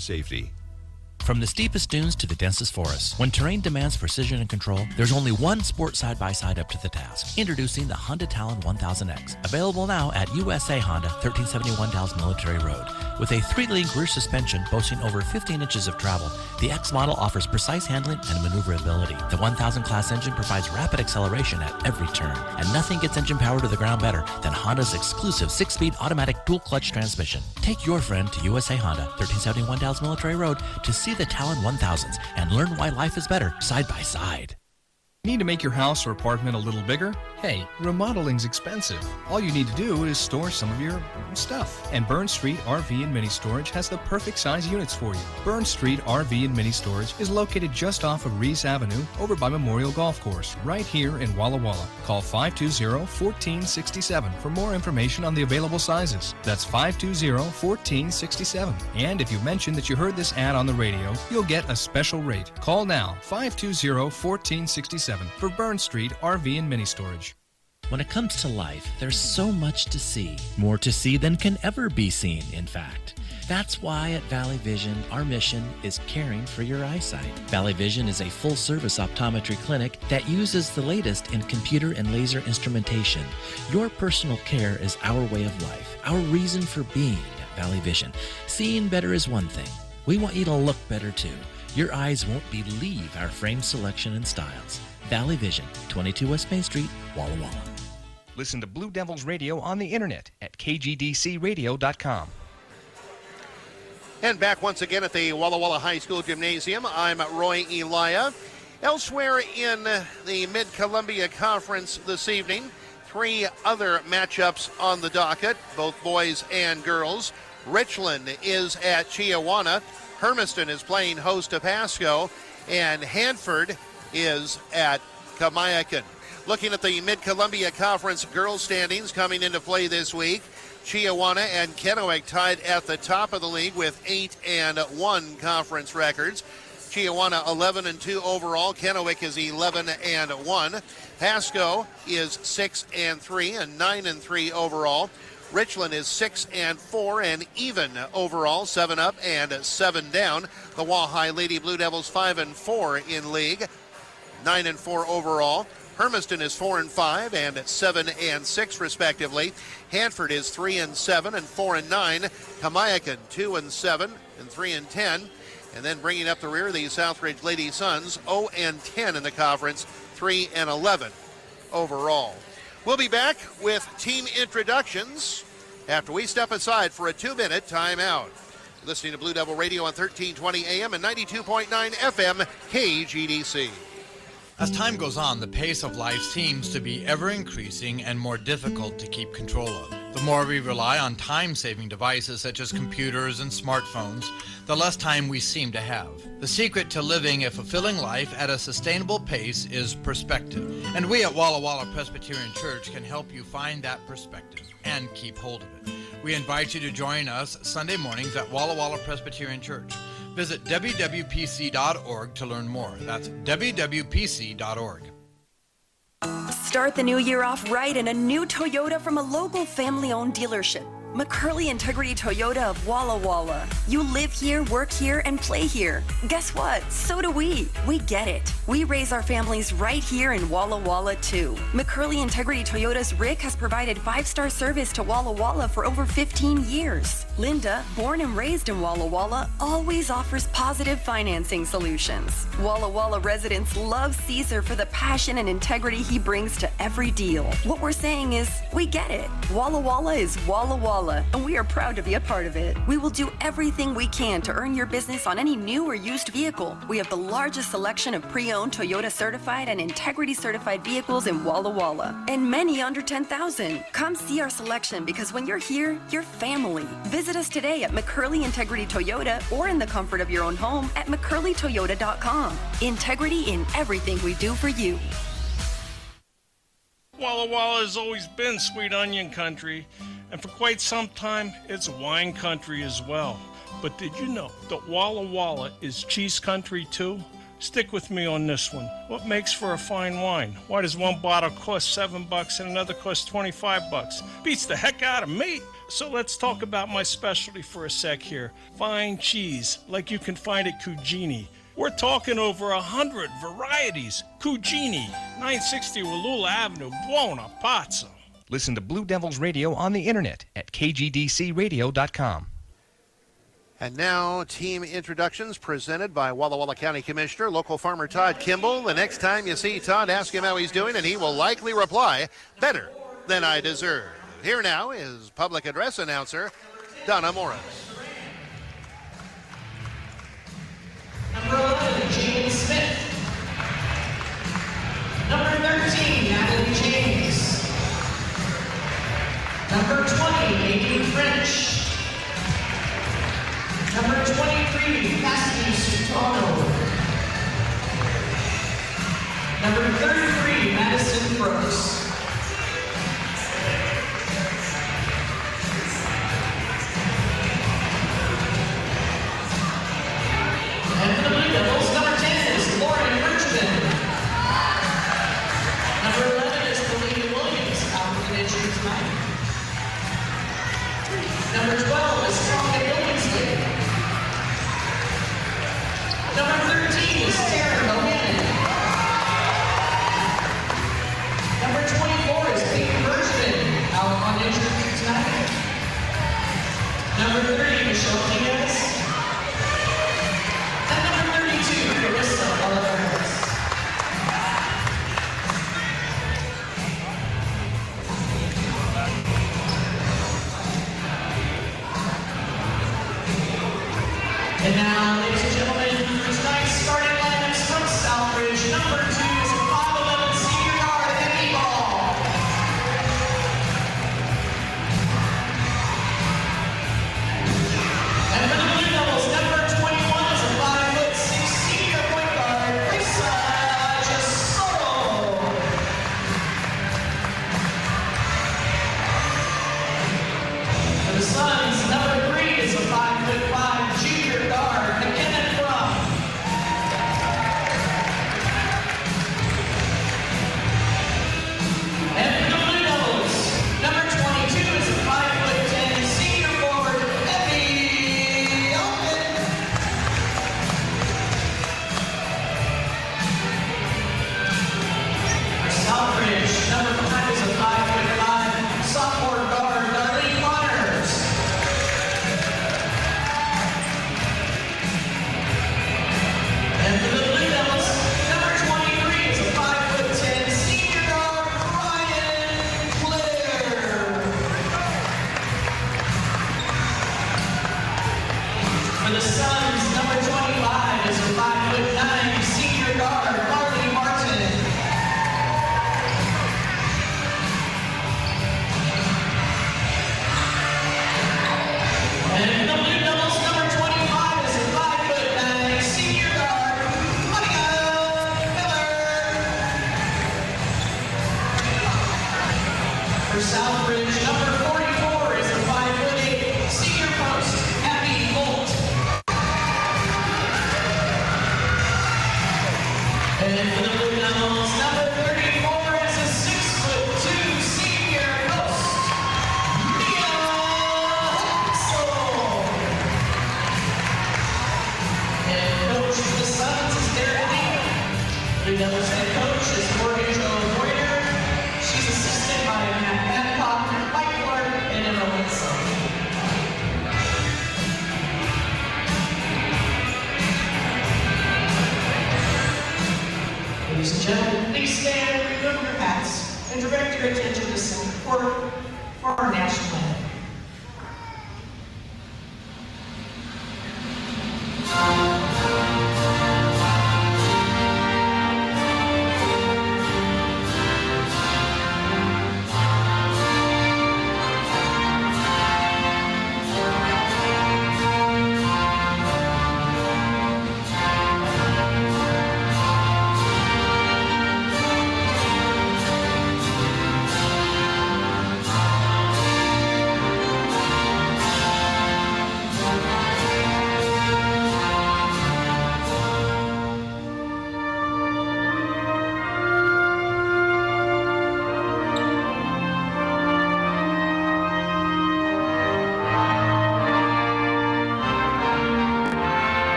Safety. From the steepest dunes to the densest forests, when terrain demands precision and control, there's only one sport side-by-side up to the task. Introducing the Honda Talon 1000X. Available now at USA Honda, 1371 Dallas Military Road. With a 3-link rear suspension boasting over 15 inches of travel, the X model offers precise handling and maneuverability. The 1000 class engine provides rapid acceleration at every turn, and nothing gets engine power to the ground better than Honda's exclusive 6-speed automatic dual-clutch transmission. Take your friend to USA Honda, 1371 Dallas Military Road to see the Talon 1000s and learn why life is better side by side. Need to make your house or apartment a little bigger? Hey, remodeling's expensive. All you need to do is store some of your stuff. And Burn Street RV and Mini Storage has the perfect size units for you. Burn Street RV and Mini Storage is located just off of Reese Avenue over by Memorial Golf Course, right here in Walla Walla. Call 520-1467 for more information on the available sizes. That's 520-1467. And if you mention that you heard this ad on the radio, you'll get a special rate. Call now, 520-1467 for Burn Street RV and Mini Storage. When it comes to life, there's so much to see. More to see than can ever be seen, in fact. That's why at Valley Vision, our mission is caring for your eyesight. Valley Vision is a full-service optometry clinic that uses the latest in computer and laser instrumentation. Your personal care is our way of life, our reason for being at Valley Vision. Seeing better is one thing. We want you to look better, too. Your eyes won't believe our frame selection and styles. Valley Vision, 22 West Main Street, Walla Walla. Listen to Blue Devils Radio on the internet at kgdcradio.com. And back once again at the Walla Walla High School Gymnasium, I'm Roy Elia. Elsewhere in the Mid-Columbia Conference this evening, 3 other matchups on the docket, both boys and girls. Richland is at Chiawana. Hermiston is playing host to Pasco. And Hanford is at Kamayakan. Looking at the Mid-Columbia Conference girls standings coming into play this week, Chiawana and Kennewick tied at the top of the league with 8-1 conference records. Chiawana 11-2 overall. Kennewick is 11-1. Pasco is 6-3 and 9-3 overall. Richland is 6-4 and even overall, 7 up and 7 down. The Wahai Lady Blue Devils 5-4 in league, 9-4 overall. Hermiston is 4-5 and 7-6 respectively. Hanford is 3-7 and 4-9. Kamayakan 2-7 and 3-10. And then bringing up the rear, the Southridge Lady Suns 0-10 in the conference, 3-11 overall. We'll be back with team introductions after we step aside for a 2-minute timeout. Listening to Blue Devil Radio on 1320 AM and 92.9 FM KGDC. As time goes on, the pace of life seems to be ever increasing and more difficult to keep control of. The more we rely on time-saving devices such as computers and smartphones, the less time we seem to have. The secret to living a fulfilling life at a sustainable pace is perspective. And we at Walla Walla Presbyterian Church can help you find that perspective and keep hold of it. We invite you to join us Sunday mornings at Walla Walla Presbyterian Church. Visit wwpc.org to learn more. That's wwpc.org. Start the new year off right in a new Toyota from a local family-owned dealership. McCurley Integrity Toyota of Walla Walla. You live here, work here, and play here. Guess what? So do we. We get it. We raise our families right here in Walla Walla, too. McCurley Integrity Toyota's Rick has provided 5-star service to Walla Walla for over 15 years. Linda, born and raised in Walla Walla, always offers positive financing solutions. Walla Walla residents love Caesar for the passion and integrity he brings to every deal. What we're saying is, we get it. Walla Walla is Walla Walla. Walla, and we are proud to be a part of it. We will do everything we can to earn your business on any new or used vehicle. We have the largest selection of pre-owned Toyota certified and integrity certified vehicles in Walla Walla, and many under 10,000. Come see our selection, because when you're here, you're family. Visit us today at McCurley Integrity Toyota or in the comfort of your own home at McCurleyToyota.com. Integrity in everything we do for you. Walla Walla has always been sweet onion country, and for quite some time, it's wine country as well. But did you know that Walla Walla is cheese country too? Stick with me on this one. What makes for a fine wine? Why does one bottle cost $7 and another cost $25? Beats the heck out of me. So let's talk about my specialty for a sec here. Fine cheese, like you can find at Cugini. We're talking over 100 varieties. Cugini, 960 Wallula Avenue, Buona Pazza. Listen to Blue Devils Radio on the internet at kgdcradio.com. And now, team introductions presented by Walla Walla County Commissioner, local farmer Todd Kimball. The next time you see Todd, ask him how he's doing, and he will likely reply, better than I deserve. Here now is public address announcer Donna Morris. Number 11, James Smith. Number 13, Natalie James. Number 20, Nadine French. Number 23, Cassidy Sutano. Number 33, Madison Brooks. And for the Blue Devils, number 10 is Lauren Richmond. Number 11 is Kalina Williams, out with an injury tonight. Number 12 is Tonga Billingsley. Number 13 is Sarah Bohannon. Number 24 is Peyton Bergman, out on injury tonight. Number 30, Michelle Diaz. And number 32, Carissa Oliver. And now, ladies and gentlemen, for tonight's starting lineups from Southbridge, number 2 is a 5'11" senior guard, Heavy Ball. And for the Blue Devils, number 21 is a 5'6" senior point guard, Risa Gisoro. For the Suns, number 3 is a 5'5" junior guard, McKenna Crum. And for the Blue Devils, number 22 is a 5'10" senior forward, Effie Elkin. For Southbridge, number 5 is a 5'5" sophomore guard, Darlene Connors. And for the Blue Devils, number 23 is a 5'10" senior guard, Ryan Blair. For the Suns, number 25 is a 5'9" senior guard, Marley Martin. And for the Blue Devils, number 25 is a 5'9" senior guard, Monica Miller. For Southbridge, number 44 is a 5'8" senior post, Abby Holt. And for the Blue Devils, number 34 is a 6'2" senior post, Mia Hexel. And coach for the Suns is Derek Lee. Blue Devils head coach is Morgan Jo Boyer. She's assisted by Matt Babcock, Mike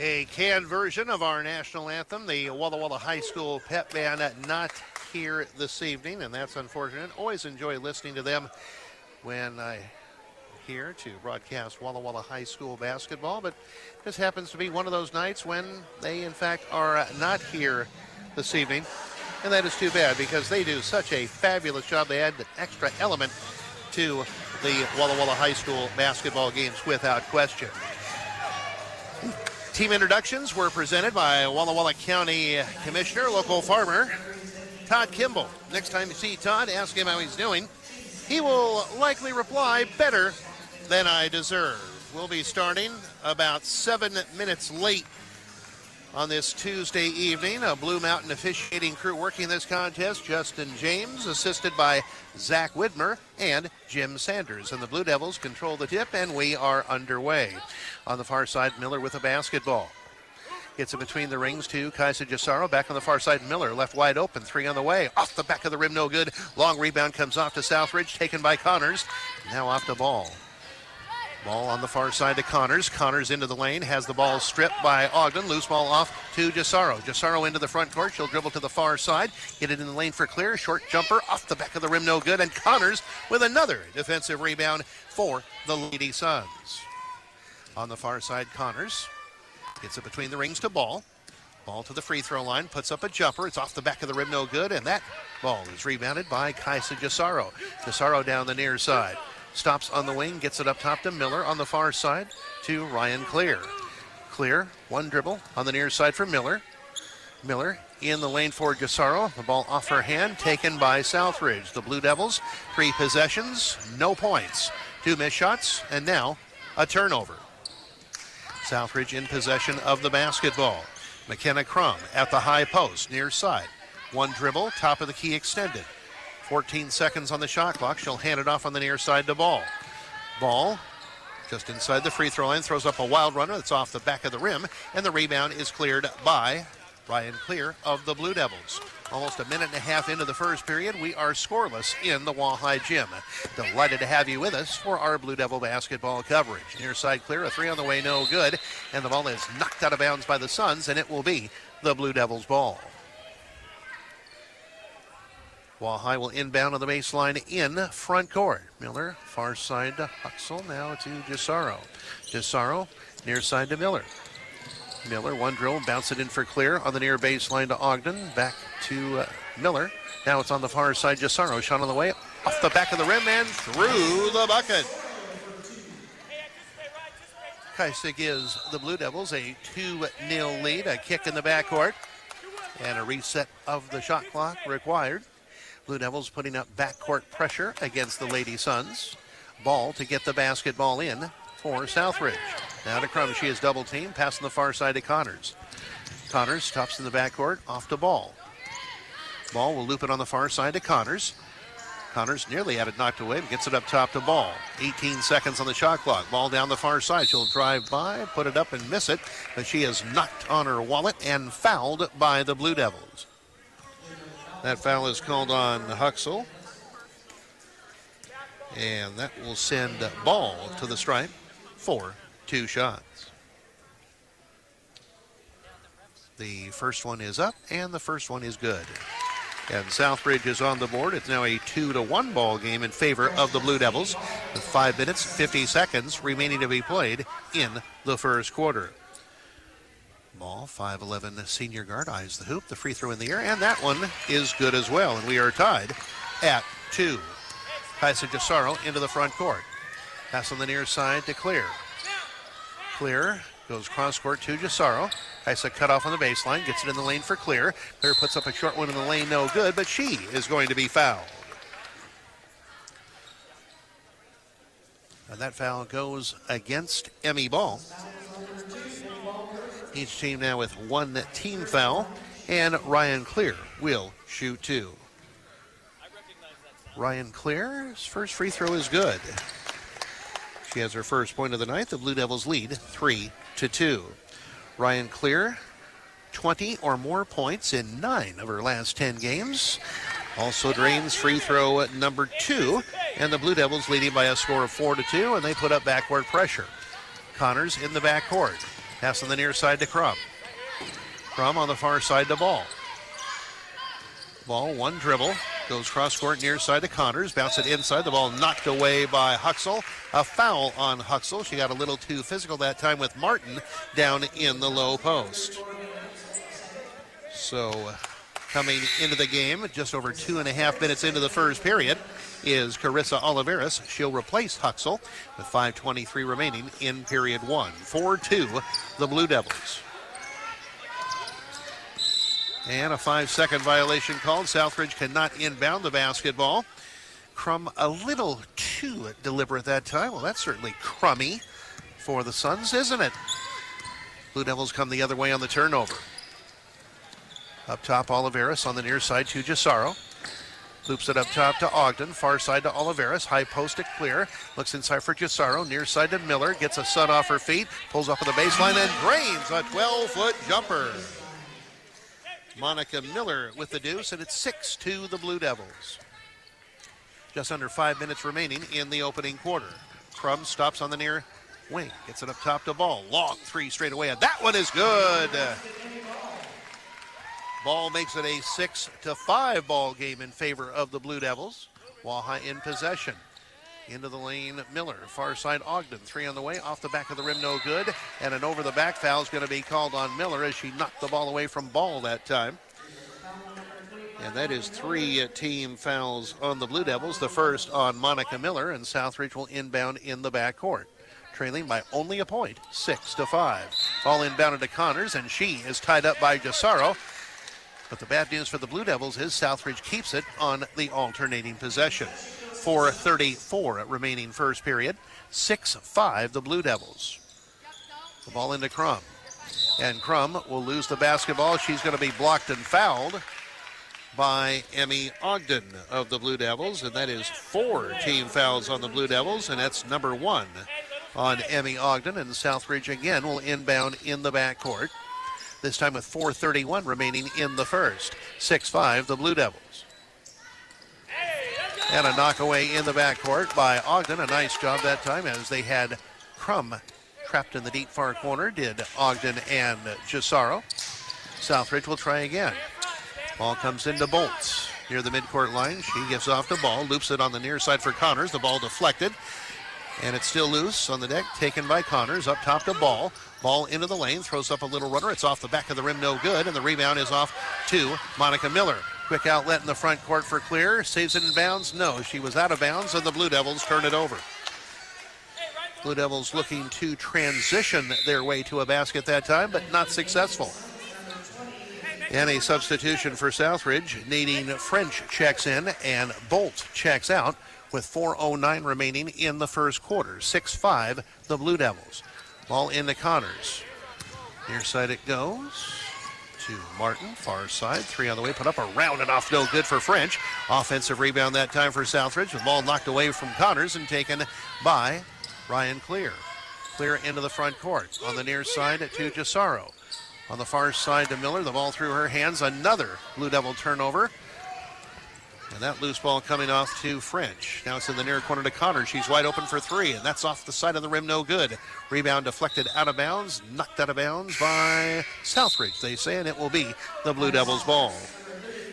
A canned version of our national anthem, the Walla Walla High School Pep Band, not here this evening, and that's unfortunate. Always enjoy listening to them when I here to broadcast Walla Walla High School basketball, but this happens to be one of those nights when they in fact are not here this evening, and that is too bad because they do such a fabulous job. They add an extra element to the Walla Walla High School basketball games without question. Team introductions were presented by Walla Walla County Commissioner, local farmer, Todd Kimball. Next time you see Todd, ask him how he's doing. He will likely reply, better than I deserve. We'll be starting about 7 minutes late on this Tuesday evening. A Blue Mountain officiating crew working this contest. Justin James, assisted by Zach Widmer and Jim Sanders. And the Blue Devils control the tip, and we are underway. On the far side, Miller with a basketball. Gets it between the rings to Kaisa Gisaro. Back on the far side, Miller left wide open. 3 on the way. Off the back of the rim, no good. Long rebound comes off to Southridge, taken by Connors. Now off the ball. Ball on the far side to Connors. Connors into the lane, has the ball stripped by Ogden. Loose ball off to Gisaro. Gisaro into the front court. She'll dribble to the far side. Get it in the lane for Clear. Short jumper off the back of the rim, no good. And Connors with another defensive rebound for the Lady Suns. On the far side, Connors gets it between the rings to Ball. Ball to the free throw line, puts up a jumper. It's off the back of the rim, no good. And that ball is rebounded by Kaisa Gisaro. Gisaro down the near side. Stops on the wing, gets it up top to Miller on the far side to Ryan Clear. Clear, one dribble on the near side for Miller. Miller in the lane for Gisaro. The ball off her hand, taken by Southridge. The Blue Devils, 3 possessions, no points. 2 missed shots, and now a turnover. Southridge in possession of the basketball. McKenna Crum at the high post, near side. One dribble, top of the key extended. 14 seconds on the shot clock. She'll hand it off on the near side to Ball. Ball just inside the free throw line, throws up a wild runner that's off the back of the rim, and the rebound is cleared by Ryan Clear of the Blue Devils. Almost a minute and a half into the first period, we are scoreless in the Walleye Gym. Delighted to have you with us for our Blue Devil basketball coverage. Near side Clear, a 3 on the way, no good, and the ball is knocked out of bounds by the Suns, and it will be the Blue Devils' ball. Walleye will inbound on the baseline in front court. Miller, far side to Huxell, now to Gisaro. Gisaro, near side to Miller. Miller, one dribble, bounce it in for Clear on the near baseline to Ogden. Back to Miller. Now it's on the far side, Gisaro. Shot on the way, off the back of the rim and through the bucket. Kaisa gives the Blue Devils a 2-0 lead. A kick in the backcourt and a reset of the shot clock required. Blue Devils putting up backcourt pressure against the Lady Suns. Ball to get the basketball in for Southridge. Now to Crum, she is double teamed, passing the far side to Connors. Connors stops in the backcourt, off to Ball. Ball will loop it on the far side to Connors. Connors nearly had it knocked away, but gets it up top to Ball. 18 seconds on the shot clock. Ball down the far side. She'll drive by, put it up and miss it, but she is knocked on her wallet and fouled by the Blue Devils. That foul is called on Huxell. And that will send Ball to the stripe for 2 shots. The first one is up, and the first one is good. And Southbridge is on the board. It's now a 2-1 ball game in favor of the Blue Devils, with 5 minutes, 50 seconds remaining to be played in the first quarter. Ball, 5'11" senior guard, eyes the hoop, the free throw in the air, and that one is good as well. And we are tied at 2. Kaisa Gisaro into the front court. Pass on the near side to Clear. Clear goes cross court to Gisaro. Kaisa cut off on the baseline, gets it in the lane for Clear. Clear puts up a short one in the lane, no good, but she is going to be fouled. And that foul goes against Emmy Ball. Each team now with 1 team foul, and Ryan Clear will shoot 2. Ryan Clear's first free throw is good. She has her first point of the night. The Blue Devils lead 3-2. Ryan Clear, 20 or more points in 9 of her last 10 games. Also drains free throw number 2, and the Blue Devils leading by a score of 4-2, and they put up backcourt pressure. Connors in the backcourt. Pass on the near side to Crum. Crum on the far side to Ball. Ball, one dribble. Goes cross court near side to Connors. Bounce it inside. The ball knocked away by Huxell. A foul on Huxell. She got a little too physical that time with Martin down in the low post. So coming into the game, just over 2.5 minutes into the first period, is Carissa Oliveras. She'll replace Huxell with 5:23 remaining in period one. 4-2, the Blue Devils. And a 5-second violation called. Southridge cannot inbound the basketball. Crum a little too deliberate that time. Well, that's certainly crummy for the Suns, isn't it? Blue Devils come the other way on the turnover. Up top, Oliveras on the near side to Gisaro. Loops it up top to Ogden. Far side to Oliveras. High post to Clear. Looks inside for Gisaro. Near side to Miller. Gets a Sun off her feet. Pulls up on the baseline and drains a 12-foot jumper. Monica Miller with the deuce, and it's 6-2 the Blue Devils. Just under 5 minutes remaining in the opening quarter. Crum stops on the near wing. Gets it up top to Ball. Long three straight away, and that one is good. Ball makes it a 6-5 ball game in favor of the Blue Devils. Waha in possession. Into the lane, Miller. Far side, Ogden. Three on the way. Off the back of the rim, no good. And an over-the-back foul is going to be called on Miller as she knocked the ball away from Ball that time. And that is 3 team fouls on the Blue Devils. The first on Monica Miller, and Southridge will inbound in the backcourt. Trailing by only a point, 6-5. Ball inbounded to Connors, and she is tied up by Gisaro. But the bad news for the Blue Devils is Southridge keeps it on the alternating possession. 4:34 remaining first period. 6-5 the Blue Devils. The ball into Crum. And Crum will lose the basketball. She's going to be blocked and fouled by Emmy Ogden of the Blue Devils. And that is 4 team fouls on the Blue Devils. And that's number 1 on Emmy Ogden. And Southridge again will inbound in the backcourt. This time with 4:31 remaining in the first. 6-5 the Blue Devils. And a knockaway in the backcourt by Ogden. A nice job that time as they had Crum trapped in the deep far corner. Did Ogden and Gisaro. Southridge will try again. Ball comes into Bolts near the midcourt line. She gives off the ball. Loops it on the near side for Connors. The ball deflected. And it's still loose on the deck. Taken by Connors. Up top to Ball. Ball into the lane. Throws up a little runner. It's off the back of the rim. No good. And the rebound is off to Monica Miller. Quick outlet in the front court for Clear. Saves it in bounds. No, she was out of bounds, and the Blue Devils turn it over. Blue Devils looking to transition their way to a basket that time, but not successful. And a substitution for Southridge. Nadine French checks in, and Bolt checks out with 4:09 remaining in the first quarter. 6-5, the Blue Devils. Ball into Connors. Near side it goes to Martin, far side, 3 on the way, put up a round and off, no good for French. Offensive rebound that time for Southridge. The ball knocked away from Connors and taken by Ryan Clear. Clear into the front court. On the near side to Gisaro. On the far side to Miller, the ball through her hands. Another Blue Devil turnover. And that loose ball coming off to French. Now it's in the near corner to Connors. She's wide open for 3, and that's off the side of the rim, no good. Rebound deflected out of bounds, knocked out of bounds by Southridge, they say, and it will be the Blue Devils' ball.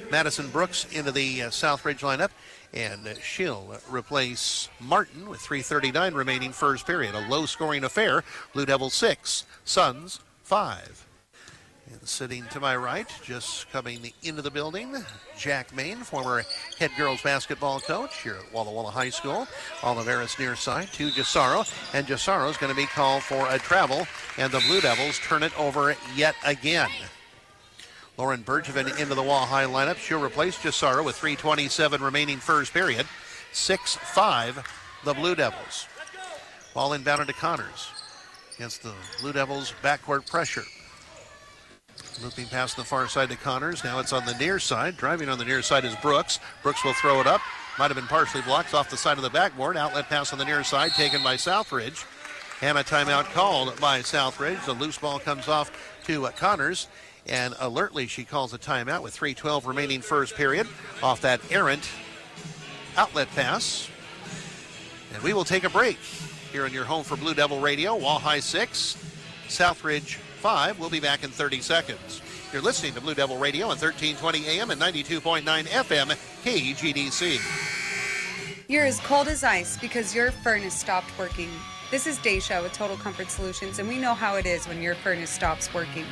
Madison Brooks into the Southridge lineup, and she'll replace Martin with 3:39 remaining first period. A low-scoring affair. Blue Devils 6, Suns 5. And sitting to my right, just coming into the building, Jack Main, former head girls basketball coach here at Walla Walla High School. Oliveras near side to Gisaro, and Gisaro's going to be called for a travel, and the Blue Devils turn it over yet again. Lauren Bergevin into the Walla High lineup. She'll replace Gisaro with 3:27 remaining first period. 6-5, the Blue Devils. Ball inbounded to Connors against the Blue Devils' backcourt pressure. Looping past the far side to Connors. Now it's on the near side. Driving on the near side is Brooks. Brooks will throw it up. Might have been partially blocked off the side of the backboard. Outlet pass on the near side taken by Southridge. And a timeout called by Southridge. The loose ball comes off to Connors. And alertly she calls a timeout with 3:12 remaining first period off that errant outlet pass. And we will take a break here on your home for Blue Devil Radio. Wall High 6 Southridge 5. We'll be back in 30 seconds. You're listening to Blue Devil Radio on 1320 AM and 92.9 FM KGDC. You're as cold as ice because your furnace stopped working. This is Daisha with Total Comfort Solutions, and we know how it is when your furnace stops working.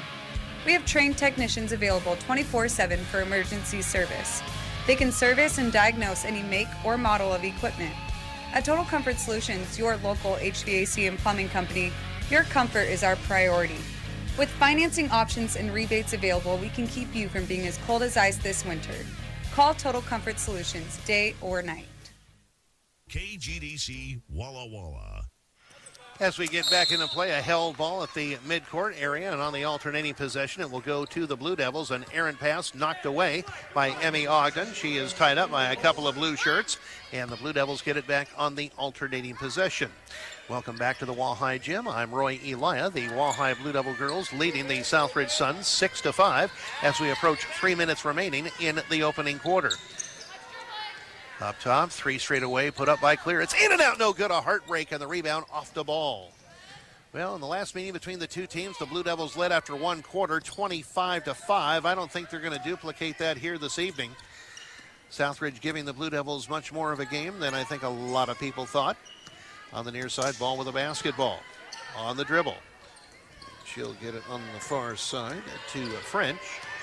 We have trained technicians available 24/7 for emergency service. They can service and diagnose any make or model of equipment. At Total Comfort Solutions, your local HVAC and plumbing company, your comfort is our priority. With financing options and rebates available, we can keep you from being as cold as ice this winter. Call Total Comfort Solutions, day or night. KGDC Walla Walla. As we get back into play, a held ball at the midcourt area, and on the alternating possession, it will go to the Blue Devils. An errant pass knocked away by Emmy Ogden. She is tied up by a couple of blue shirts, and the Blue Devils get it back on the alternating possession. Welcome back to the Walleye Gym. I'm Roy Elia. The Walleye Blue Devil girls leading the Southridge Suns 6-5 as we approach 3 minutes remaining in the opening quarter. Up top, 3 straight away, put up by Clear. It's in and out, no good. A heartbreak on the rebound off the ball. Well, in the last meeting between the two teams, the Blue Devils led after one quarter, 25-5. I don't think they're going to duplicate that here this evening. Southridge giving the Blue Devils much more of a game than I think a lot of people thought. On the near side, ball with a basketball. On the dribble. She'll get it on the far side to French.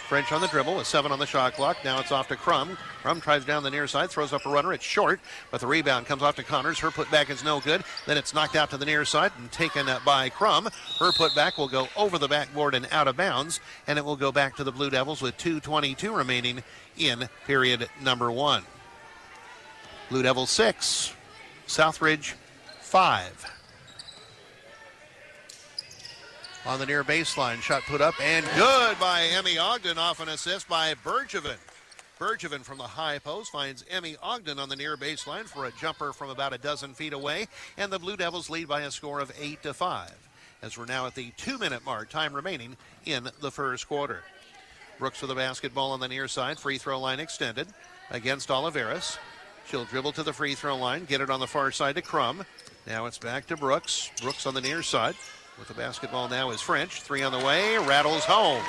French on the dribble with 7 on the shot clock. Now it's off to Crum. Crum tries down the near side, throws up a runner. It's short, but the rebound comes off to Connors. Her putback is no good. Then it's knocked out to the near side and taken by Crum. Her putback will go over the backboard and out of bounds, and it will go back to the Blue Devils with 2:22 remaining in period number 1. Blue Devils 6, Southridge 5. On the near baseline, shot put up and good by Emmy Ogden off an assist by Bergevin. Bergevin from the high post finds Emmy Ogden on the near baseline for a jumper from about a dozen feet away, and the Blue Devils lead by a score of 8-5 as we're now at the 2-minute mark, time remaining in the first quarter. Brooks with the basketball on the near side, free throw line extended against Oliveras. She'll dribble to the free throw line, get it on the far side to Crum. Now it's back to Brooks. Brooks on the near side. With the basketball now is French. 3 on the way, rattles home.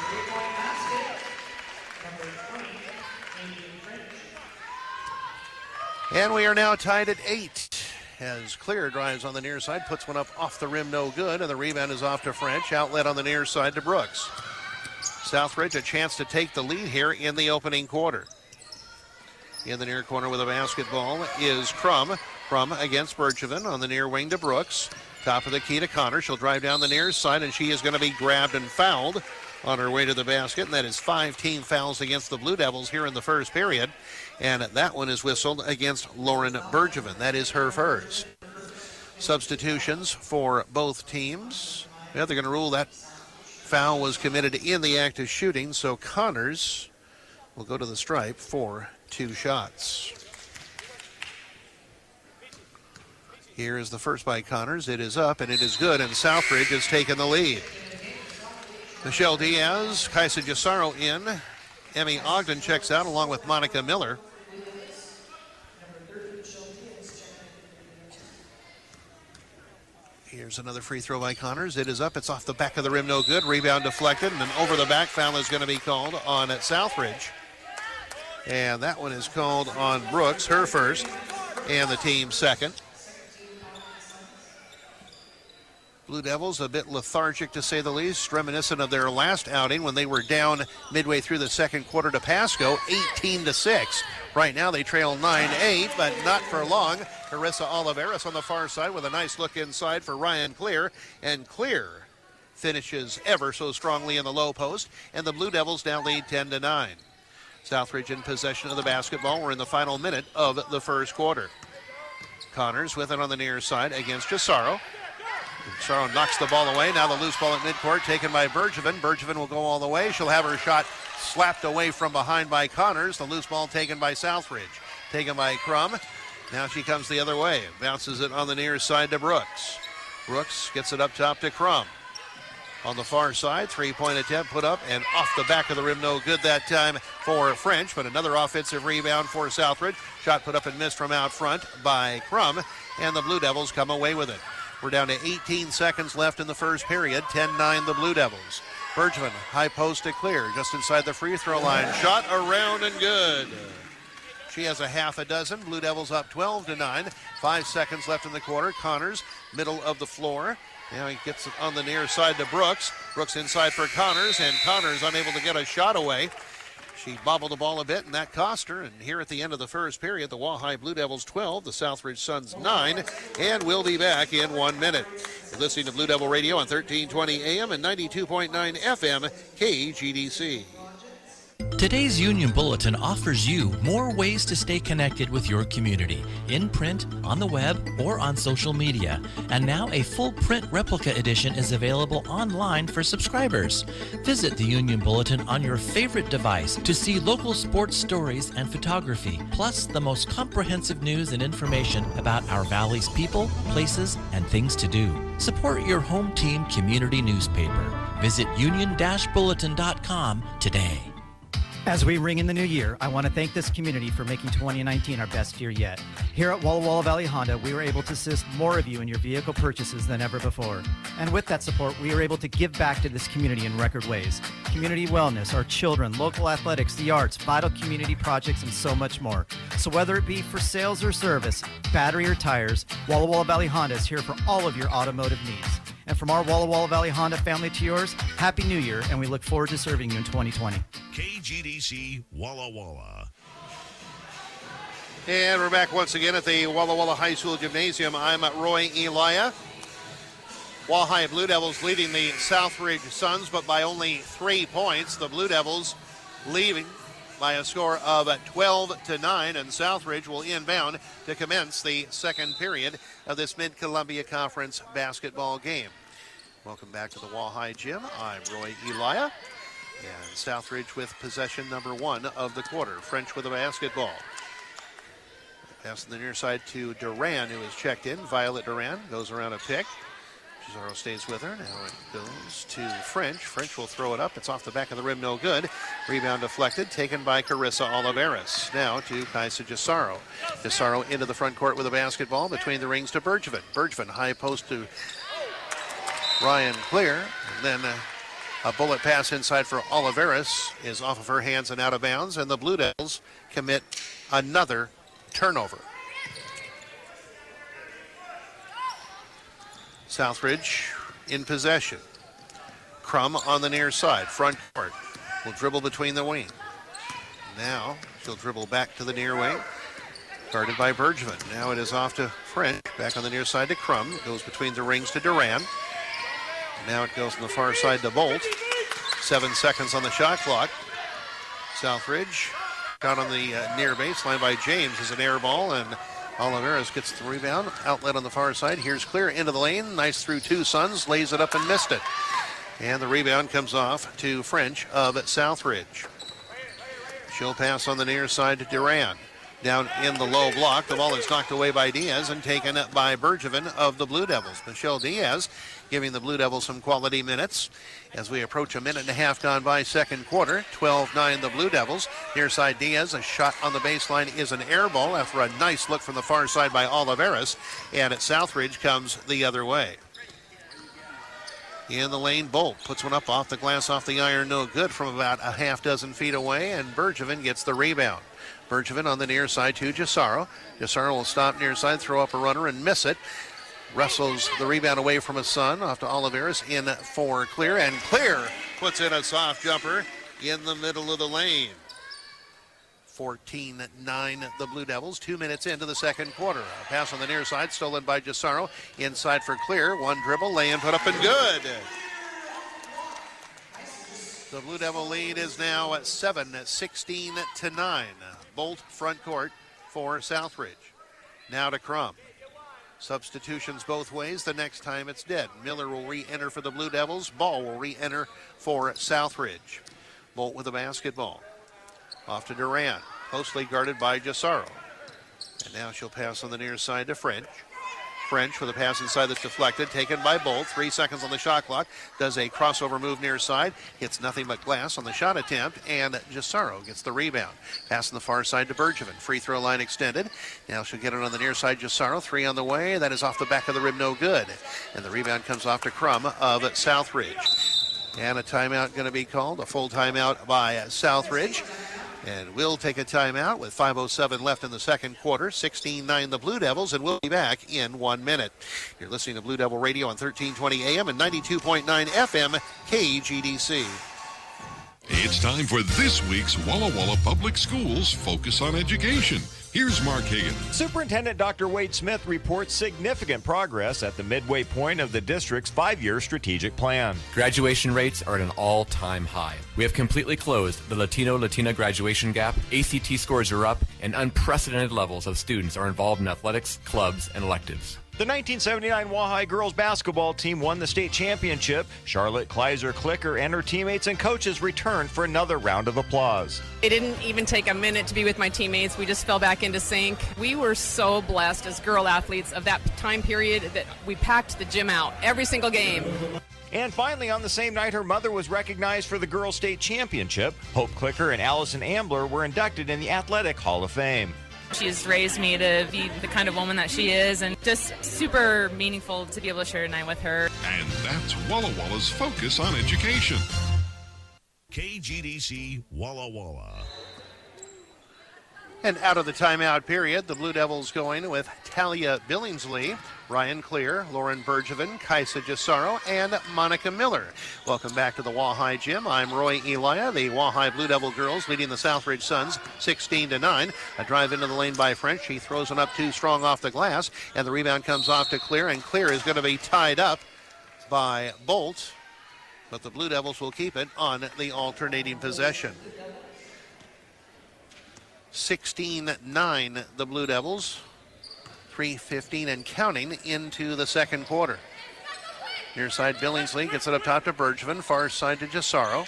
And we are now tied at 8 as Clear drives on the near side, puts one up off the rim, no good, and the rebound is off to French. Outlet on the near side to Brooks. Southridge a chance to take the lead here in the opening quarter. In the near corner with a basketball is Crum. Crum against Bergevin on the near wing to Brooks. Top of the key to Connor. She'll drive down the near side, and she is going to be grabbed and fouled on her way to the basket. And that is 5 team fouls against the Blue Devils here in the first period. And that one is whistled against Lauren Bergevin. That is her first. Substitutions for both teams. Yeah, they're going to rule that foul was committed in the act of shooting. So Connors will go to the stripe for 2 shots. Here is the first by Connors. It is up, and it is good, and Southridge has taken the lead. Michelle Diaz, Kaisa Gisaro in. Emmy Ogden checks out along with Monica Miller. Here's another free throw by Connors. It is up. It's off the back of the rim. No good. Rebound deflected, and an over-the-back foul is going to be called on Southridge. And that one is called on Brooks, her first, and the team's second. Blue Devils a bit lethargic, to say the least, reminiscent of their last outing when they were down midway through the second quarter to Pasco, 18-6. Right now they trail 9-8, but not for long. Carissa Oliveras on the far side with a nice look inside for Ryan Clear, and Clear finishes ever so strongly in the low post, and the Blue Devils now lead 10-9. Southridge in possession of the basketball. We're in the final minute of the first quarter. Connors with it on the near side against Gisaro. Gisaro knocks the ball away. Now the loose ball at midcourt taken by Bergevin. Bergevin will go all the way. She'll have her shot slapped away from behind by Connors. The loose ball taken by Southridge. Taken by Crum. Now she comes the other way. Bounces it on the near side to Brooks. Brooks gets it up top to Crum. On the far side, 3-point attempt put up and off the back of the rim. No good that time for French, but another offensive rebound for Southridge. Shot put up and missed from out front by Crum, and the Blue Devils come away with it. We're down to 18 seconds left in the first period. 10-9 the Blue Devils. Bergevin, high post to Clear, just inside the free throw line. Shot around and good. She has a half a dozen. Blue Devils up 12-9. 5 seconds left in the quarter. Connors, middle of the floor. Now he gets it on the near side to Brooks. Brooks inside for Connors, and Connors unable to get a shot away. She bobbled the ball a bit, and that cost her. And here at the end of the first period, the Wahai Blue Devils 12, the Southridge Suns 9, and we'll be back in 1 minute. You're listening to Blue Devil Radio on 1320 AM and 92.9 FM, KGDC. Today's Union Bulletin offers you more ways to stay connected with your community, in print, on the web, or on social media. And now a full print replica edition is available online for subscribers. Visit the Union Bulletin on your favorite device to see local sports stories and photography, plus the most comprehensive news and information about our valley's people, places, and things to do. Support your home team community newspaper. Visit union-bulletin.com today. As we ring in the new year, I want to thank this community for making 2019 our best year yet. Here at Walla Walla Valley Honda, we were able to assist more of you in your vehicle purchases than ever before. And with that support, we are able to give back to this community in record ways. Community wellness, our children, local athletics, the arts, vital community projects, and so much more. So whether it be for sales or service, battery or tires, Walla Walla Valley Honda is here for all of your automotive needs. And from our Walla Walla Valley Honda family to yours, Happy New Year, and we look forward to serving you in 2020. KGDC Walla Walla. And we're back once again at the Walla Walla High School Gymnasium. I'm Roy Elia. Wahai Blue Devils leading the Southridge Suns, but by only 3 points. The Blue Devils leaving by a score of 12-9, and Southridge will inbound to commence the second period of this Mid-Columbia Conference basketball game. Welcome back to the Wahai Gym. I'm Roy Elia, and Southridge with possession number 1 of the quarter. French with the basketball. Pass on the near side to Duran, who is checked in. Violet Duran goes around a pick. Cesaro stays with her. Now it goes to French. French will throw it up. It's off the back of the rim, no good. Rebound deflected, taken by Carissa Oliveras. Now to Kaisa Cesaro. Cesaro into the front court with a basketball between the rings to Bergevin. Bergevin high post to Ryan Clear. And then a bullet pass inside for Oliveras is off of her hands and out of bounds. And the Blue Devils commit another turnover. Southridge in possession. Crum on the near side, front court. Will dribble between the wing. Now she'll dribble back to the near wing. Guarded by Bergevin. Now it is off to French. Back on the near side to Crum. Goes between the rings to Duran. Now it goes on the far side to Bolt. 7 seconds on the shot clock. Southridge got on the near baseline by James as an air ball, and Oliveras gets the rebound. Outlet on the far side. Here's Clear into the lane. Nice through two Suns. Lays it up and missed it. And the rebound comes off to French of Southridge. She'll pass on the near side to Duran. Down in the low block. The ball is knocked away by Diaz and taken up by Bergevin of the Blue Devils. Michelle Diaz giving the Blue Devils some quality minutes as we approach a minute and a half gone by second quarter. 12-9 the Blue Devils. Near side Diaz, a shot on the baseline is an air ball after a nice look from the far side by Oliveras, and at Southridge comes the other way. In the lane, Bolt puts one up off the glass, off the iron, no good from about a half dozen feet away, and Bergevin gets the rebound. Bergevin on the near side to Cesaro. Cesaro will stop near side, throw up a runner and miss it. Wrestles the rebound away from his son, off to Oliveras in for Clear, and Clear puts in a soft jumper in the middle of the lane. 14-9 the Blue Devils, 2 minutes into the second quarter. A pass on the near side, stolen by Cesaro. Inside for Clear, one dribble, lay in, put up and good. The Blue Devil lead is now at 16-9. Bolt front court for Southridge. Now to Crum. Substitutions both ways. The next time it's dead. Miller will re-enter for the Blue Devils. Ball will re-enter for Southridge. Bolt with the basketball. Off to Duran. Closely guarded by Cesaro. And now she'll pass on the near side to French. French with a pass inside that's deflected, taken by Bolt. 3 seconds on the shot clock. Does a crossover move near side. Hits nothing but glass on the shot attempt, and Gisaro gets the rebound. Pass on the far side to Bergevin. Free throw line extended. Now she'll get it on the near side. Gisaro, 3 on the way. That is off the back of the rim, no good. And the rebound comes off to Crum of Southridge. And a timeout going to be called, a full timeout by Southridge. And we'll take a timeout with 5:07 left in the second quarter. 16-9 the Blue Devils, and we'll be back in 1 minute. You're listening to Blue Devil Radio on 1320 AM and 92.9 FM KGDC. It's time for this week's Walla Walla Public Schools Focus on Education. Here's Mark Hagan. Superintendent Dr. Wade Smith reports significant progress at the midway point of the district's 5-year strategic plan. Graduation rates are at an all-time high. We have completely closed the Latino-Latina graduation gap, ACT scores are up, and unprecedented levels of students are involved in athletics, clubs, and electives. The 1979 Wahai girls basketball team won the state championship. Charlotte Kleiser-Clicker and her teammates and coaches returned for another round of applause. It didn't even take a minute to be with my teammates. We just fell back into sync. We were so blessed as girl athletes of that time period that we packed the gym out every single game. And finally, on the same night her mother was recognized for the girls' state championship, Hope Clicker and Allison Ambler were inducted in the Athletic Hall of Fame. She's raised me to be the kind of woman that she is, and just super meaningful to be able to share a night with her. And that's Walla Walla's Focus on Education. KGDC Walla Walla. And out of the timeout period, the Blue Devils going with Talia Billingsley, Ryan Clear, Lauren Bergevin, Kaisa Gisaro, and Monica Miller. Welcome back to the Wahai Gym. I'm Roy Elia. The Wahai Blue Devil girls leading the Southridge Suns 16-9. A drive into the lane by French. She throws one up too strong off the glass, and the rebound comes off to Clear, and Clear is going to be tied up by Bolt, but the Blue Devils will keep it on the alternating possession. 16-9 the Blue Devils. 3:15 and counting into the second quarter. Near side Billingsley gets it up top to Bergevin. Far side to Gisaro.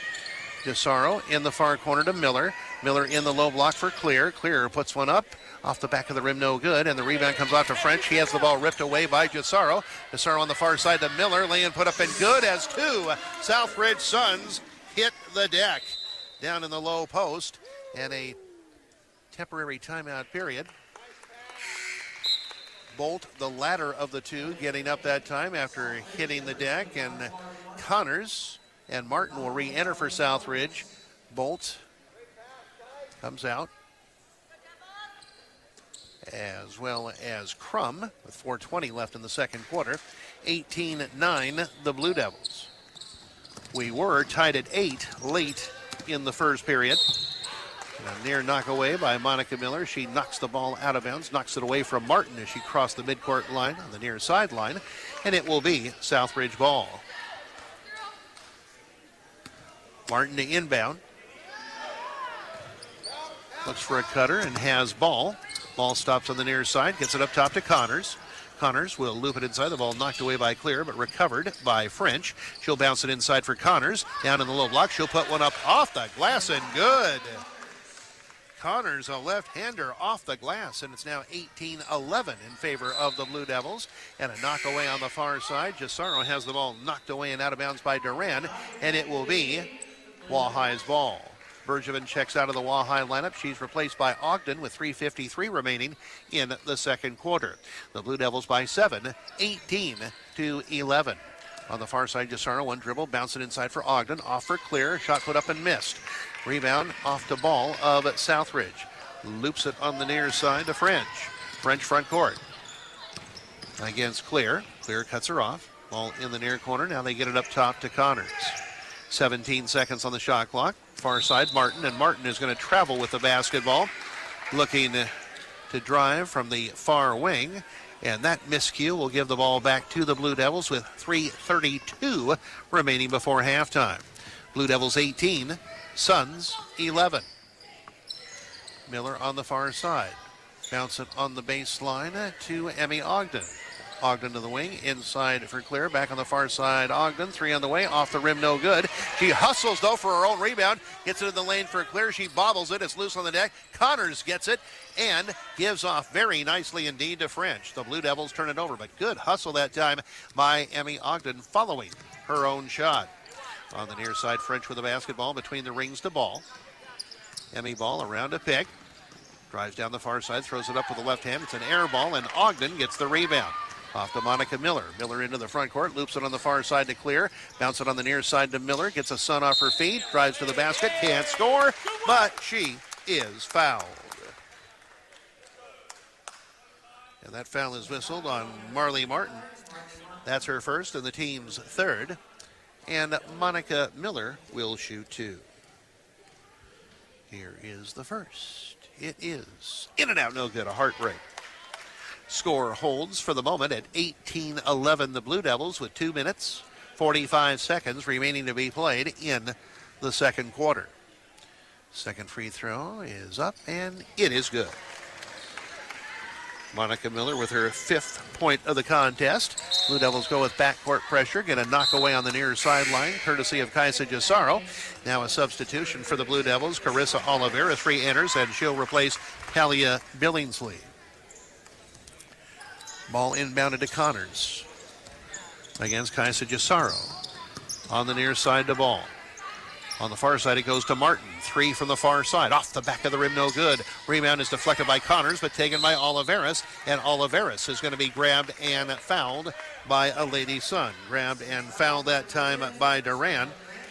Gisaro in the far corner to Miller. Miller in the low block for Clear. Clear puts one up off the back of the rim, no good. And the rebound comes off to French. He has the ball ripped away by Gisaro. Gisaro on the far side to Miller. Lay and put up and good as 2 Southridge Suns hit the deck. Down in the low post. And a temporary timeout period. Bolt, the latter of the two, getting up that time after hitting the deck, and Connors and Martin will re-enter for Southridge. Bolt comes out, as well as Crum, with 4:20 left in the second quarter. 18-9 the Blue Devils. We were tied at 8 late in the first period. A near knock away by Monica Miller. She knocks the ball out of bounds, knocks it away from Martin as she crossed the midcourt line on the near sideline, and it will be Southridge ball. Martin to inbound. Looks for a cutter and has ball. Ball stops on the near side, gets it up top to Connors. Connors will loop it inside. The ball knocked away by Clear, but recovered by French. She'll bounce it inside for Connors. Down in the low block, she'll put one up off the glass and good. Connors, a left-hander off the glass, and it's now 18-11 in favor of the Blue Devils. And a knock away on the far side. Gisaro has the ball knocked away and out of bounds by Duran, and it will be Wahai's ball. Bergevin checks out of the Wahai lineup. She's replaced by Ogden with 3:53 remaining in the second quarter. The Blue Devils by 7, 18-11. On the far side, Gisaro, one dribble, bounce it inside for Ogden. Off for Clear, shot put up and missed. Rebound off the ball of Southridge. Loops it on the near side to French. French front court. Against Clear. Clear cuts her off. Ball in the near corner. Now they get it up top to Connors. 17 seconds on the shot clock. Far side, Martin. And Martin is going to travel with the basketball. Looking to drive from the far wing. And that miscue will give the ball back to the Blue Devils with 3:32 remaining before halftime. Blue Devils 18. Suns 11. Miller on the far side. Bounce it on the baseline to Emmy Ogden. Ogden to the wing, inside for Clear, back on the far side. Ogden, 3 on the way, off the rim, no good. She hustles, though, for her own rebound, gets it in the lane for Clear. She bobbles it, it's loose on the deck. Connors gets it and gives off very nicely indeed to French. The Blue Devils turn it over, but good hustle that time by Emmy Ogden following her own shot. On the near side, French with the basketball between the rings to Ball. Emmy Ball around to pick. Drives down the far side, throws it up with the left hand. It's an air ball, and Ogden gets the rebound. Off to Monica Miller. Miller into the front court, loops it on the far side to Clear. Bounce it on the near side to Miller. Gets a sun off her feet. Drives to the basket. Can't score, but she is fouled. And that foul is whistled on Marley Martin. That's her first and the team's third. And Monica Miller will shoot 2. Here is the first. It is in and out, no good, a heartbreak. Score holds for the moment at 18-11, the Blue Devils, with 2 minutes, 45 seconds remaining to be played in the second quarter. Second free throw is up, and it is good. Monica Miller with her 5th point of the contest. Blue Devils go with backcourt pressure, get a knock away on the near sideline, courtesy of Kaisa Gisaro. Now a substitution for the Blue Devils. Carissa Oliveras re-enters, and she'll replace Talia Billingsley. Ball inbounded to Connors against Kaisa Gisaro. On the near side to Ball. On the far side, it goes to Martin. 3 from the far side. Off the back of the rim, no good. Rebound is deflected by Connors, but taken by Oliveras. And Oliveras is going to be grabbed and fouled by a Lady Sun. Grabbed and fouled that time by Duran.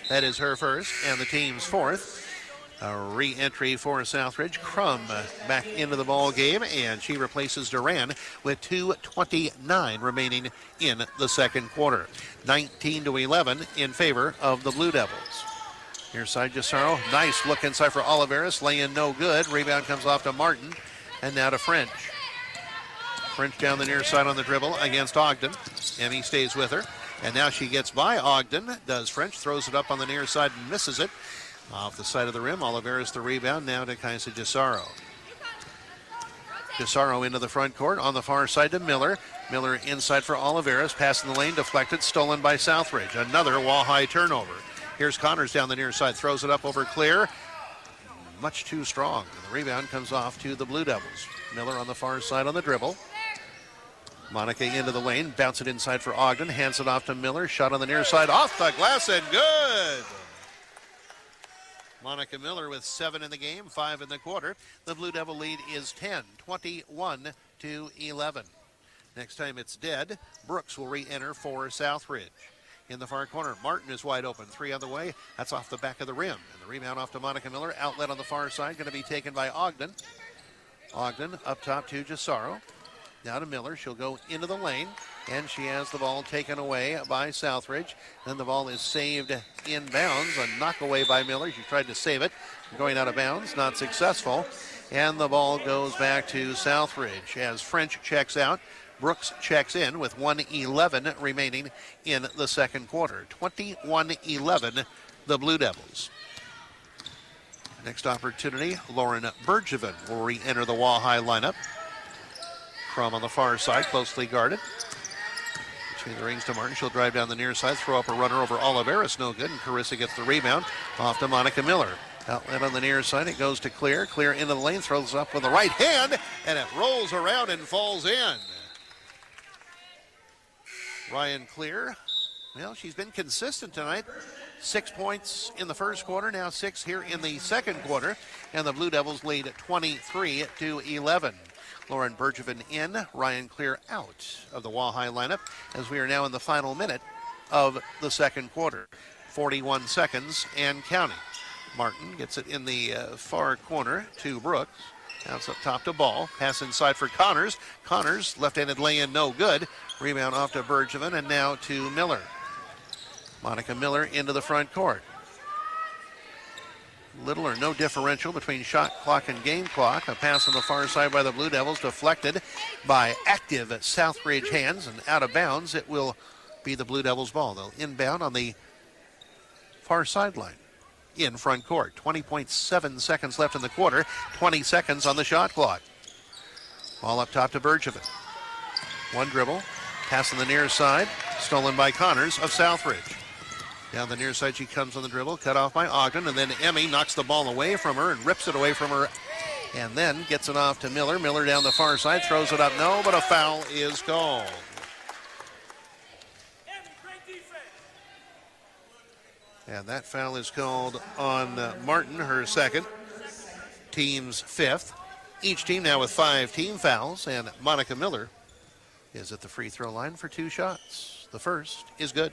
That is her first and the team's 4th. A re-entry for Southridge. Crum back into the ball game, and she replaces Duran with 2:29 remaining in the second quarter. 19-11 in favor of the Blue Devils. Near side, Gisaro. Nice look inside for Oliveras. Lay in, no good. Rebound comes off to Martin, and now to French. French down the near side on the dribble against Ogden. Emmy stays with her, and now she gets by Ogden. Does French, throws it up on the near side and misses it. Off the side of the rim, Oliveras the rebound, now to Kaisa Gisaro. Gisaro into the front court, on the far side to Miller. Miller inside for Oliveras, passing the lane, deflected, stolen by Southridge. Another wall-high turnover. Here's Connors down the near side, throws it up over Clear. Much too strong. And the rebound comes off to the Blue Devils. Miller on the far side on the dribble. Monica into the lane, bounce it inside for Ogden, hands it off to Miller. Shot on the near side, off the glass, and good! Monica Miller with 7 in the game, 5 in the quarter. The Blue Devil lead is 10, 21-11. Next time it's dead, Brooks will re-enter for Southridge. In the far corner, Martin is wide open. 3 on the way. That's off the back of the rim. And the rebound off to Monica Miller. Outlet on the far side, going to be taken by Ogden. Ogden up top to Gisaro. Now to Miller. She'll go into the lane, and she has the ball taken away by Southridge. Then the ball is saved inbounds. A knock away by Miller. She tried to save it. Going out of bounds, not successful. And the ball goes back to Southridge as French checks out. Brooks checks in with 1:11 remaining in the second quarter. 21-11, the Blue Devils. Next opportunity, Lauren Bergevin will re-enter the Wall-High lineup. Crum on the far side, closely guarded. Between the rings to Martin, she'll drive down the near side, throw up a runner over Oliveras, no good, and Carissa gets the rebound. Off to Monica Miller. Outlet on the near side, it goes to Clear. Clear into the lane, throws up with the right hand, and it rolls around and falls in. Ryan Clear, well, she's been consistent tonight. 6 points in the first quarter, now 6 here in the second quarter, and the Blue Devils lead 23-11. Lauren Bergevin in, Ryan Clear out of the Wall-High lineup as we are now in the final minute of the second quarter. 41 seconds and counting. Martin gets it in the far corner to Brooks. Now it's up top to Ball. Pass inside for Connors. Connors, left-handed lay-in, no good. Rebound off to Bergevin, and now to Miller. Monica Miller into the front court. Little or no differential between shot clock and game clock. A pass on the far side by the Blue Devils, deflected by active Southridge hands and out of bounds. It will be the Blue Devils' ball. They'll inbound on the far sideline in front court. 20.7 seconds left in the quarter. 20 seconds on the shot clock. Ball up top to Bergevin. One dribble, Pass on the near side, stolen by Connors of Southridge. Down the near side, she comes on the dribble, cut off by Ogden, and then Emmy knocks the ball away from her and rips it away from her, and then gets it off to Miller. Miller down the far side, throws it up, no, but a foul is called. And that foul is called on Martin, her second, team's fifth. Each team now with 5 team fouls, and Monica Miller is at the free throw line for 2 shots. The first is good.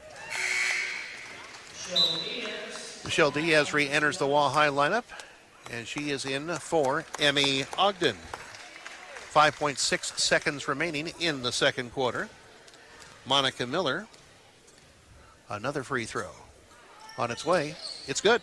Michelle Diaz re-enters the Wall-High lineup, and she is in for Emmy Ogden. 5.6 seconds remaining in the second quarter. Monica Miller, another free throw. On its way, it's good.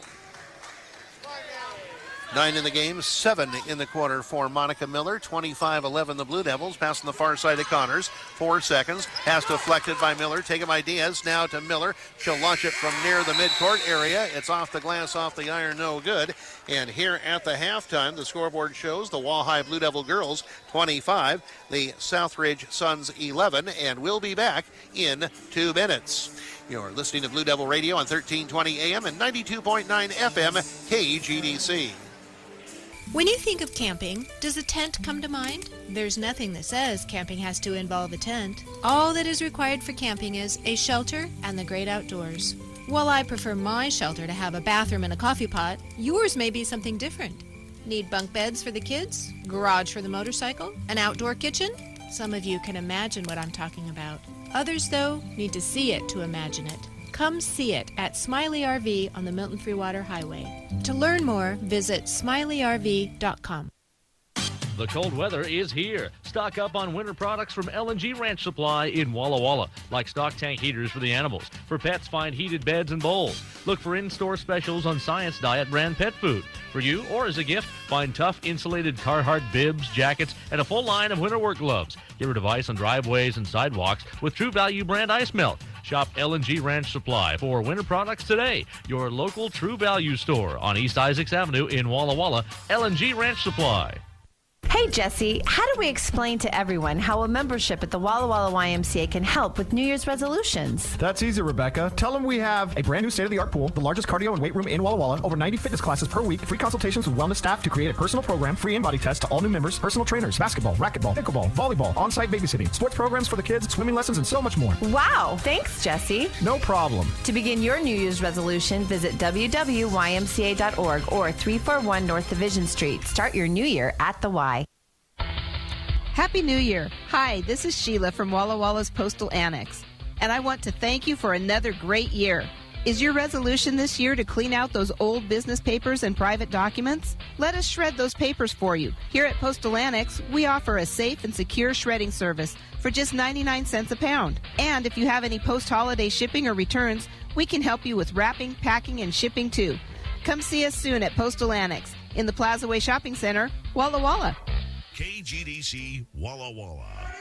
9 in the game, 7 in the quarter for Monica Miller. 25-11 the Blue Devils. Pass on the far side to Connors. 4 seconds. Pass deflected by Miller. Taken by Diaz. Now to Miller. She'll launch it from near the midcourt area. It's off the glass, off the iron, no good. And here at the halftime, the scoreboard shows the Wall-High Blue Devil girls 25, the Southridge Suns 11, and we'll be back in 2 minutes. You're listening to Blue Devil Radio on 1320 AM and 92.9 FM KGDC. When you think of camping, does a tent come to mind? There's nothing that says camping has to involve a tent. All that is required for camping is a shelter and the great outdoors. While I prefer my shelter to have a bathroom and a coffee pot, yours may be something different. Need bunk beds for the kids? Garage for the motorcycle? An outdoor kitchen? Some of you can imagine what I'm talking about. Others, though, need to see it to imagine it. Come see it at Smiley RV on the Milton Freewater Highway. To learn more, visit SmileyRV.com. The cold weather is here. Stock up on winter products from L&G Ranch Supply in Walla Walla, like stock tank heaters for the animals. For pets, find heated beds and bowls. Look for in-store specials on Science Diet brand pet food. For you or as a gift, find tough insulated Carhartt bibs, jackets, and a full line of winter work gloves. Get rid of ice on driveways and sidewalks with True Value brand ice melt. Shop L&G Ranch Supply for winter products today. Your local True Value store on East Isaacs Avenue in Walla Walla. L&G Ranch Supply. Hey, Jesse, how do we explain to everyone how a membership at the Walla Walla YMCA can help with New Year's resolutions? That's easy, Rebecca. Tell them we have a brand new state-of-the-art pool, the largest cardio and weight room in Walla Walla, over 90 fitness classes per week, free consultations with wellness staff to create a personal program, free in-body tests to all new members, personal trainers, basketball, racquetball, pickleball, volleyball, on-site babysitting, sports programs for the kids, swimming lessons, and so much more. Wow, thanks, Jesse. No problem. To begin your New Year's resolution, visit www.ymca.org or 341 North Division Street. Start your new year at the Y. Happy New Year. Hi, this is Sheila from Walla Walla's Postal Annex, and I want to thank you for another great year. Is your resolution this year to clean out those old business papers and private documents? Let us shred those papers for you. Here at Postal Annex, we offer a safe and secure shredding service for just 99 cents a pound. And if you have any post-holiday shipping or returns, we can help you with wrapping, packing, and shipping too. Come see us soon at Postal Annex in the Plaza Way Shopping Center, Walla Walla. KGDC Walla Walla.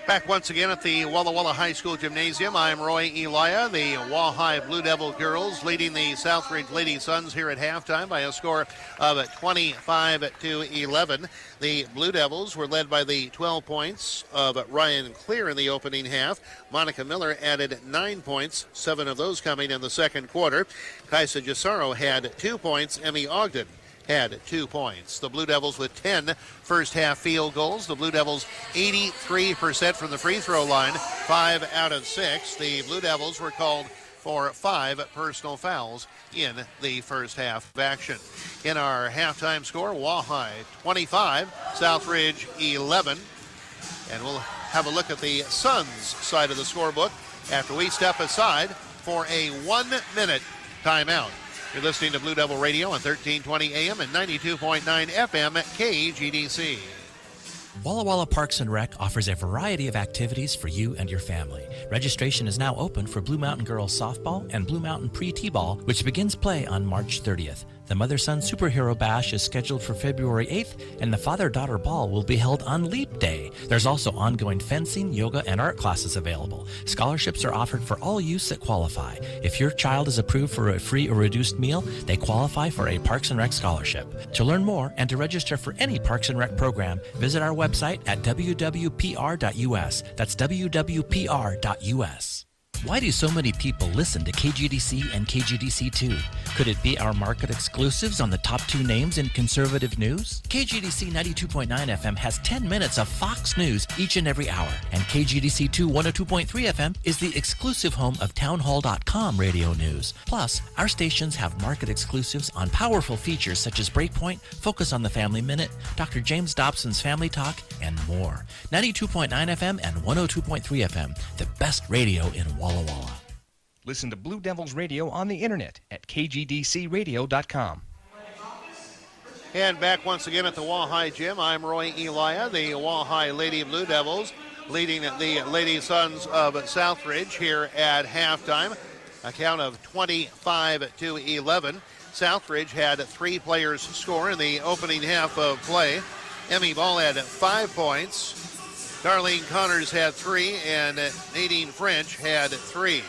Back once again at the Walla Walla High School Gymnasium. I'm Roy Elia. The Wall-High Blue Devil girls leading the Southridge Lady Suns here at halftime by a score of 25-11. The Blue Devils were led by the 12 points of Ryan Clear in the opening half. Monica Miller added 9 points, 7 of those coming in the second quarter. Kaisa Gisaro had 2 points. Emmy Ogden had 2 points. The Blue Devils with 10 first half field goals. The Blue Devils 83% from the free throw line, 5 out of 6. The Blue Devils were called for 5 personal fouls in the first half of action. In our halftime score, Wall-High 25, Southridge 11. And we'll have a look at the Suns side of the scorebook after we step aside for a 1-minute timeout. You're listening to Blue Devil Radio on 1320 AM and 92.9 FM at KGDC. Walla Walla Parks and Rec offers a variety of activities for you and your family. Registration is now open for Blue Mountain Girls Softball and Blue Mountain Pre-T-Ball, which begins play on March 30th. The Mother-Son Superhero Bash is scheduled for February 8th, and the Father-Daughter Ball will be held on Leap Day. There's also ongoing fencing, yoga, and art classes available. Scholarships are offered for all youths that qualify. If your child is approved for a free or reduced meal, they qualify for a Parks and Rec scholarship. To learn more and to register for any Parks and Rec program, visit our website at wwpr.us. That's wwpr.us. Why do so many people listen to KGDC and KGDC2? Could it be our market exclusives on the top 2 names in conservative news? KGDC 92.9 FM has 10 minutes of Fox News each and every hour, and KGDC2 102.3 FM is the exclusive home of townhall.com radio news. Plus, our stations have market exclusives on powerful features such as Breakpoint, Focus on the Family Minute, Dr. James Dobson's Family Talk, and more. 92.9 FM and 102.3 FM, the best radio in Walla Walla. Listen to Blue Devils Radio on the internet at kgdcradio.com. And back once again at the Walleye Gym, I'm Roy Elia. The Walleye Lady Blue Devils leading the Lady Sons of Southridge here at halftime. A count of 25-11. Southridge had 3 players score in the opening half of play. Emmy Ball had 5 points. Darlene Connors had 3, and Nadine French had 3.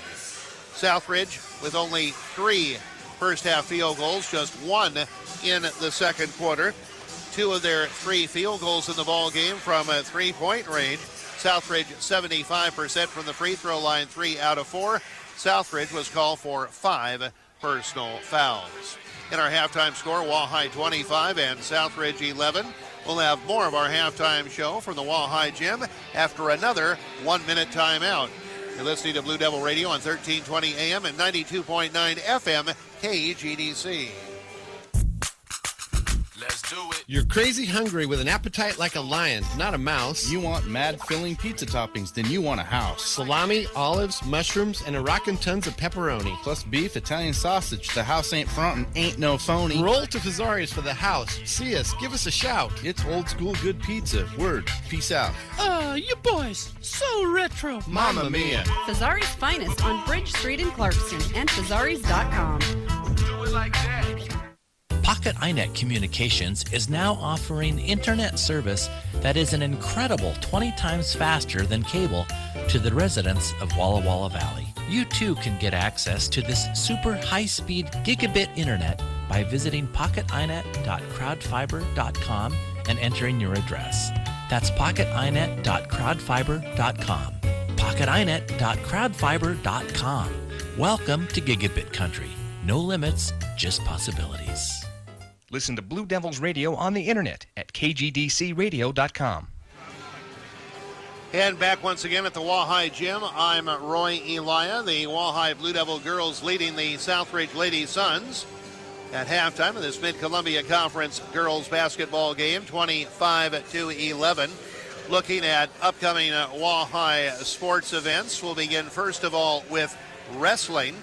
Southridge with only 3 first-half field goals, just 1 in the second quarter. 2 of their 3 field goals in the ball game from a 3-point range. Southridge 75% from the free throw line, 3 out of 4. Southridge was called for 5 personal fouls. In our halftime score, Walleye 25 and Southridge 11. We'll have more of our halftime show from the Walleye Gym after another 1-minute timeout. You're listening to Blue Devil Radio on 1320 AM and 92.9 FM KGDC. Let's do it. You're crazy hungry with an appetite like a lion, not a mouse. You want mad filling pizza toppings, then you want a house. Salami, olives, mushrooms, and a rockin' tons of pepperoni. Plus beef, Italian sausage. The house ain't frontin', ain't no phony. Roll to Fazari's for the house. See us, give us a shout. It's old school good pizza. Word. Peace out. You boys, so retro. Mamma mia. Fazari's finest on Bridge Street in Clarkston and Fazaris.com. Do it like that. Pocket iNet Communications is now offering internet service that is an incredible 20 times faster than cable to the residents of Walla Walla Valley. You too can get access to this super high-speed gigabit internet by visiting pocketinet.crowdfiber.com and entering your address. That's pocketinet.crowdfiber.com. pocketinet.crowdfiber.com. Welcome to Gigabit Country. No limits, just possibilities. Listen to Blue Devils Radio on the internet at kgdcradio.com. And back once again at the Walleye Gym, I'm Roy Elia. The Walleye Blue Devil girls leading the Southridge Lady Sons at halftime of this Mid-Columbia Conference girls basketball game, 25-11. Looking at upcoming Walleye sports events, we'll begin first of all with wrestling.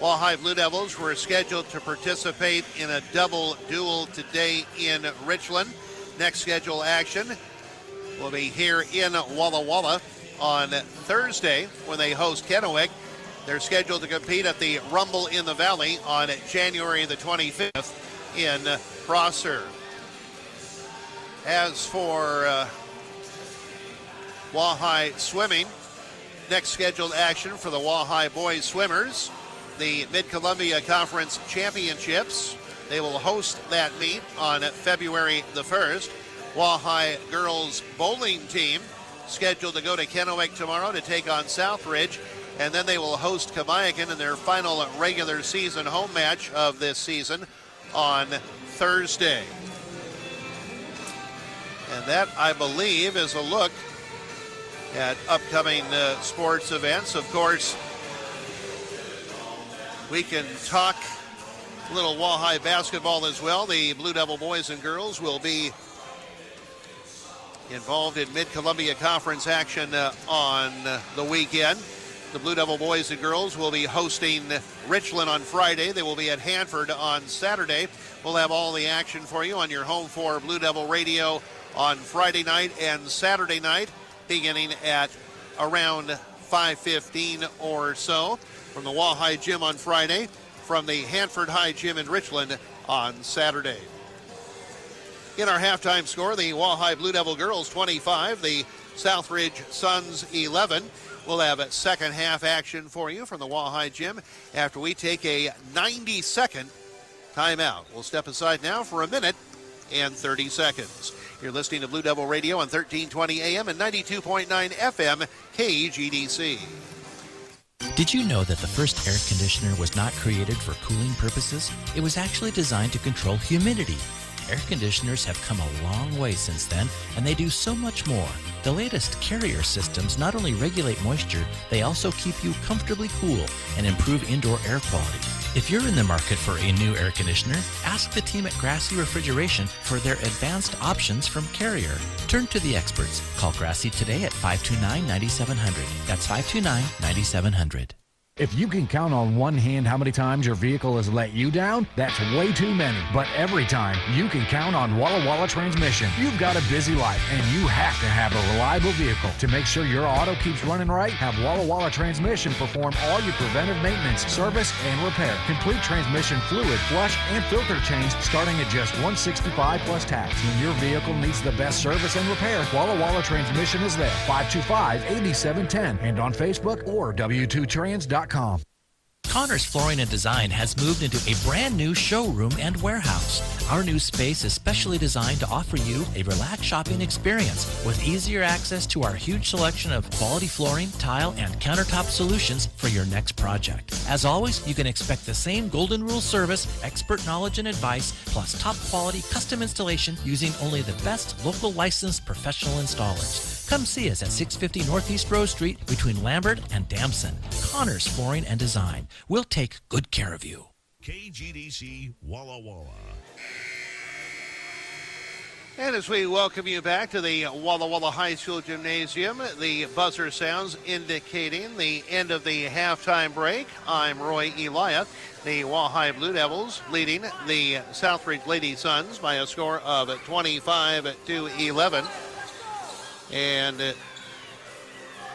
Walleye Blue Devils were scheduled to participate in a double duel today in Richland. Next scheduled action will be here in Walla Walla on Thursday when they host Kennewick. They're scheduled to compete at the Rumble in the Valley on January the 25th in Prosser. As for Walleye swimming, next scheduled action for the Walleye boys swimmers, the Mid-Columbia Conference Championships. They will host that meet on February the 1st. Walleye girls bowling team scheduled to go to Kennewick tomorrow to take on Southridge, and then they will host Kamiakin in their final regular season home match of this season on Thursday. And that, I believe, is a look at upcoming sports events. Of course, we can talk a little Walleye basketball as well. The Blue Devil boys and girls will be involved in Mid-Columbia Conference action on the weekend. The Blue Devil boys and girls will be hosting Richland on Friday. They will be at Hanford on Saturday. We'll have all the action for you on your home for Blue Devil Radio on Friday night and Saturday night, beginning at around 5:15 or so. From the Walleye Gym on Friday, from the Hanford High Gym in Richland on Saturday. In our halftime score, the Walleye Blue Devil girls 25, the Southridge Suns 11. We'll have a second half action for you from the Walleye Gym after we take a 90-second timeout. We'll step aside now for a minute and 30 seconds. You're listening to Blue Devil Radio on 1320 AM and 92.9 FM KGDC. Did you know that the first air conditioner was not created for cooling purposes? It was actually designed to control humidity. Air conditioners have come a long way since then, and they do so much more. The latest Carrier systems not only regulate moisture, they also keep you comfortably cool and improve indoor air quality. If you're in the market for a new air conditioner, ask the team at Grassy Refrigeration for their advanced options from Carrier. Turn to the experts. Call Grassy today at 529-9700. That's 529-9700. If you can count on one hand how many times your vehicle has let you down, that's way too many. But every time, you can count on Walla Walla Transmission. You've got a busy life, and you have to have a reliable vehicle. To make sure your auto keeps running right, have Walla Walla Transmission perform all your preventive maintenance, service, and repair. Complete transmission fluid, flush, and filter change starting at just $165 plus tax. When your vehicle needs the best service and repair, Walla Walla Transmission is there. 525-8710 and on Facebook or W2Trans.com. Connors Flooring and Design has moved into a brand new showroom and warehouse. Our new space is specially designed to offer you a relaxed shopping experience with easier access to our huge selection of quality flooring, tile, and countertop solutions for your next project. As always, you can expect the same Golden Rule service, expert knowledge and advice, plus top quality custom installation using only the best local licensed professional installers. Come see us at 650 Northeast Rose Street between Lambert and Damson. Connors Flooring and Design. We'll take good care of you. KGDC Walla Walla. And as we welcome you back to the Walla Walla High School Gymnasium, the buzzer sounds indicating the end of the halftime break. I'm Roy Elia. The Walleye Blue Devils leading the Southridge Lady Suns by a score of 25-11. And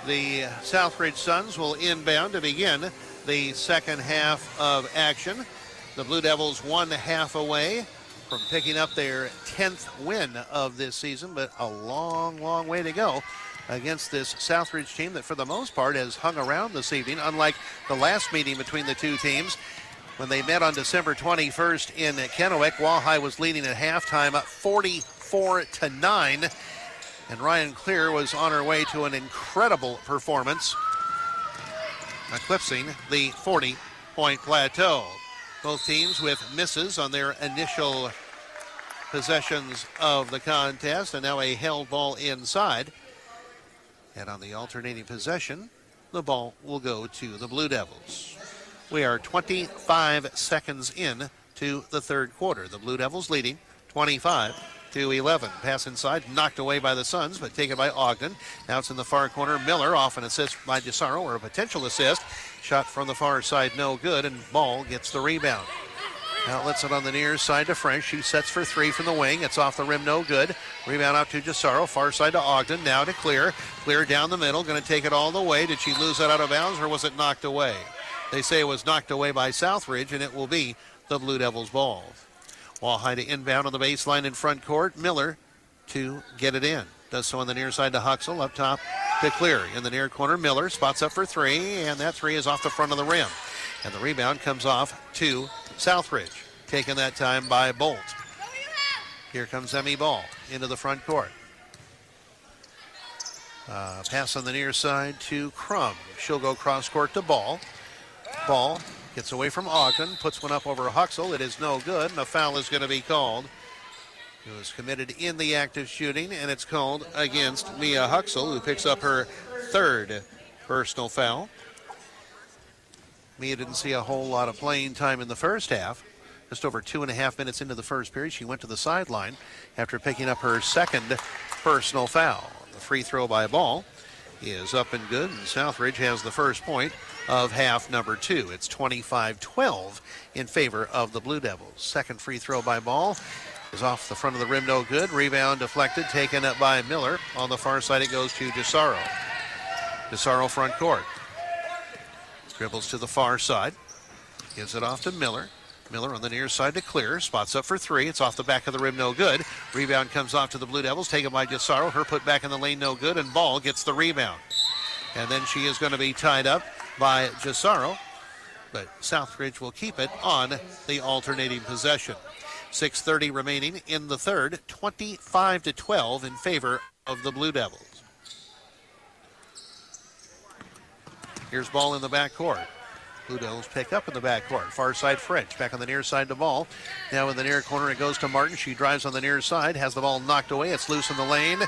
the Southridge Suns will inbound to begin the second half of action. The Blue Devils 1 half away from picking up their 10th win of this season, but a long, long way to go against this Southridge team that for the most part has hung around this evening, unlike the last meeting between the two teams. When they met on December 21st in Kennewick, Walleye was leading at halftime up 44-9. And Ryan Clear was on her way to an incredible performance, eclipsing the 40-point plateau. Both teams with misses on their initial possessions of the contest, and now a held ball inside. And on the alternating possession, the ball will go to the Blue Devils. We are 25 seconds in to the third quarter. The Blue Devils leading 25-11. Pass inside, knocked away by the Suns, but taken by Ogden. Now it's in the far corner. Miller off an assist by DeSaro, or a potential assist. Shot from the far side, no good, and Ball gets the rebound. Outlets it on the near side to French. She sets for three from the wing. It's off the rim, no good. Rebound out to DeSaro, far side to Ogden. Now to Clear. Clear down the middle, going to take it all the way. Did she lose that out of bounds, or was it knocked away? They say it was knocked away by Southridge, and it will be the Blue Devils' ball. Walleye to inbound on the baseline in front court. Miller to get it in. Does so on the near side to Huxell. Up top to Clear. In the near corner, Miller spots up for three, and that three is off the front of the rim. And the rebound comes off to Southridge. Taken that time by Bolt. Here comes Emmy Ball into the front court. Pass on the near side to Crum. She'll go cross court to Ball. Ball gets away from Ogden, puts one up over Huxell. It is no good, and a foul is going to be called. It was committed in the act of shooting, and it's called against Mia Huxell, who picks up her third personal foul. Mia didn't see a whole lot of playing time in the first half. Just over 2.5 minutes into the first period, she went to the sideline after picking up her second personal foul. The free throw by Ball is up and good, and Southridge has the first point of half number two. It's 25-12 in favor of the Blue Devils. Second free throw by Ball is off the front of the rim, no good. Rebound deflected, taken up by Miller. On the far side, it goes to DeSaro. DeSaro front court. Dribbles to the far side. Gives it off to Miller. Miller on the near side to Clear. Spots up for three. It's off the back of the rim, no good. Rebound comes off to the Blue Devils, taken by Gisaro. Her put back in the lane, no good, and Ball gets the rebound. And then she is going to be tied up by Gisaro, but Southridge will keep it on the alternating possession. 6:30 remaining in the third, 25-12 in favor of the Blue Devils. Here's Ball in the backcourt. Blue Devils pick up in the backcourt. Far side French. Back on the near side to Ball. Now in the near corner it goes to Martin. She drives on the near side. Has the ball knocked away. It's loose in the lane.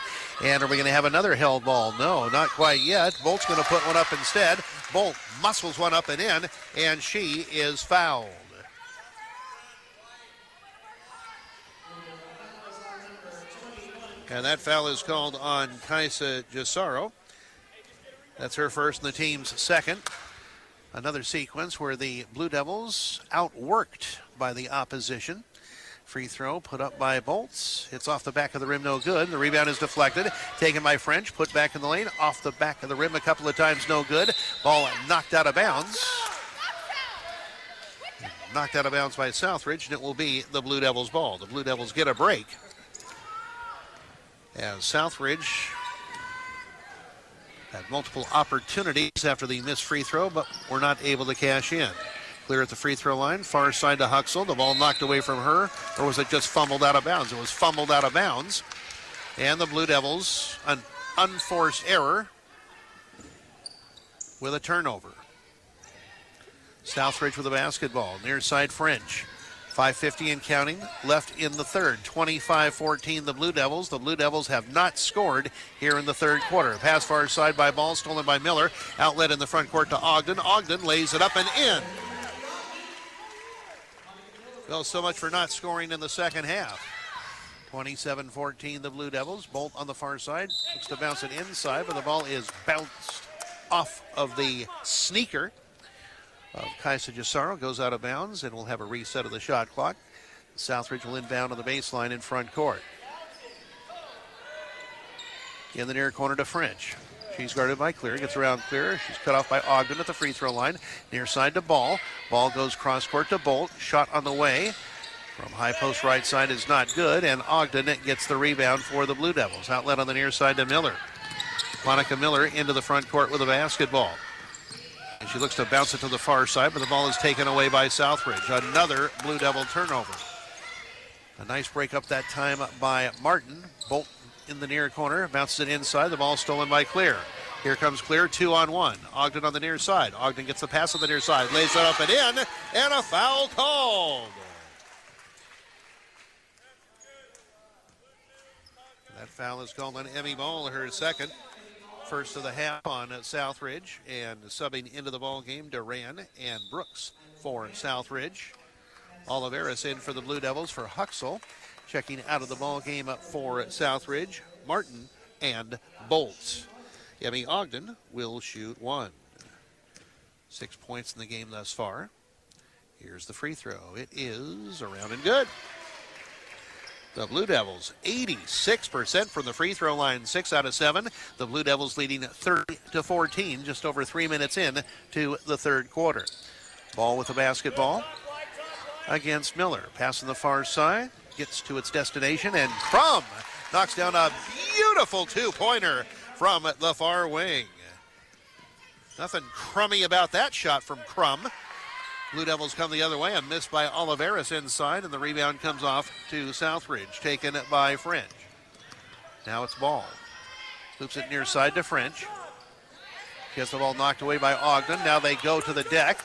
And are we going to have another held ball? No, not quite yet. Bolt's going to put one up instead. Bolt muscles one up and in. And she is fouled. And that foul is called on Kaisa Gisaro. That's her first and the team's second. Another sequence where the Blue Devils outworked by the opposition. Free throw put up by Bolts. It's off the back of the rim, no good. The rebound is deflected. Taken by French, put back in the lane. Off the back of the rim a couple of times, no good. Ball knocked out of bounds. Knocked out of bounds by Southridge, and it will be the Blue Devils' ball. The Blue Devils get a break. As Southridge had multiple opportunities after the missed free throw, but were not able to cash in. Clear at the free throw line, far side to Huxell. The ball knocked away from her, or was it just fumbled out of bounds? It was fumbled out of bounds. And the Blue Devils, an unforced error with a turnover. Southridge with the basketball, near side French. 5:50 and counting left in the third. 25-14 the Blue Devils. The Blue Devils have not scored here in the third quarter. Pass far side by Ball, stolen by Miller. Outlet in the front court to Ogden. Ogden lays it up and in. Well, so much for not scoring in the second half. 27-14 the Blue Devils. Bolt on the far side. Looks to bounce it inside, but the ball is bounced off of the sneaker of Kaisa Gisaro, goes out of bounds, and we'll have a reset of the shot clock. Southridge will inbound on the baseline in front court. In the near corner to French. She's guarded by Clear, gets around Clear. She's cut off by Ogden at the free throw line. Near side to Ball. Ball goes cross court to Bolt. Shot on the way from high post right side is not good, and Ogden gets the rebound for the Blue Devils. Outlet on the near side to Miller. Monica Miller into the front court with a basketball. And she looks to bounce it to the far side, but the ball is taken away by Southridge. Another Blue Devil turnover. A nice break up that time by Martin. Bolt in the near corner, bounces it inside. The ball stolen by Clear. Here comes Clear, 2-on-1. Ogden on the near side. Ogden gets the pass on the near side, lays it up and in, and a foul called. That foul is called on Emmy Ball, her second. First of the half on Southridge, and subbing into the ball game, Duran and Brooks for Southridge. Oliveris in for the Blue Devils for Huxell. Checking out of the ball game for Southridge, Martin and Bolts. Emmy Ogden will shoot one. 6 points in the game thus far. Here's the free throw. It is around and good. The Blue Devils, 86% from the free throw line, 6 out of 7. The Blue Devils leading 30-14, just over 3 minutes in to the third quarter. Ball with the basketball against Miller. Pass on the far side, gets to its destination, and Crum knocks down a beautiful two-pointer from the far wing. Nothing crummy about that shot from Crum. Blue Devils come the other way, a miss by Oliveris inside, and the rebound comes off to Southridge, taken by French. Now it's Ball. Hoops it near side to French. Gets the ball knocked away by Ogden. Now they go to the deck.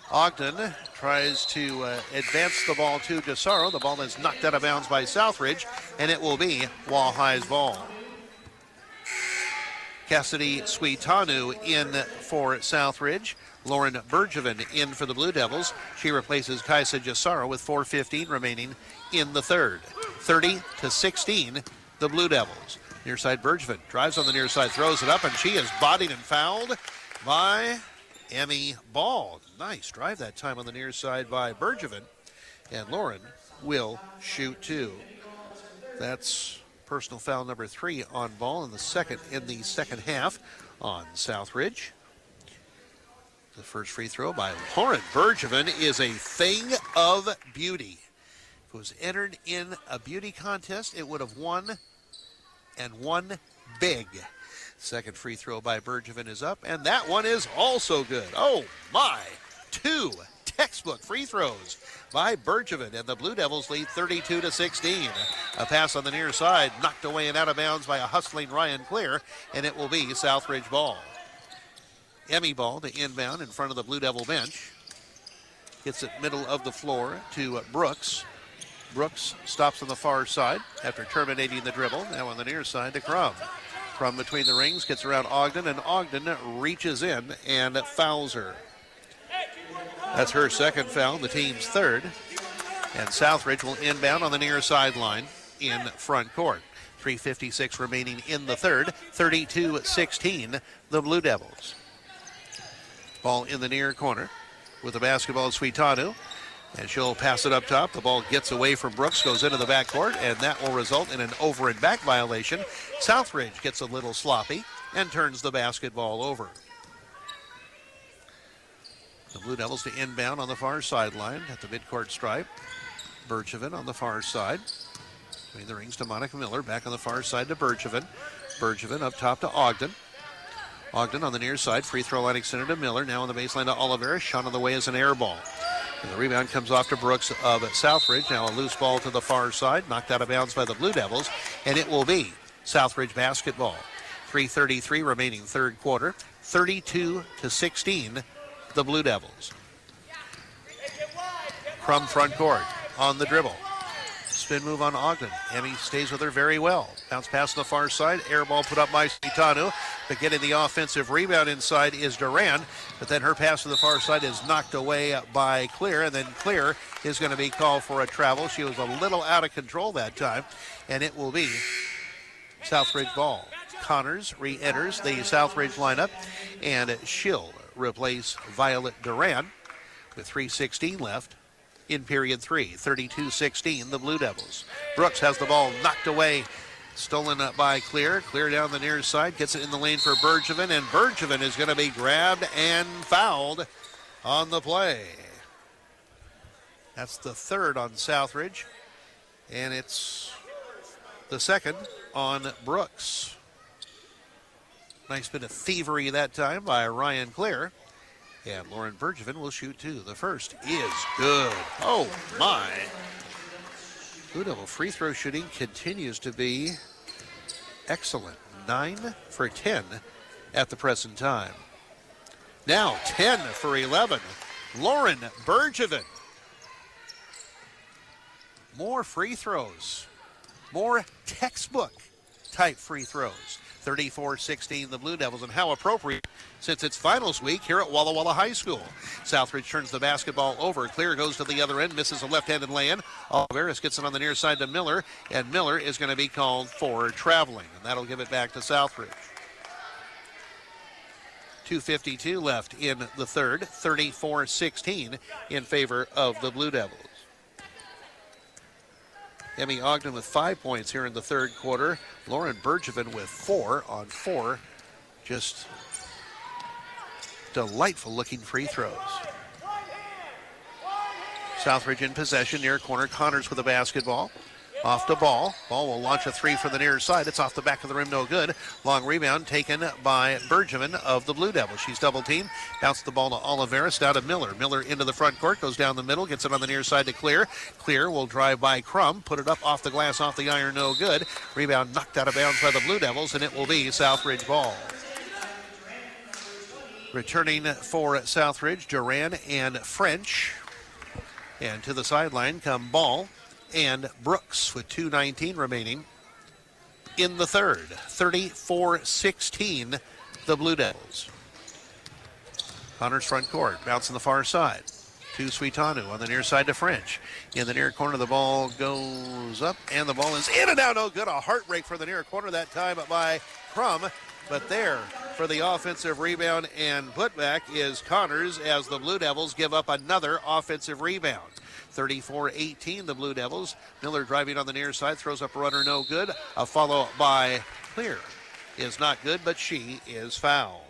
Ogden tries to advance the ball to Gisaro. The ball is knocked out of bounds by Southridge, and it will be Wall-High's ball. Cassidy Suitanu in for Southridge. Lauren Bergevin in for the Blue Devils. She replaces Kaisa Gisaro with 4:15 remaining in the third. 30-16, the Blue Devils. Near side Bergevin drives on the near side, throws it up, and she is bodied and fouled by Emmy Ball. Nice drive that time on the near side by Bergevin. And Lauren will shoot two. That's personal foul number 3 on Ball in the second half on Southridge. The first free throw by Lauren Bergevin is a thing of beauty. If it was entered in a beauty contest, it would have won, and won big. Second free throw by Bergevin is up, and that one is also good. Oh, my. 2 textbook free throws by Bergevin, and the Blue Devils lead 32-16. A pass on the near side, knocked away and out of bounds by a hustling Ryan Clear, and it will be Southridge ball. Emmy ball to inbound in front of the Blue Devil bench. Gets it middle of the floor to Brooks. Brooks stops on the far side after terminating the dribble. Now on the near side to Crum. Crum between the rings, gets around Ogden, and Ogden reaches in and fouls her. That's her second foul, the team's third. And Southridge will inbound on the near sideline in front court. 3:56 remaining in the third. 32-16, the Blue Devils. Ball in the near corner with the basketball, Suitanu. And she'll pass it up top. The ball gets away from Brooks, goes into the backcourt, and that will result in an over and back violation. Southridge gets a little sloppy and turns the basketball over. The Blue Devils to inbound on the far sideline at the midcourt stripe. Bergevin on the far side. Between the rings to Monica Miller. Back on the far side to Bergevin. Bergevin up top to Ogden. Ogden on the near side. Free throw line extended to Miller. Now on the baseline to Oliveira. Shot on the way as an air ball. And the rebound comes off to Brooks of Southridge. Now a loose ball to the far side. Knocked out of bounds by the Blue Devils. And it will be Southridge basketball. 3:33 remaining third quarter. 32-16. The Blue Devils. Crum front court on the dribble. Spin move on Ogden. Emmy stays with her very well. Bounce pass on the far side. Air ball put up by Suitanu. But getting the offensive rebound inside is Duran. But then her pass to the far side is knocked away by Clear. And then Clear is going to be called for a travel. She was a little out of control that time. And it will be Southridge ball. Connors re-enters the Southridge lineup. And she'll replace Violet Duran with 3:16 left in period 3. 32-16, the Blue Devils. Brooks has the ball knocked away, stolen up by Clear. Clear down the near side, gets it in the lane for Bergevin, and Bergevin is going to be grabbed and fouled on the play. That's the third on Southridge, and it's the second on Brooks. Nice bit of thievery that time by Ryan Clear. And Lauren Bergevin will shoot two. The first is good. Oh, my. Blue Devil free throw shooting continues to be excellent. 9 for 10 at the present time. Now 10 for 11. Lauren Bergevin. More free throws. More textbook type free throws. 34-16, the Blue Devils, and how appropriate since it's finals week here at Walla Walla High School. Southridge turns the basketball over. Clear goes to the other end, misses a left-handed lay-in. Oliveris gets it on the near side to Miller, and Miller is going to be called for traveling, and that'll give it back to Southridge. 2:52 left in the third, 34-16 in favor of the Blue Devils. Emmy Ogden with 5 points here in the third quarter. Lauren Bergevin with 4 on 4. Just delightful looking free throws. Southridge in possession, near corner. Connors with the basketball. Off the ball. Ball will launch a three from the near side. It's off the back of the rim, no good. Long rebound taken by Bergevin of the Blue Devils. She's double teamed. Bounces the ball to Oliveris, down to Miller. Miller into the front court, goes down the middle, gets it on the near side to Clear. Clear will drive by Crum, put it up off the glass, off the iron, no good. Rebound knocked out of bounds by the Blue Devils, and it will be Southridge ball. Returning for Southridge, Duran and French. And to the sideline come Ball and Brooks with 2:19 remaining in the third. 34-16, the Blue Devils. Connors front court, bounce on the far side. To Suitanu on the near side to French. In the near corner, the ball goes up, and the ball is in and out. No good. A heartbreak for the near corner that time by Crum. But there for the offensive rebound and putback is Connors as the Blue Devils give up another offensive rebound. 34-18, the Blue Devils. Miller driving on the near side, throws up a runner, no good. A follow by Clear is not good, but she is fouled.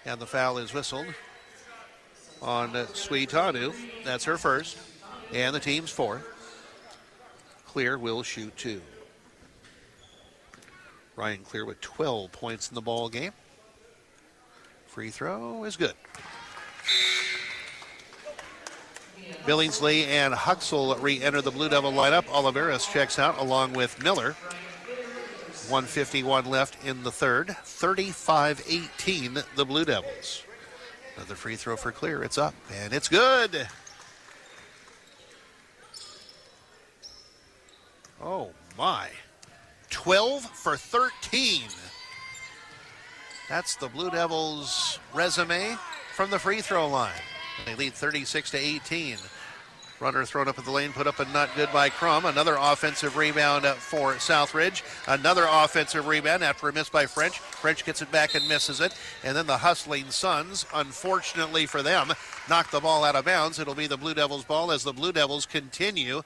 And the foul is whistled on Suitanu. That's her first. And the team's fourth. Clear will shoot 2. Ryan Clear with 12 points in the ball game. Free throw is good. Billingsley and Huxell re-enter the Blue Devil lineup. Oliveras checks out along with Miller. 1:51 left in the third. 35-18 the Blue Devils. Another free throw for Clear. It's up and it's good. Oh my. 12 for 13. That's the Blue Devils' resume from the free throw line. They lead 36-18. Runner thrown up at the lane, put up and not good by Crum. Another offensive rebound for Southridge. Another offensive rebound after a miss by French. French gets it back and misses it. And then the hustling Suns, unfortunately for them, knock the ball out of bounds. It'll be the Blue Devils' ball as the Blue Devils continue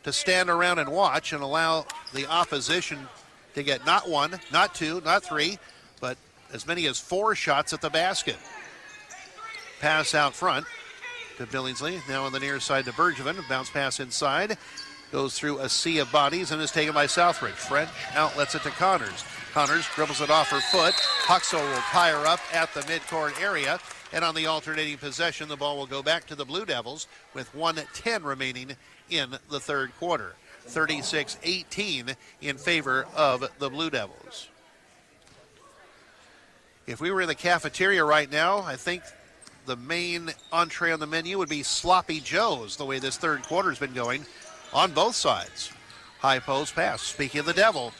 to stand around and watch and allow the opposition to get not 1, not 2, not 3, but as many as 4 shots at the basket. Pass out front to Billingsley. Now on the near side to Bergevin. Bounce pass inside. Goes through a sea of bodies and is taken by Southridge. French outlets it to Connors. Connors dribbles it off her foot. Huxell will tie her up at the midcourt area. And on the alternating possession, the ball will go back to the Blue Devils with 1:10 remaining in the third quarter. 36-18 in favor of the Blue Devils. If we were in the cafeteria right now, I think the main entree on the menu would be Sloppy Joe's, the way this third quarter has been going on both sides. High post pass. Speaking of the Devil,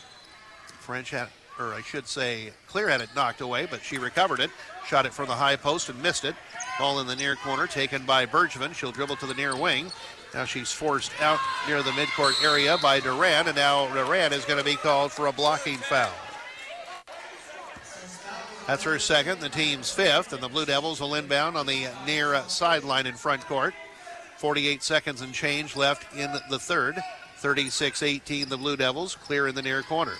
French had, or I should say Clear had it knocked away, but she recovered it. Shot it from the high post and missed it. Ball in the near corner taken by Bergevin. She'll dribble to the near wing. Now she's forced out near the midcourt area by Duran, and now Duran is going to be called for a blocking foul. That's her second, the team's fifth, and the Blue Devils will inbound on the near sideline in front court. 48 seconds and change left in the third. 36-18 the Blue Devils, Clear in the near corner.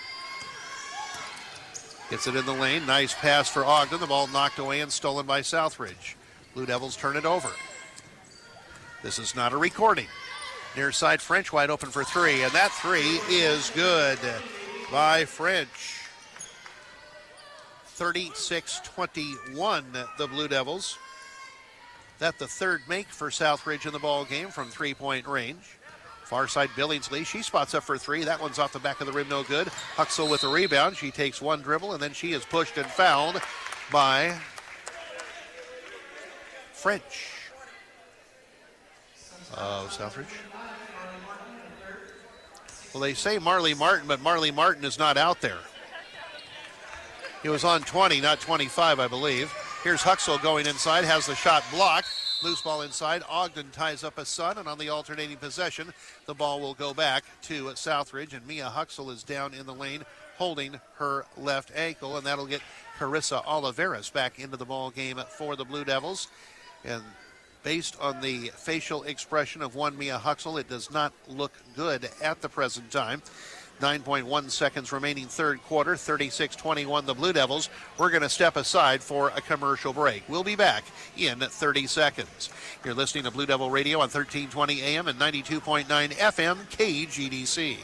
Gets it in the lane, nice pass for Ogden. The ball knocked away and stolen by Southridge. Blue Devils turn it over. This is not a recording. Near side French wide open for 3, and that 3 is good by French. 36-21 the Blue Devils. That the third make for Southridge in the ball game from 3-point range. Far side Billingsley, she spots up for 3. That one's off the back of the rim, no good. Huxell with a rebound. She takes one dribble and then she is pushed and fouled by French. Southridge. Well, they say Marley Martin, but Marley Martin is not out there. He was on 20, not 25, I believe. Here's Huxell going inside, has the shot blocked. Loose ball inside. Ogden ties up a Sun, and on the alternating possession, the ball will go back to Southridge, and Mia Huxell is down in the lane holding her left ankle, and that'll get Carissa Oliveras back into the ball game for the Blue Devils. And based on the facial expression of one Mia Huxell, it does not look good at the present time. 9.1 seconds remaining third quarter, 36-21 the Blue Devils. We're going to step aside for a commercial break. We'll be back in 30 seconds. You're listening to Blue Devil Radio on 1320 AM and 92.9 FM KGDC.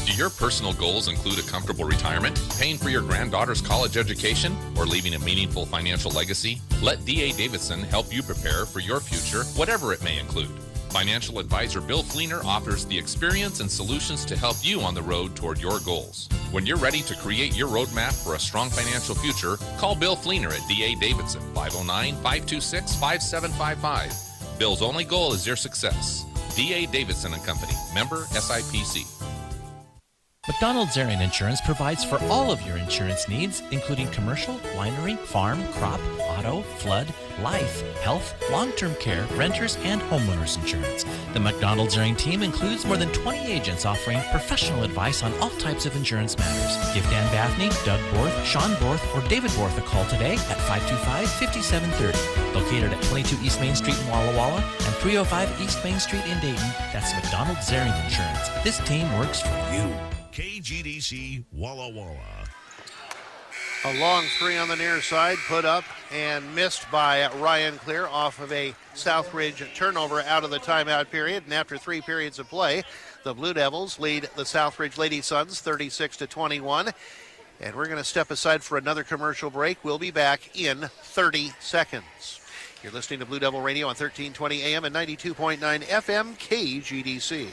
Do your personal goals include a comfortable retirement, paying for your granddaughter's college education, or leaving a meaningful financial legacy? Let D.A. Davidson help you prepare for your future, whatever it may include. Financial advisor Bill Fleener offers the experience and solutions to help you on the road toward your goals. When you're ready to create your roadmap for a strong financial future, call Bill Fleener at D.A. Davidson, 509-526-5755. Bill's only goal is your success. D.A. Davidson & Company, member SIPC. McDonald's Area Insurance provides for all of your insurance needs, including commercial, winery, farm, crop, auto, flood, life, health, long-term care, renters, and homeowners insurance. The McDonald's Area team includes more than 20 agents offering professional advice on all types of insurance matters. Give Dan Bathney, Doug Borth, Sean Borth, or David Borth a call today at 525-5730. Located at 22 East Main Street in Walla Walla and 305 East Main Street in Dayton, that's McDonald's Area Insurance. This team works for you. KGDC Walla Walla. A long three on the near side, put up and missed by Ryan Clear off of a Southridge turnover out of the timeout period. And after 3 periods of play, the Blue Devils lead the Southridge Lady Suns 36-21. And we're going to step aside for another commercial break. We'll be back in 30 seconds. You're listening to Blue Devil Radio on 1320 AM and 92.9 FM KGDC.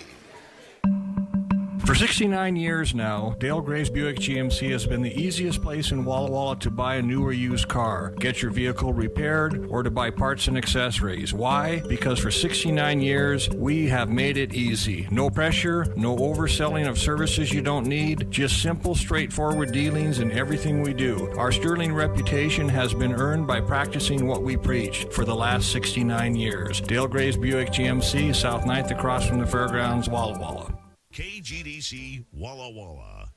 For 69 years now, Dale Gray's Buick GMC has been the easiest place in Walla Walla to buy a new or used car, get your vehicle repaired, or to buy parts and accessories. Why? Because for 69 years, we have made it easy. No pressure, no overselling of services you don't need, just simple, straightforward dealings in everything we do. Our sterling reputation has been earned by practicing what we preach for the last 69 years. Dale Gray's Buick GMC, South 9th across from the fairgrounds, Walla Walla. KGDC Walla Walla.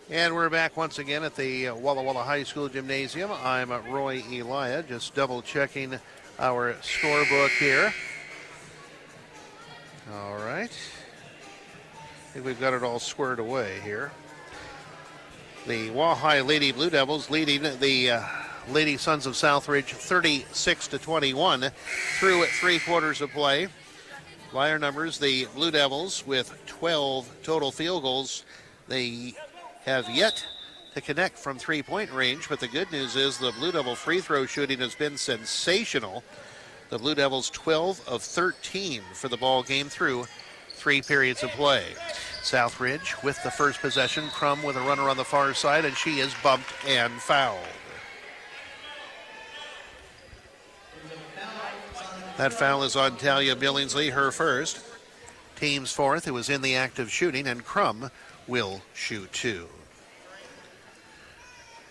And we're back once again at the Walla Walla High School Gymnasium. I'm Roy Elia, just double checking our scorebook here. All right. I think we've got it all squared away here. The Wahai Lady Blue Devils leading the Lady Sons of Southridge 36-21 through 3 quarters of play. Flyer numbers, the Blue Devils with 12 total field goals. They have yet to connect from 3-point range, but the good news is the Blue Devil free throw shooting has been sensational. The Blue Devils 12 of 13 for the ball game through 3 periods of play. Southridge with the first possession. Crum with a runner on the far side, and she is bumped and fouled. That foul is on Talia Billingsley, her first. Team's fourth, who was in the act of shooting, and Crum will shoot 2.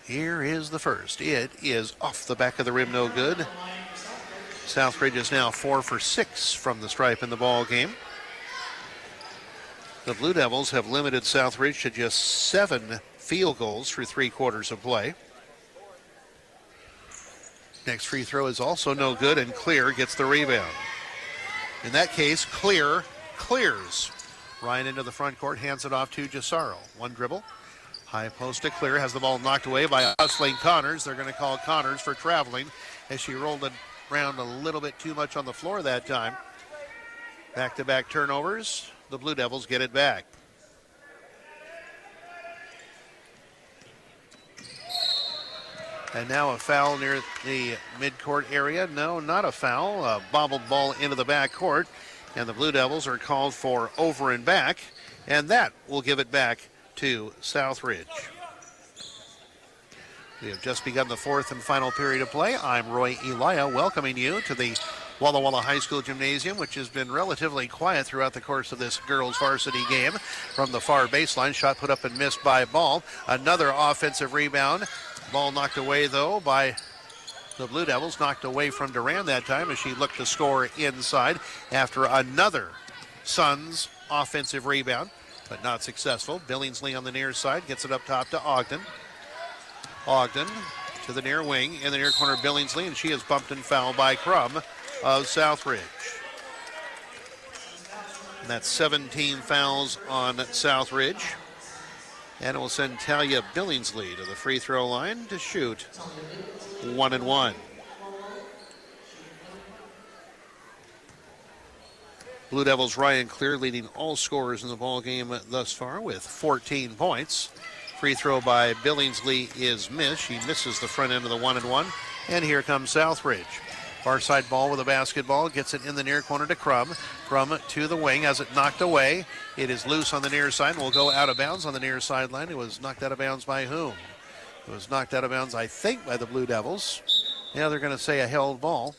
Here is the first. It is off the back of the rim, no good. Southridge is now 4 for 6 from the stripe in the ball game. The Blue Devils have limited Southridge to just 7 field goals through 3 quarters of play. Next free throw is also no good, and Clear gets the rebound. In that case, Clear clears. Ryan into the front court, hands it off to Gisaro. One dribble. High post to Clear, has the ball knocked away by hustling Connors. They're going to call Connors for traveling as she rolled it around a little bit too much on the floor that time. Back-to-back turnovers. The Blue Devils get it back. And now a foul near the midcourt area. No, not a foul. A bobbled ball into the backcourt. And the Blue Devils are called for over and back. And that will give it back to Southridge. We have just begun the 4th and final period of play. I'm Roy Elia, welcoming you to the Walla Walla High School Gymnasium, which has been relatively quiet throughout the course of this girls varsity game. From the far baseline, shot put up and missed by Ball. Another offensive rebound. Ball knocked away, though, by the Blue Devils. Knocked away from Duran that time as she looked to score inside after another Suns offensive rebound, but not successful. Billingsley on the near side gets it up top to Ogden. Ogden to the near wing, in the near corner, Billingsley, and she is bumped and fouled by Crum of Southridge. And that's 17 fouls on Southridge. And it will send Talia Billingsley to the free throw line to shoot 1-1. Blue Devils Ryan Clear leading all scorers in the ball game thus far with 14 points. Free throw by Billingsley is missed. She misses the front end of the 1-1. And here comes Southridge. Far side ball with a basketball. Gets it in the near corner to Crum. Crum to the wing, has it knocked away. It is loose on the near side and will go out of bounds on the near sideline. It was knocked out of bounds by whom? It was knocked out of bounds, I think, by the Blue Devils. Now they're going to say a held ball.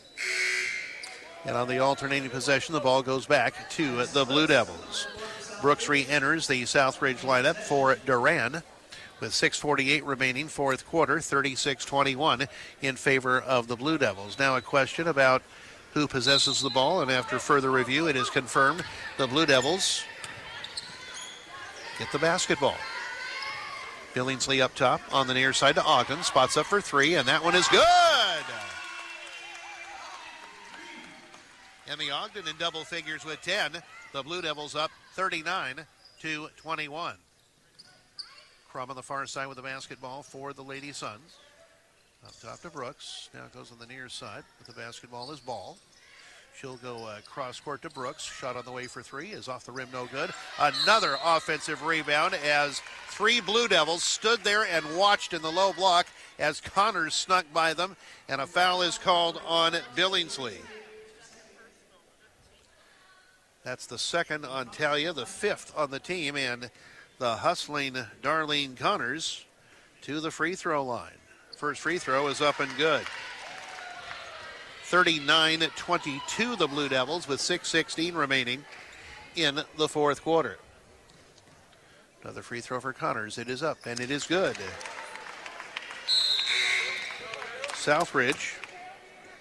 And on the alternating possession, the ball goes back to the Blue Devils. Brooks re-enters the Southridge lineup for Duran. With 6:48 remaining, fourth quarter, 36-21 in favor of the Blue Devils. Now a question about who possesses the ball, and after further review, it is confirmed the Blue Devils get the basketball. Billingsley up top on the near side to Ogden. Spots up for 3, and that one is good! Emmy Ogden in double figures with 10. The Blue Devils up 39-21. Crum on the far side with the basketball for the Lady Suns. Up top to Brooks. Now it goes on the near side, but the basketball is ball. She'll go cross court to Brooks. Shot on the way for three is off the rim, no good. Another offensive rebound as three Blue Devils stood there and watched in the low block as Connors snuck by them, and a foul is called on Billingsley. That's the second on Talia, the fifth on the team, and the hustling Darlene Connors to the free throw line. First free throw is up and good. 39-22 the Blue Devils with 6:16 remaining in the fourth quarter. Another free throw for Connors. It is up and it is good. Southridge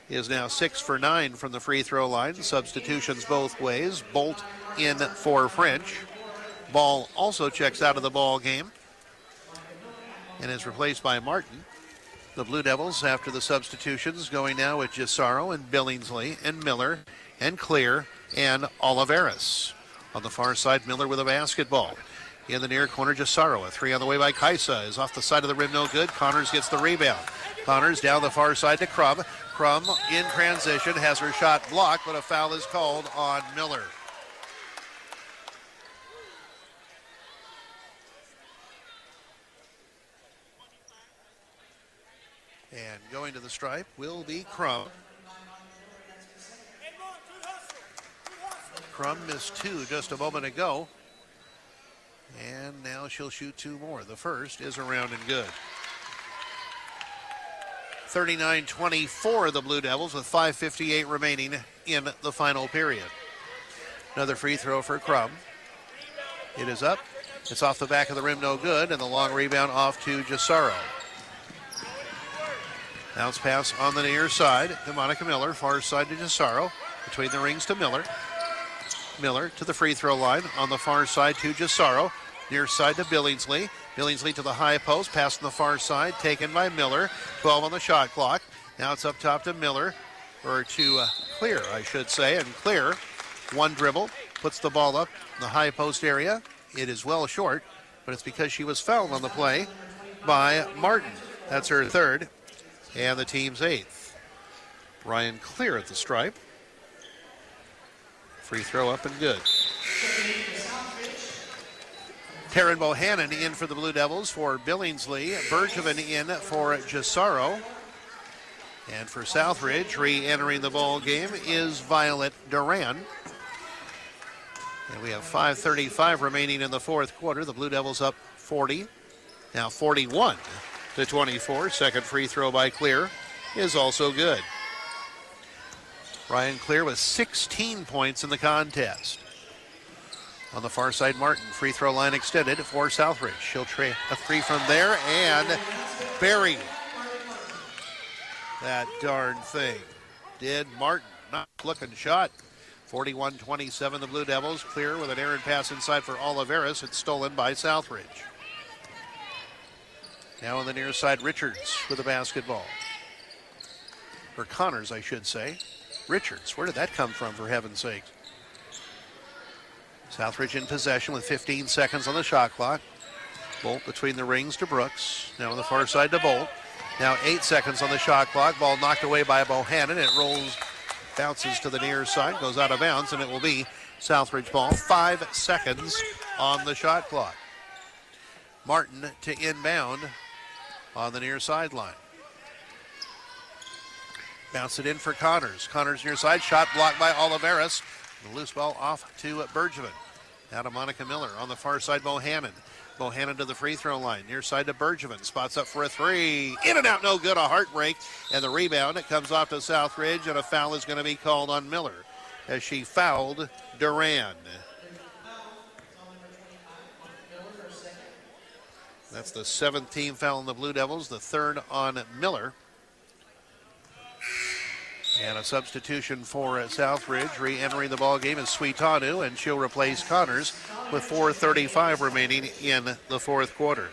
is now 6 for 9 from the free throw line. Substitutions both ways. Bolt in for French. Ball also checks out of the ball game and is replaced by Martin. The Blue Devils, after the substitutions, going now with Gisaro and Billingsley and Miller and Clear and Oliveris. On the far side, Miller with a basketball. In the near corner, Gisaro. A three on the way by Kaisa is off the side of the rim, no good. Connors gets the rebound. Connors down the far side to Crum. Crum in transition, has her shot blocked, but a foul is called on Miller. And going to the stripe will be Crum. Crum missed two just a moment ago. And now she'll shoot two more. The first is around and good. 39-24 the Blue Devils with 5:58 remaining in the final period. Another free throw for Crum. It is up. It's off the back of the rim, no good. And the long rebound off to Gisaro. Bounce pass on the near side to Monica Miller. Far side to Gisaro. Between the rings to Miller. Miller to the free throw line. On the far side to Gisaro. Near side to Billingsley. Billingsley to the high post. Pass on the far side. Taken by Miller. 12 on the shot clock. Now it's up top to Miller. Or to Clear, I should say. And Clear, one dribble. Puts the ball up in the high post area. It is well short. But it's because she was fouled on the play by Martin. That's her third. And the team's eighth. Ryan Clear at the stripe. Free throw up and good. Taryn Bohannon in for the Blue Devils for Billingsley. Bergevin in for Gisaro. And for Southridge, re-entering the ball game is Violet Duran. And we have 5:35 remaining in the fourth quarter. The Blue Devils up 40. Now 41-24. Second free throw by Clear is also good. Ryan Clear with 16 points in the contest. On the far side, Martin, free throw line extended for Southridge. She'll try a three from there and bury that darn thing. Did Martin. Not looking shot. 41-27 the Blue Devils. Clear with an errant pass inside for Oliveris. It's stolen by Southridge. Now on the near side, Richards with the basketball. Or Connors, I should say. Richards, where did that come from, for heaven's sake? Southridge in possession with 15 seconds on the shot clock. Bolt between the rings to Brooks. Now on the far side to Bolt. Now 8 seconds on the shot clock. Ball knocked away by Bohannon. It rolls, bounces to the near side, goes out of bounds, and it will be Southridge ball. 5 seconds on the shot clock. Martin to inbound on the near sideline. Bounce it in for Connors. Connors near side, shot blocked by Oliveris. The loose ball off to Bergevin. Now to Monica Miller. On the far side, Bohannon. Bohannon to the free throw line. Near side to Bergevin. Spots up for a three. In and out, no good. A heartbreak. And the rebound, it comes off to Southridge, and a foul is going to be called on Miller as she fouled Duran. That's the 17th foul on the Blue Devils, the third on Miller. And a substitution for Southridge. Re-entering the ball game is Suitanu, and she'll replace Connors with 4:35 remaining in the fourth quarter.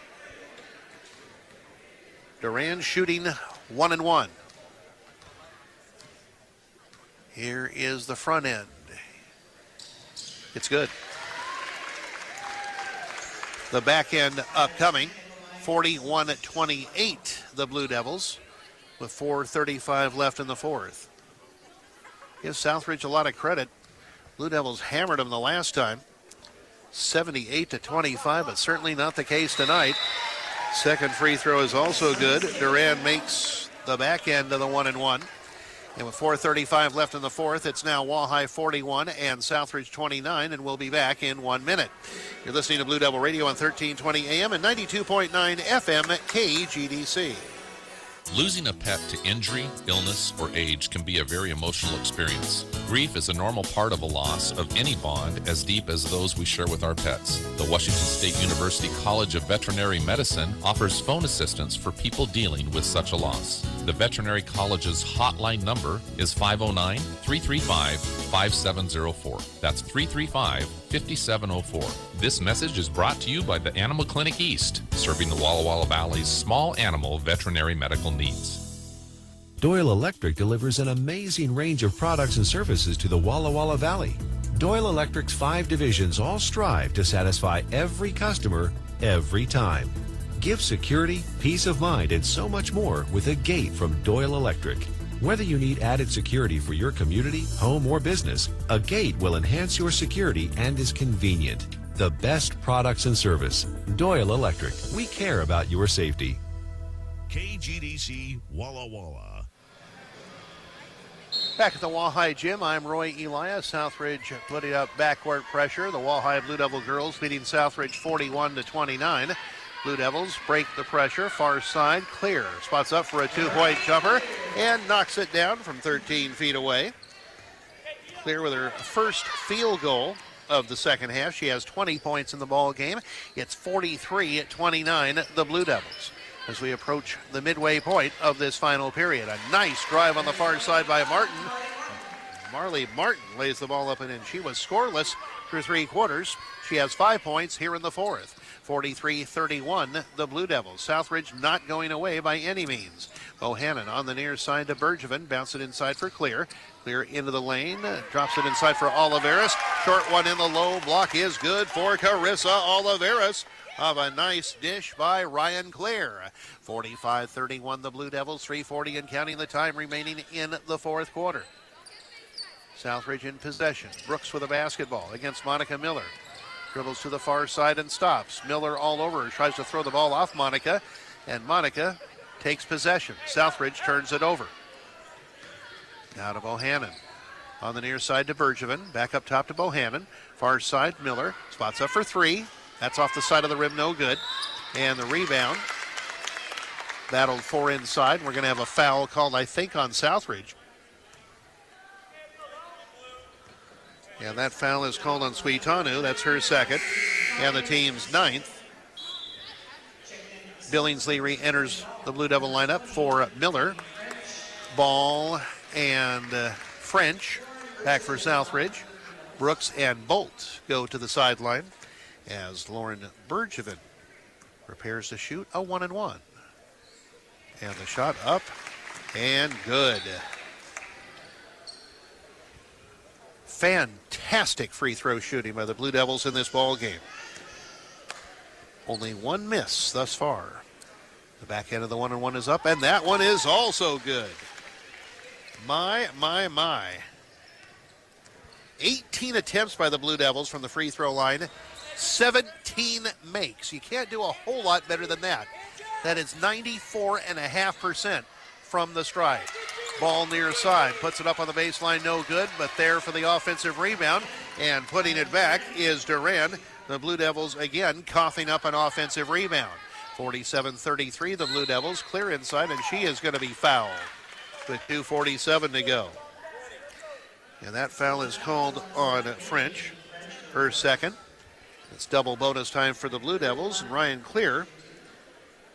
Duran shooting 1-1. Here is the front end. It's good. The back end upcoming. 41-28, the Blue Devils, with 4:35 left in the fourth. Give Southridge a lot of credit. Blue Devils hammered them the last time, 78-25, but certainly not the case tonight. Second free throw is also good. Duran makes the back end of the 1-and-1. And with 4:35 left in the fourth, it's now Walleye 41 and Southridge 29, and we'll be back in 1 minute. You're listening to Blue Devil Radio on 1320 AM and 92.9 FM at KGDC. Losing a pet to injury, illness, or age can be a very emotional experience. Grief is a normal part of a loss of any bond as deep as those we share with our pets. The Washington State University College of Veterinary Medicine offers phone assistance for people dealing with such a loss. The Veterinary College's hotline number is 509-335-5704. That's 335-5704. This message is brought to you by the Animal Clinic East, serving the Walla Walla Valley's small animal veterinary medical needs. Doyle Electric delivers an amazing range of products and services to the Walla Walla Valley. Doyle Electric's 5 divisions all strive to satisfy every customer every time. Give security, peace of mind, and so much more with a gate from Doyle Electric. Whether you need added security for your community, home, or business, a gate will enhance your security and is convenient. The best products and service. Doyle Electric. We care about your safety. KGDC Walla Walla. Back at the Walleye Gym, I'm Roy Elia. Southridge putting up backcourt pressure. The Walleye Blue Devil girls leading Southridge 41-29. Blue Devils break the pressure. Far side, clear. Spots up for a two-point jumper and knocks it down from 13 feet away. Clear with her first field goal of the second half. She has 20 points in the ball game. It's 43-29, the Blue Devils, as we approach the midway point of this final period. A nice drive on the far side by Martin. Marley Martin lays the ball up and in. She was scoreless through 3 quarters. She has 5 points here in the fourth. 43-31, the Blue Devils. Southridge not going away by any means. Bohannon on the near side to Bergevin. Bounce it inside for Clear. Clear into the lane. Drops it inside for Oliveras. Short one in the low block is good for Carissa Oliveras. Of a nice dish by Ryan Clear. 45-31, the Blue Devils. 3:40 and counting the time remaining in the fourth quarter. Southridge in possession. Brooks with a basketball against Monica Miller. Dribbles to the far side and stops. Miller all over her. Tries to throw the ball off Monica, and Monica takes possession. Southridge turns it over. Now to Bohannon. On the near side to Bergevin. Back up top to Bohannon. Far side, Miller. Spots up for 3. That's off the side of the rim, no good. And the rebound. Battled for inside. We're going to have a foul called, I think, on Southridge. And that foul is called on Suitanu. That's her second. And the team's 9th. Billingsley re-enters the Blue Devil lineup for Miller. Ball and French back for Southridge. Brooks and Bolt go to the sideline as Lauren Bergevin prepares to shoot a 1-and-1. And the shot up and good. Fantastic free throw shooting by the Blue Devils in this ball game. Only one miss thus far. The back end of the 1-and-1 is up, and that one is also good. My. 18 attempts by the Blue Devils from the free throw line. 17 makes. You can't do a whole lot better than that. That is 94.5% from the strike. Ball near side, puts it up on the baseline, no good, but there for the offensive rebound, and putting it back is Duran. The Blue Devils again coughing up an offensive rebound. 47-33, the Blue Devils clear inside, and she is going to be fouled with 2:47 to go. And that foul is called on French, her second. It's double bonus time for the Blue Devils, and Ryan Clear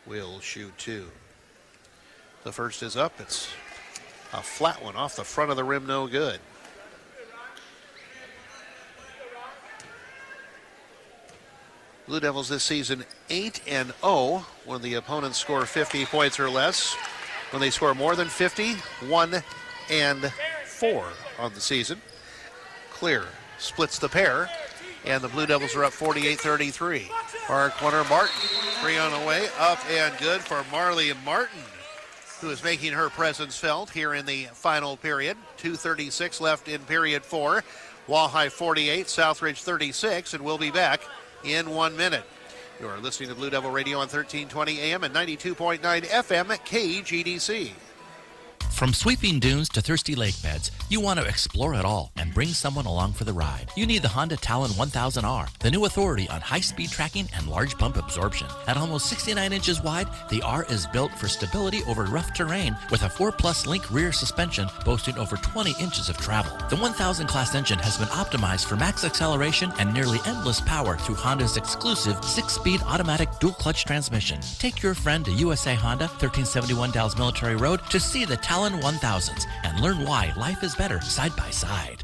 will shoot 2. The first is up. It's a flat one off the front of the rim, no good. Blue Devils this season 8-0 when the opponents score 50 points or less. When they score more than 50, 1-4 on the season. Clear splits the pair, and the Blue Devils are up 48-33. Far corner, Martin Three on the way, up and good for Marley Martin, who is making her presence felt here in the final period. 2:36 left in period 4. Walleye 48, Southridge 36, and we'll be back in 1 minute. You're listening to Blue Devil Radio on 1320 AM and 92.9 FM at KGDC. From sweeping dunes to thirsty lake beds, you want to explore it all and bring someone along for the ride. You need the Honda Talon 1000R, the new authority on high-speed tracking and large bump absorption. At almost 69 inches wide, the R is built for stability over rough terrain with a 4+ link rear suspension boasting over 20 inches of travel. The 1000 class engine has been optimized for max acceleration and nearly endless power through Honda's exclusive 6-speed automatic dual-clutch transmission. Take your friend to USA Honda, 1371 Dalles Military Road, to see the Talon 1000s and learn why life is better side by side.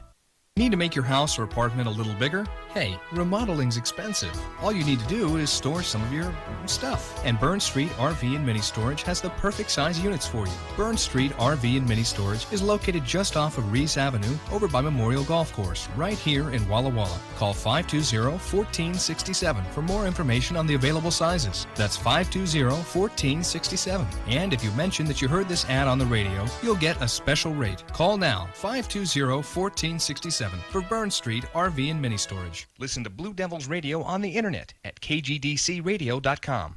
Need to make your house or apartment a little bigger? Hey, remodeling's expensive. All you need to do is store some of your stuff. And Burn Street RV and Mini Storage has the perfect size units for you. Burn Street RV and Mini Storage is located just off of Reese Avenue over by Memorial Golf Course, right here in Walla Walla. Call 520-1467 for more information on the available sizes. That's 520-1467. And if you mention that you heard this ad on the radio, you'll get a special rate. Call now, 520-1467 for Burn Street RV and Mini Storage. Listen to Blue Devils Radio on the internet at kgdcradio.com.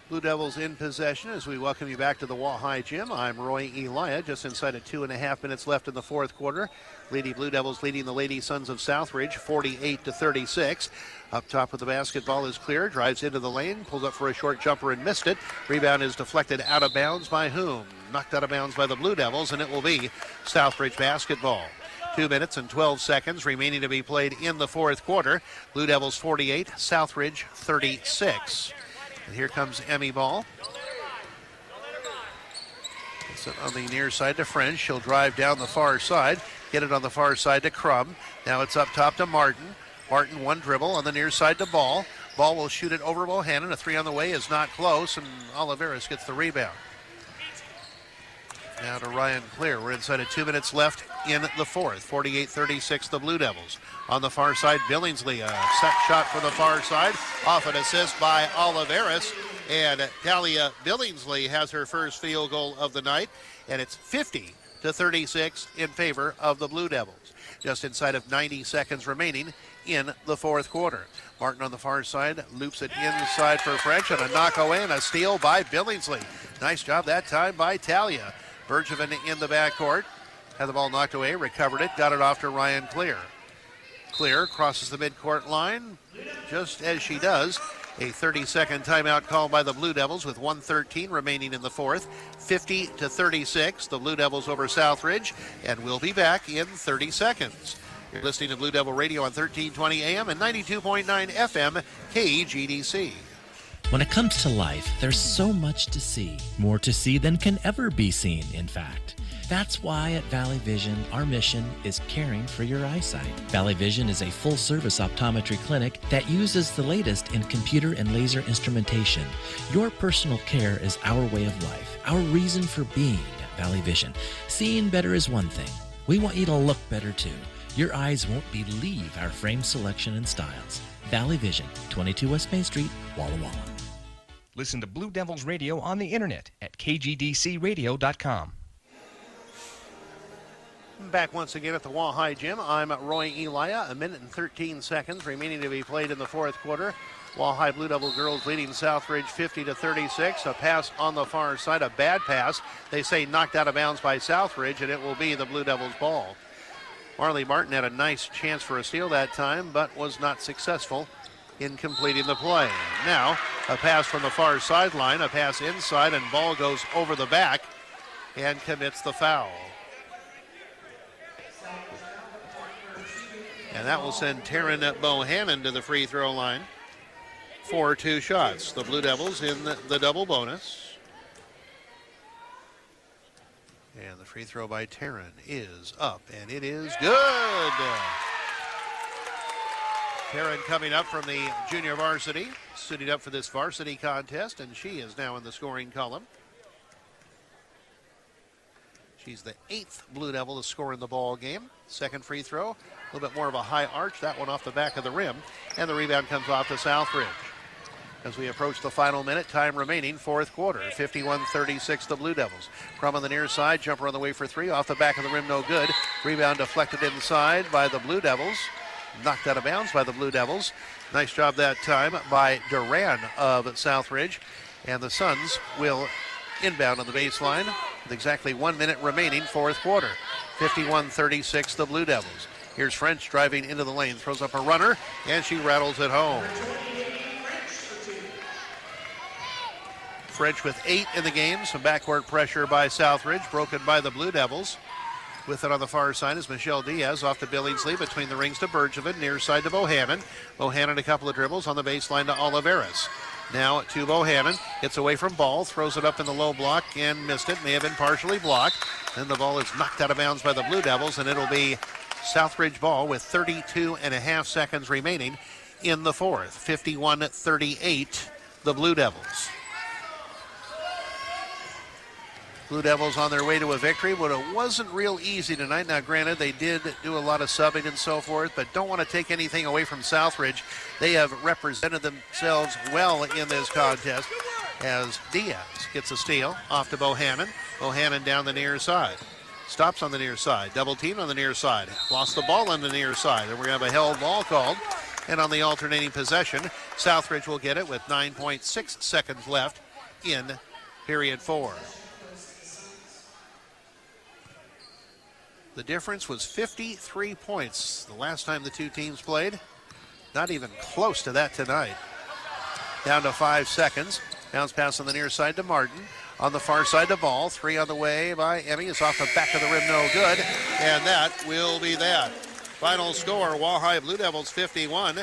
Blue Devils in possession as we welcome you back to the Walleye Gym. I'm Roy Elia, just inside of 2.5 minutes left in the fourth quarter. Lady Blue Devils leading the Lady Sons of Southridge 48-36. Up top with the basketball is Clear, drives into the lane, pulls up for a short jumper and missed it. Rebound is deflected out of bounds by whom? Knocked out of bounds by the Blue Devils, and it will be Southridge basketball. 2 minutes and 12 seconds remaining to be played in the fourth quarter. Blue Devils 48, Southridge 36. And here comes Emmy Ball. It's on the near side to French. She'll drive down the far side, get it on the far side to Crum. Now it's up top to Martin. Martin one dribble on the near side to Ball. Ball will shoot it over Bohannon. A three on the way is not close, and Oliveris gets the rebound. Now to Ryan Clear. We're inside of 2 minutes left in the fourth. 48-36 the Blue Devils. On the far side, Billingsley, a set shot from the far side. Off an assist by Oliveris. And Talia Billingsley has her first field goal of the night. And it's 50-36 in favor of the Blue Devils. Just inside of 90 seconds remaining in the fourth quarter. Martin on the far side loops it inside for French. And a knock away and a steal by Billingsley. Nice job that time by Talia. Bergevin in the backcourt. Had the ball knocked away, recovered it, got it off to Ryan Clear. Clear crosses the midcourt line. Just as she does, a 30-second timeout called by the Blue Devils with 1:13 remaining in the fourth. 50-36, the Blue Devils over Southridge, and we'll be back in 30 seconds. You're listening to Blue Devil Radio on 1320 AM and 92.9 FM KGDC. When it comes to life, there's so much to see. More to see than can ever be seen, in fact. That's why at Valley Vision, our mission is caring for your eyesight. Valley Vision is a full-service optometry clinic that uses the latest in computer and laser instrumentation. Your personal care is our way of life, our reason for being at Valley Vision. Seeing better is one thing. We want you to look better, too. Your eyes won't believe our frame selection and styles. Valley Vision, 22 West Main Street, Walla Walla. Listen to Blue Devils Radio on the internet at kgdcradio.com. Back once again at the Walleye Gym. I'm Roy Elia. 1 minute and 13 seconds remaining to be played in the fourth quarter. Walleye Blue Devil girls leading Southridge 50-36. A pass on the far side, a bad pass. They say knocked out of bounds by Southridge, and it will be the Blue Devils' ball. Marley Martin had a nice chance for a steal that time, but was not successful in completing the play. Now, a pass from the far sideline, a pass inside, and ball goes over the back and commits the foul. And that will send Taryn Bohannon to the free throw line for 2 shots. The Blue Devils in the double bonus. And the free throw by Taryn is up, and it is good. Taryn coming up from the junior varsity, suited up for this varsity contest, and she is now in the scoring column. She's the 8th Blue Devil to score in the ball game. Second free throw, a little bit more of a high arch, that one off the back of the rim, and the rebound comes off to Southridge. as we approach the final minute, time remaining, fourth quarter. 51-36, the Blue Devils. Crum on the near side, jumper on the way for three, off the back of the rim, no good. Rebound deflected inside by the Blue Devils. Knocked out of bounds by the Blue Devils. Nice job that time by Duran of Southridge. And the Suns will inbound on the baseline with exactly 1 minute remaining, fourth quarter. 51-36, the Blue Devils. Here's French driving into the lane, throws up a runner, and she rattles it home. French with 8 in the game. Some backcourt pressure by Southridge, broken by the Blue Devils. With it on the far side is Michelle Diaz, off to Billingsley, between the rings to Bergevin, near side to Bohannon. Bohannon a couple of dribbles on the baseline to Oliveras. Now to Bohannon, gets away from ball, throws it up in the low block and missed it. May have been partially blocked. Then the ball is knocked out of bounds by the Blue Devils, and it'll be Southridge ball with 32.5 seconds remaining in the fourth. 51-38, the Blue Devils. Blue Devils on their way to a victory, but it wasn't real easy tonight. Now, granted, they did do a lot of subbing and so forth, but don't want to take anything away from Southridge. They have represented themselves well in this contest as Diaz gets a steal off to Bohannon. Bohannon down the near side. Stops on the near side. Double team on the near side. Lost the ball on the near side. And we're going to have a held ball called. And on the alternating possession, Southridge will get it with 9.6 seconds left in period 4. The difference was 53 points the last time the two teams played. Not even close to that tonight. Down to 5 seconds. Bounce pass on the near side to Martin. On the far side, the ball. 3 on the way by Emmy. It's off the back of the rim, no good. And that will be that. Final score, Wahai Blue Devils 51.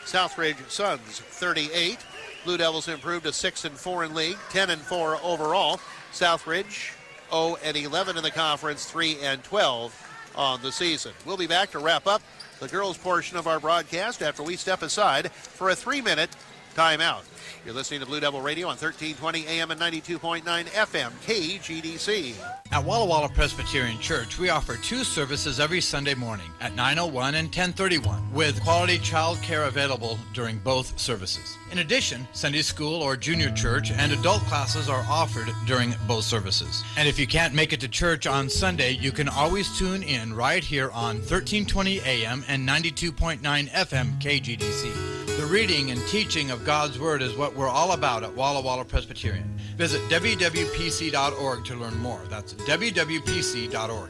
Southridge Suns 38. Blue Devils improved to 6-4 in league, 10-4 overall. Southridge 0-11 in the conference, 3-12 on the season. We'll be back to wrap up the girls' portion of our broadcast after we step aside for a 3-minute timeout. You're listening to Blue Devil Radio on 1320 AM and 92.9 FM, KGDC. At Walla Walla Presbyterian Church, we offer 2 services every Sunday morning at 9:01 and 10:31, with quality child care available during both services. In addition, Sunday school or junior church and adult classes are offered during both services. And if you can't make it to church on Sunday, you can always tune in right here on 1320 AM and 92.9 FM, KGDC. The reading and teaching of God's Word is what we're all about at Walla Walla Presbyterian. Visit www.pc.org to learn more. That's www.pc.org.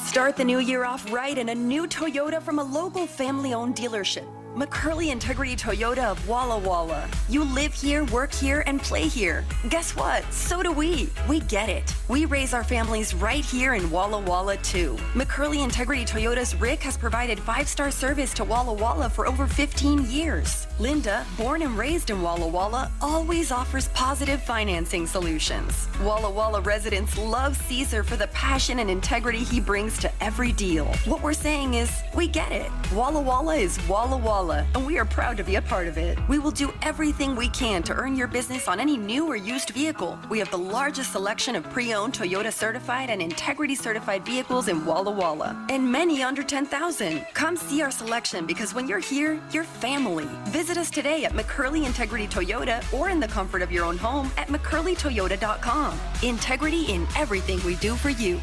Start the new year off right in a new Toyota from a local family-owned dealership. McCurley Integrity Toyota of Walla Walla. You live here, work here, and play here. Guess what? So do we. We get it. We raise our families right here in Walla Walla, too. McCurley Integrity Toyota's Rick has provided 5-star service to Walla Walla for over 15 years. Linda, born and raised in Walla Walla, always offers positive financing solutions. Walla Walla residents love Caesar for the passion and integrity he brings to every deal. What we're saying is, we get it. Walla Walla is Walla Walla, and we are proud to be a part of it. We will do everything we can to earn your business on any new or used vehicle. We have the largest selection of pre-owned Toyota certified and integrity certified vehicles in Walla Walla, and many under 10,000. Come see our selection, because when you're here, you're family. Visit us today at McCurley Integrity Toyota or in the comfort of your own home at McCurleyToyota.com. Integrity in everything we do for you.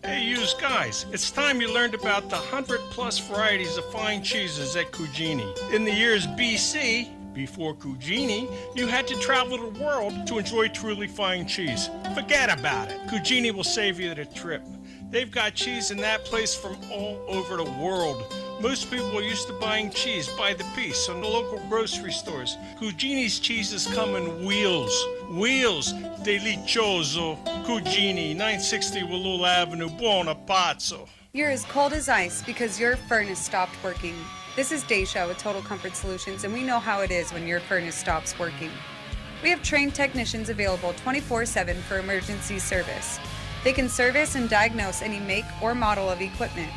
Hey, you guys, it's time you learned about the 100-plus varieties of fine cheeses at Cugini. In the years BC, before Cugini, you had to travel the world to enjoy truly fine cheese. Forget about it. Cugini will save you the trip. They've got cheese in that place from all over the world. Most people are used to buying cheese by the piece on the local grocery stores. Cugini's cheeses come in wheels. Wheels. Delicioso. Cugini, 960 Wallula Avenue, Buona Pazzo. You're as cold as ice because your furnace stopped working. This is Daisha with Total Comfort Solutions, and we know how it is when your furnace stops working. We have trained technicians available 24/7 for emergency service. They can service and diagnose any make or model of equipment.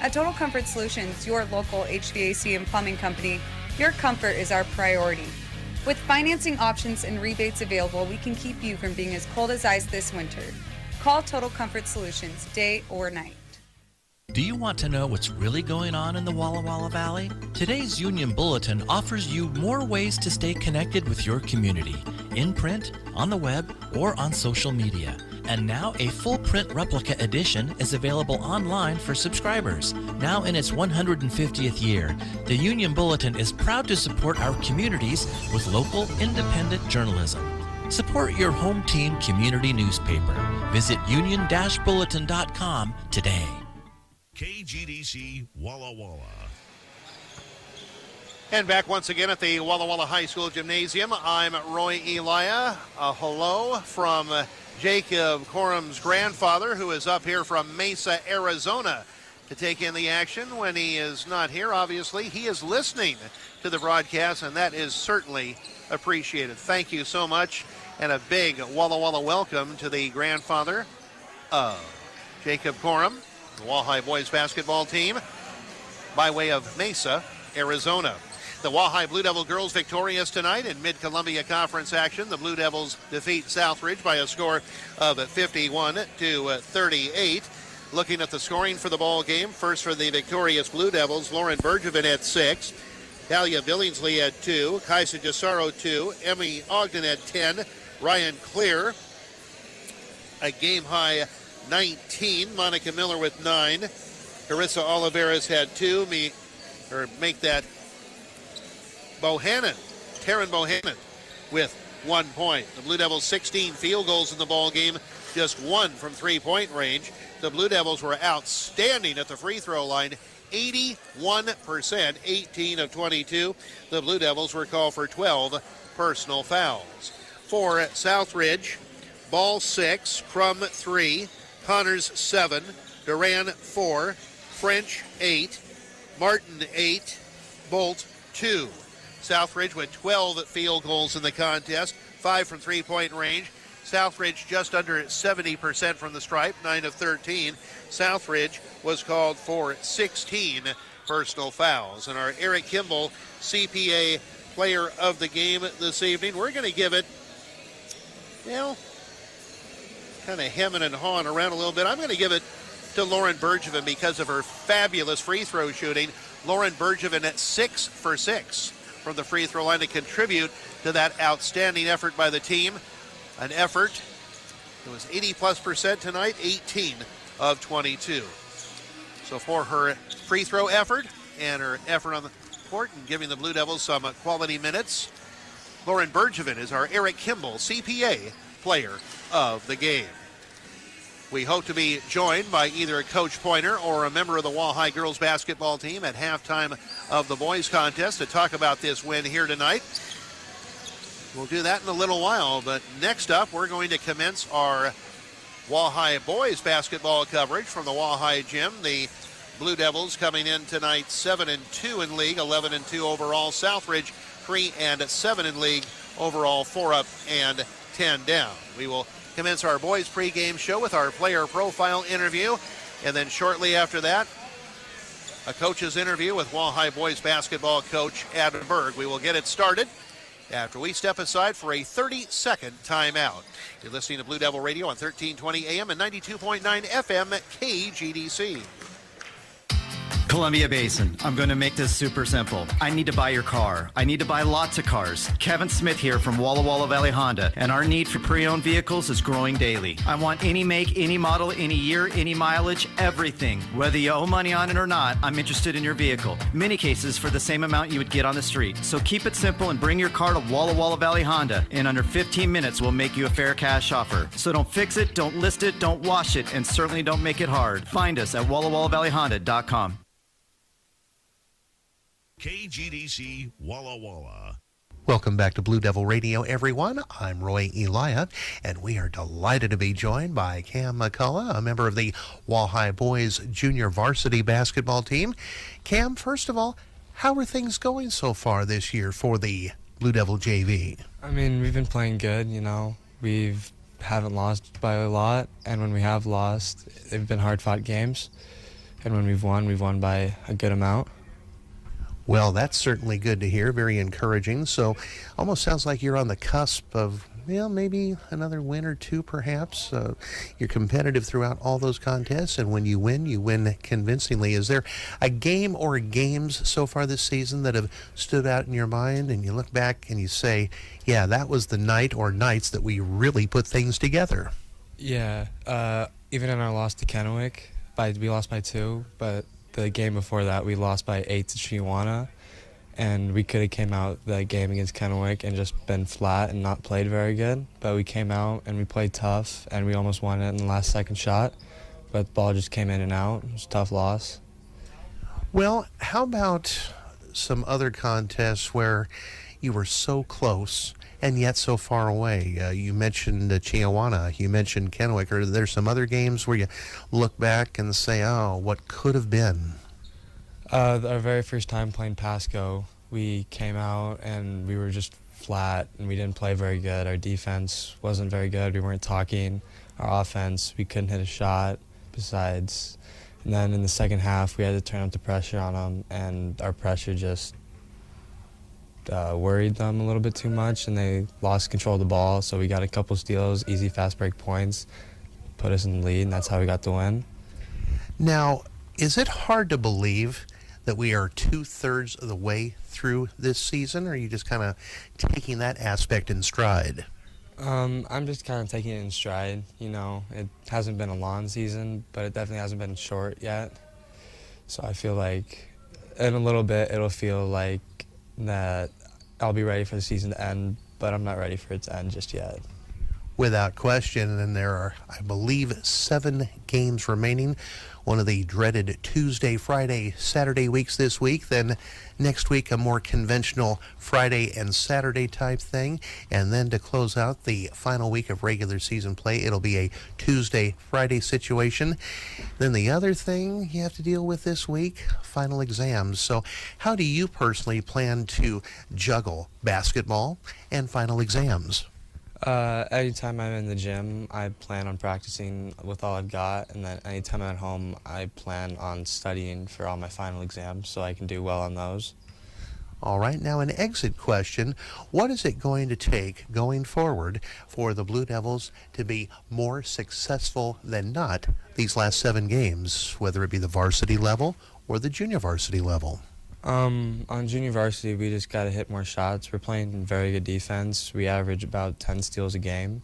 At Total Comfort Solutions, your local HVAC and plumbing company, your comfort is our priority. With financing options and rebates available, we can keep you from being as cold as ice this winter. Call Total Comfort Solutions, day or night. Do you want to know what's really going on in the Walla Walla Valley? Today's Union Bulletin offers you more ways to stay connected with your community, in print, on the web, or on social media. And now a full print replica edition is available online for subscribers. Now in its 150th year, the Union Bulletin is proud to support our communities with local independent journalism. Support your home team community newspaper. Visit union-bulletin.com today. KGDC Walla Walla. And back once again at the Walla Walla High School Gymnasium, I'm Roy Elia. A hello from Jacob Corum's grandfather, who is up here from Mesa, Arizona, to take in the action. When he is not here, obviously, he is listening to the broadcast, and that is certainly appreciated. Thank you so much, and a big Walla Walla welcome to the grandfather of Jacob Corum, the Walleye boys basketball team, by way of Mesa, Arizona. The Walleye Blue Devil girls victorious tonight in Mid-Columbia Conference action. The Blue Devils defeat Southridge by a score of 51-38. Looking at the scoring for the ball game, first for the victorious Blue Devils, Lauren Bergevin had 6. Talia Billingsley had 2. Kaisa Gisaro 2. Emmy Ogden had 10. Ryan Clear, a game-high 19. Monica Miller with 9. Carissa Oliveras had 2. Make that Taryn Bohannon with 1 point. The Blue Devils 16 field goals in the ball game, just 1 from three-point range. The Blue Devils were outstanding at the free throw line, 81%, 18 of 22. The Blue Devils were called for 12 personal fouls. For Southridge, Ball 6, Crum 3, Connors 7, Duran 4, French 8, Martin 8, Bolt 2. Southridge with 12 field goals in the contest, 5 from three-point range. Southridge just under 70% from the stripe, 9 of 13. Southridge was called for 16 personal fouls. And our Eric Kimball CPA player of the game this evening, we're going to give it, kind of hemming and hawing around a little bit. I'm going to give it to Lauren Bergevin because of her fabulous free throw shooting. Lauren Bergevin at 6 for 6 from the free throw line to contribute to that outstanding effort by the team. An effort that was 80+% tonight, 18 of 22. So for her free throw effort and her effort on the court and giving the Blue Devils some quality minutes, Lauren Bergevin is our Eric Kimball CPA player of the game. We hope to be joined by either a Coach Pointer or a member of the Walleye girls basketball team at halftime of the boys contest to talk about this win here tonight. We'll do that in a little while, but next up we're going to commence our Walleye boys basketball coverage from the Walleye gym. The Blue Devils coming in tonight 7-2 in league, 11-2 overall. Southridge 3-7 in league, overall 4 up and 10 down. We will commence our boys pregame show with our player profile interview, and then shortly after that, a coach's interview with Walleye boys basketball coach Adam Berg. We will get it started after we step aside for a 30-second timeout. You're listening to Blue Devil Radio on 1320 AM and 92.9 FM KGDC. Columbia Basin. I'm going to make this super simple. I need to buy your car. I need to buy lots of cars. Kevin Smith here from Walla Walla Valley Honda, and our need for pre-owned vehicles is growing daily. I want any make, any model, any year, any mileage, everything. Whether you owe money on it or not, I'm interested in your vehicle. Many cases for the same amount you would get on the street. So keep it simple and bring your car to Walla Walla Valley Honda. In under 15 minutes, we'll make you a fair cash offer. So don't fix it, don't list it, don't wash it, and certainly don't make it hard. Find us at WallaWallaValleyHonda.com. KGDC Walla Walla. Welcome back to Blue Devil Radio, everyone. I'm Roy Elia, and we are delighted to be joined by Cam McCullough, a member of the Walleye Boys Junior Varsity Basketball Team. Cam, first of all, how are things going so far this year for the Blue Devil JV? I mean, we've been playing good, We haven't lost by a lot, and when we have lost, they've been hard-fought games. And when we've won by a good amount. Well, that's certainly good to hear. Very encouraging. So almost sounds like you're on the cusp of, maybe another win or two, perhaps. You're competitive throughout all those contests, and when you win convincingly. Is there a game or games so far this season that have stood out in your mind, and you look back and you say, yeah, that was the night or nights that we really put things together? Yeah, even in our loss to Kennewick, we lost by 2, but the game before that we lost by 8 to Chihuahua. And we could have came out that game against Kennewick and just been flat and not played very good. But we came out and we played tough, and we almost won it in the last second shot. But the ball just came in and out. It was a tough loss. Well, how about some other contests where you were so close and yet so far away? You mentioned Chihuahua. You mentioned Kennewick. Are there some other games where you look back and say, oh, what could have been? Our very first time playing Pasco, we came out and we were just flat and we didn't play very good. Our defense wasn't very good. We weren't talking. Our offense, we couldn't hit a shot besides. And then in the second half, we had to turn up the pressure on them, and our pressure just worried them a little bit too much, and they lost control of the ball. So we got a couple steals, easy fast break points, put us in the lead, and that's how we got the win. Now, is it hard to believe that we are 2/3 of the way through this season, or are you just kind of taking that aspect in stride? I'm just kind of taking it in stride. It hasn't been a long season, but it definitely hasn't been short yet. So I feel like in a little bit it'll feel like that I'll be ready for the season to end, but I'm not ready for it to end just yet. Without question, and there are, I believe, 7 games remaining. One of the dreaded Tuesday, Friday, Saturday weeks this week. Then next week, a more conventional Friday and Saturday type thing. And then to close out the final week of regular season play, it'll be a Tuesday, Friday situation. Then the other thing you have to deal with this week, final exams. So how do you personally plan to juggle basketball and final exams? Anytime I'm in the gym, I plan on practicing with all I've got, and then anytime I'm at home, I plan on studying for all my final exams so I can do well on those. All right, now an exit question. What is it going to take going forward for the Blue Devils to be more successful than not these last 7 games, whether it be the varsity level or the junior varsity level? On junior varsity, we just got to hit more shots. We're playing very good defense. We average about 10 steals a game.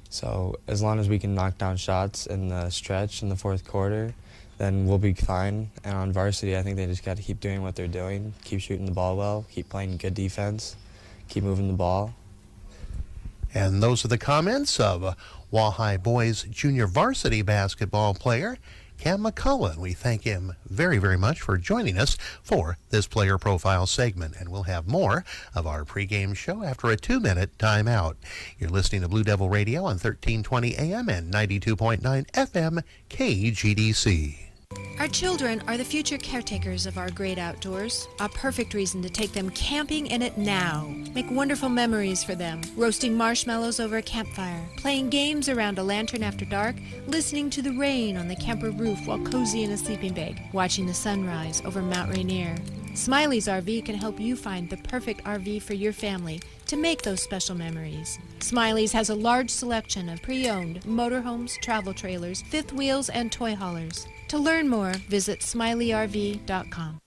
So as long as we can knock down shots in the stretch in the fourth quarter, then we'll be fine. And on varsity, I think they just got to keep doing what they're doing, keep shooting the ball well, keep playing good defense, keep moving the ball. And those are the comments of Walleye Boys junior varsity basketball player Cam McCullough. We thank him very, very much for joining us for this player profile segment. And we'll have more of our pregame show after a 2-minute timeout. You're listening to Blue Devil Radio on 1320 AM and 92.9 FM KGDC. Our children are the future caretakers of our great outdoors. A perfect reason to take them camping in it now. Make wonderful memories for them. Roasting marshmallows over a campfire, playing games around a lantern after dark, listening to the rain on the camper roof while cozy in a sleeping bag, watching the sunrise over Mount Rainier. Smiley's RV can help you find the perfect RV for your family to make those special memories. Smiley's has a large selection of pre-owned motorhomes, travel trailers, fifth wheels, and toy haulers. To learn more, visit SmileyRV.com.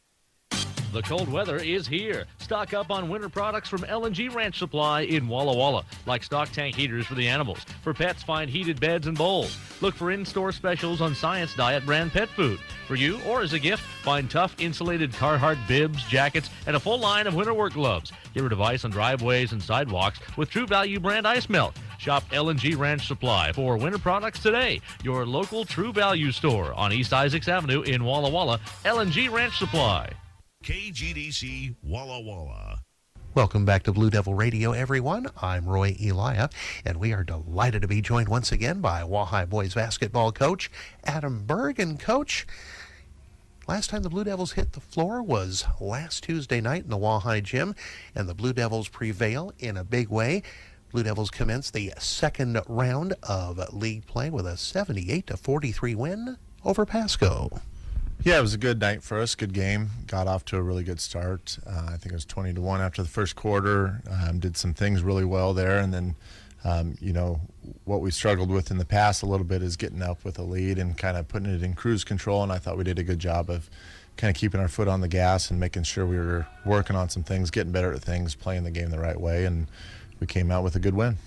The cold weather is here. Stock up on winter products from L&G Ranch Supply in Walla Walla, like stock tank heaters for the animals. For pets, find heated beds and bowls. Look for in-store specials on Science Diet brand pet food. For you or as a gift, find tough insulated Carhartt bibs, jackets, and a full line of winter work gloves. Get rid of ice on driveways and sidewalks with True Value brand ice melt. Shop L&G Ranch Supply for winter products today. Your local True Value store on East Isaacs Avenue in Walla Walla. L&G Ranch Supply. KGDC Walla Walla. Welcome back to Blue Devil Radio, everyone. I'm Roy Elia, and we are delighted to be joined once again by Walleye Boys basketball coach Adam Berg. And Coach, last time the Blue Devils hit the floor was last Tuesday night in the Walleye gym, and the Blue Devils prevail in a big way. Blue Devils commence the second round of league play with a 78-43 win over Pasco. Yeah, it was a good night for us, good game. Got off to a really good start. I think it was 20-1 after the first quarter. Did some things really well there, and then what we struggled with in the past a little bit is getting up with a lead and kind of putting it in cruise control, and I thought we did a good job of kind of keeping our foot on the gas and making sure we were working on some things, getting better at things, playing the game the right way, and we came out with a good win.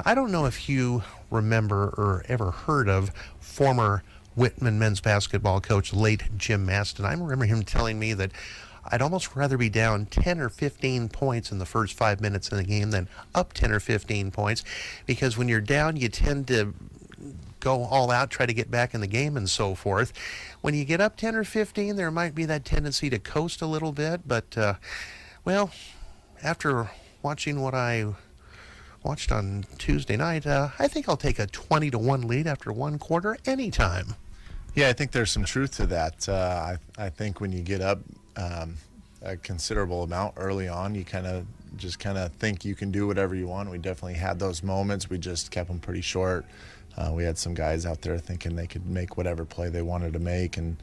I don't know if you remember or ever heard of former Whitman men's basketball coach, late Jim Maston. I remember him telling me that I'd almost rather be down 10 or 15 points in the first 5 minutes of the game than up 10 or 15 points, because when you're down, you tend to go all out, try to get back in the game and so forth. When you get up 10 or 15, there might be that tendency to coast a little bit, but, after watching what I watched on Tuesday night, I think I'll take a 20-1 lead after one quarter anytime. Yeah, I think there's some truth to that. I think when you get up a considerable amount early on, you kind of think you can do whatever you want. We definitely had those moments. We just kept them pretty short. We had some guys out there thinking they could make whatever play they wanted to make and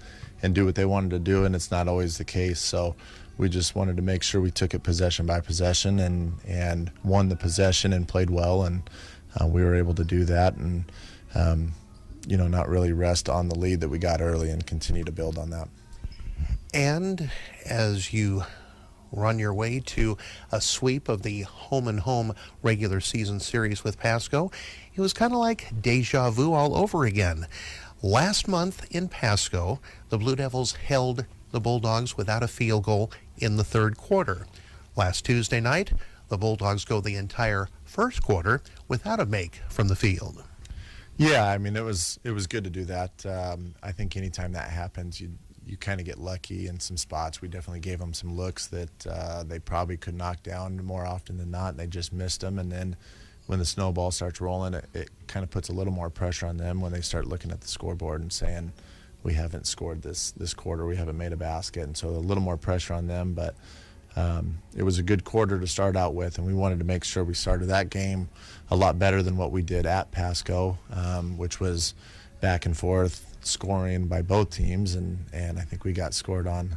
do what they wanted to do, and it's not always the case. So we just wanted to make sure we took it possession by possession and won the possession and played well, and we were able to do that and not really rest on the lead that we got early and continue to build on that. And as you run your way to a sweep of the home-and-home regular season series with Pasco, it was kind of like deja vu all over again. Last month in Pasco, the Blue Devils held the Bulldogs without a field goal in the third quarter. Last Tuesday night, the Bulldogs go the entire first quarter without a make from the field. Yeah, I mean, it was good to do that. I think anytime that happens, you kind of get lucky in some spots. We definitely gave them some looks that they probably could knock down more often than not, and they just missed them. And then when the snowball starts rolling, it kind of puts a little more pressure on them when they start looking at the scoreboard and saying, we haven't scored this quarter, we haven't made a basket. And so a little more pressure on them, but it was a good quarter to start out with, and we wanted to make sure we started that game a lot better than what we did at Pasco, which was back and forth scoring by both teams, and I think we got scored on.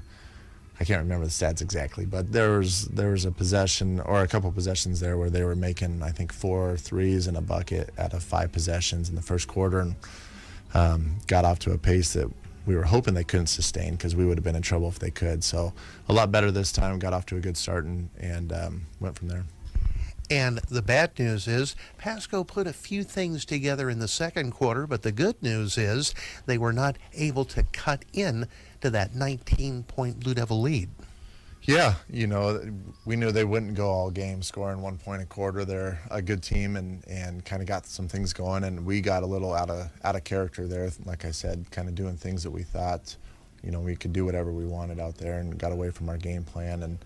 I can't remember the stats exactly, but there was a possession or a couple possessions there where they were making, I think, 4 threes and a bucket out of 5 possessions in the first quarter, and got off to a pace that we were hoping they couldn't sustain because we would have been in trouble if they could. So a lot better this time, got off to a good start and went from there. And the bad news is Pasco put a few things together in the second quarter, but the good news is they were not able to cut in to that 19-point Blue Devil lead. Yeah, we knew they wouldn't go all game scoring 1 point a quarter. They're a good team and kind of got some things going, and we got a little out of character there. Like I said, kind of doing things that we thought, we could do whatever we wanted out there, and got away from our game plan. And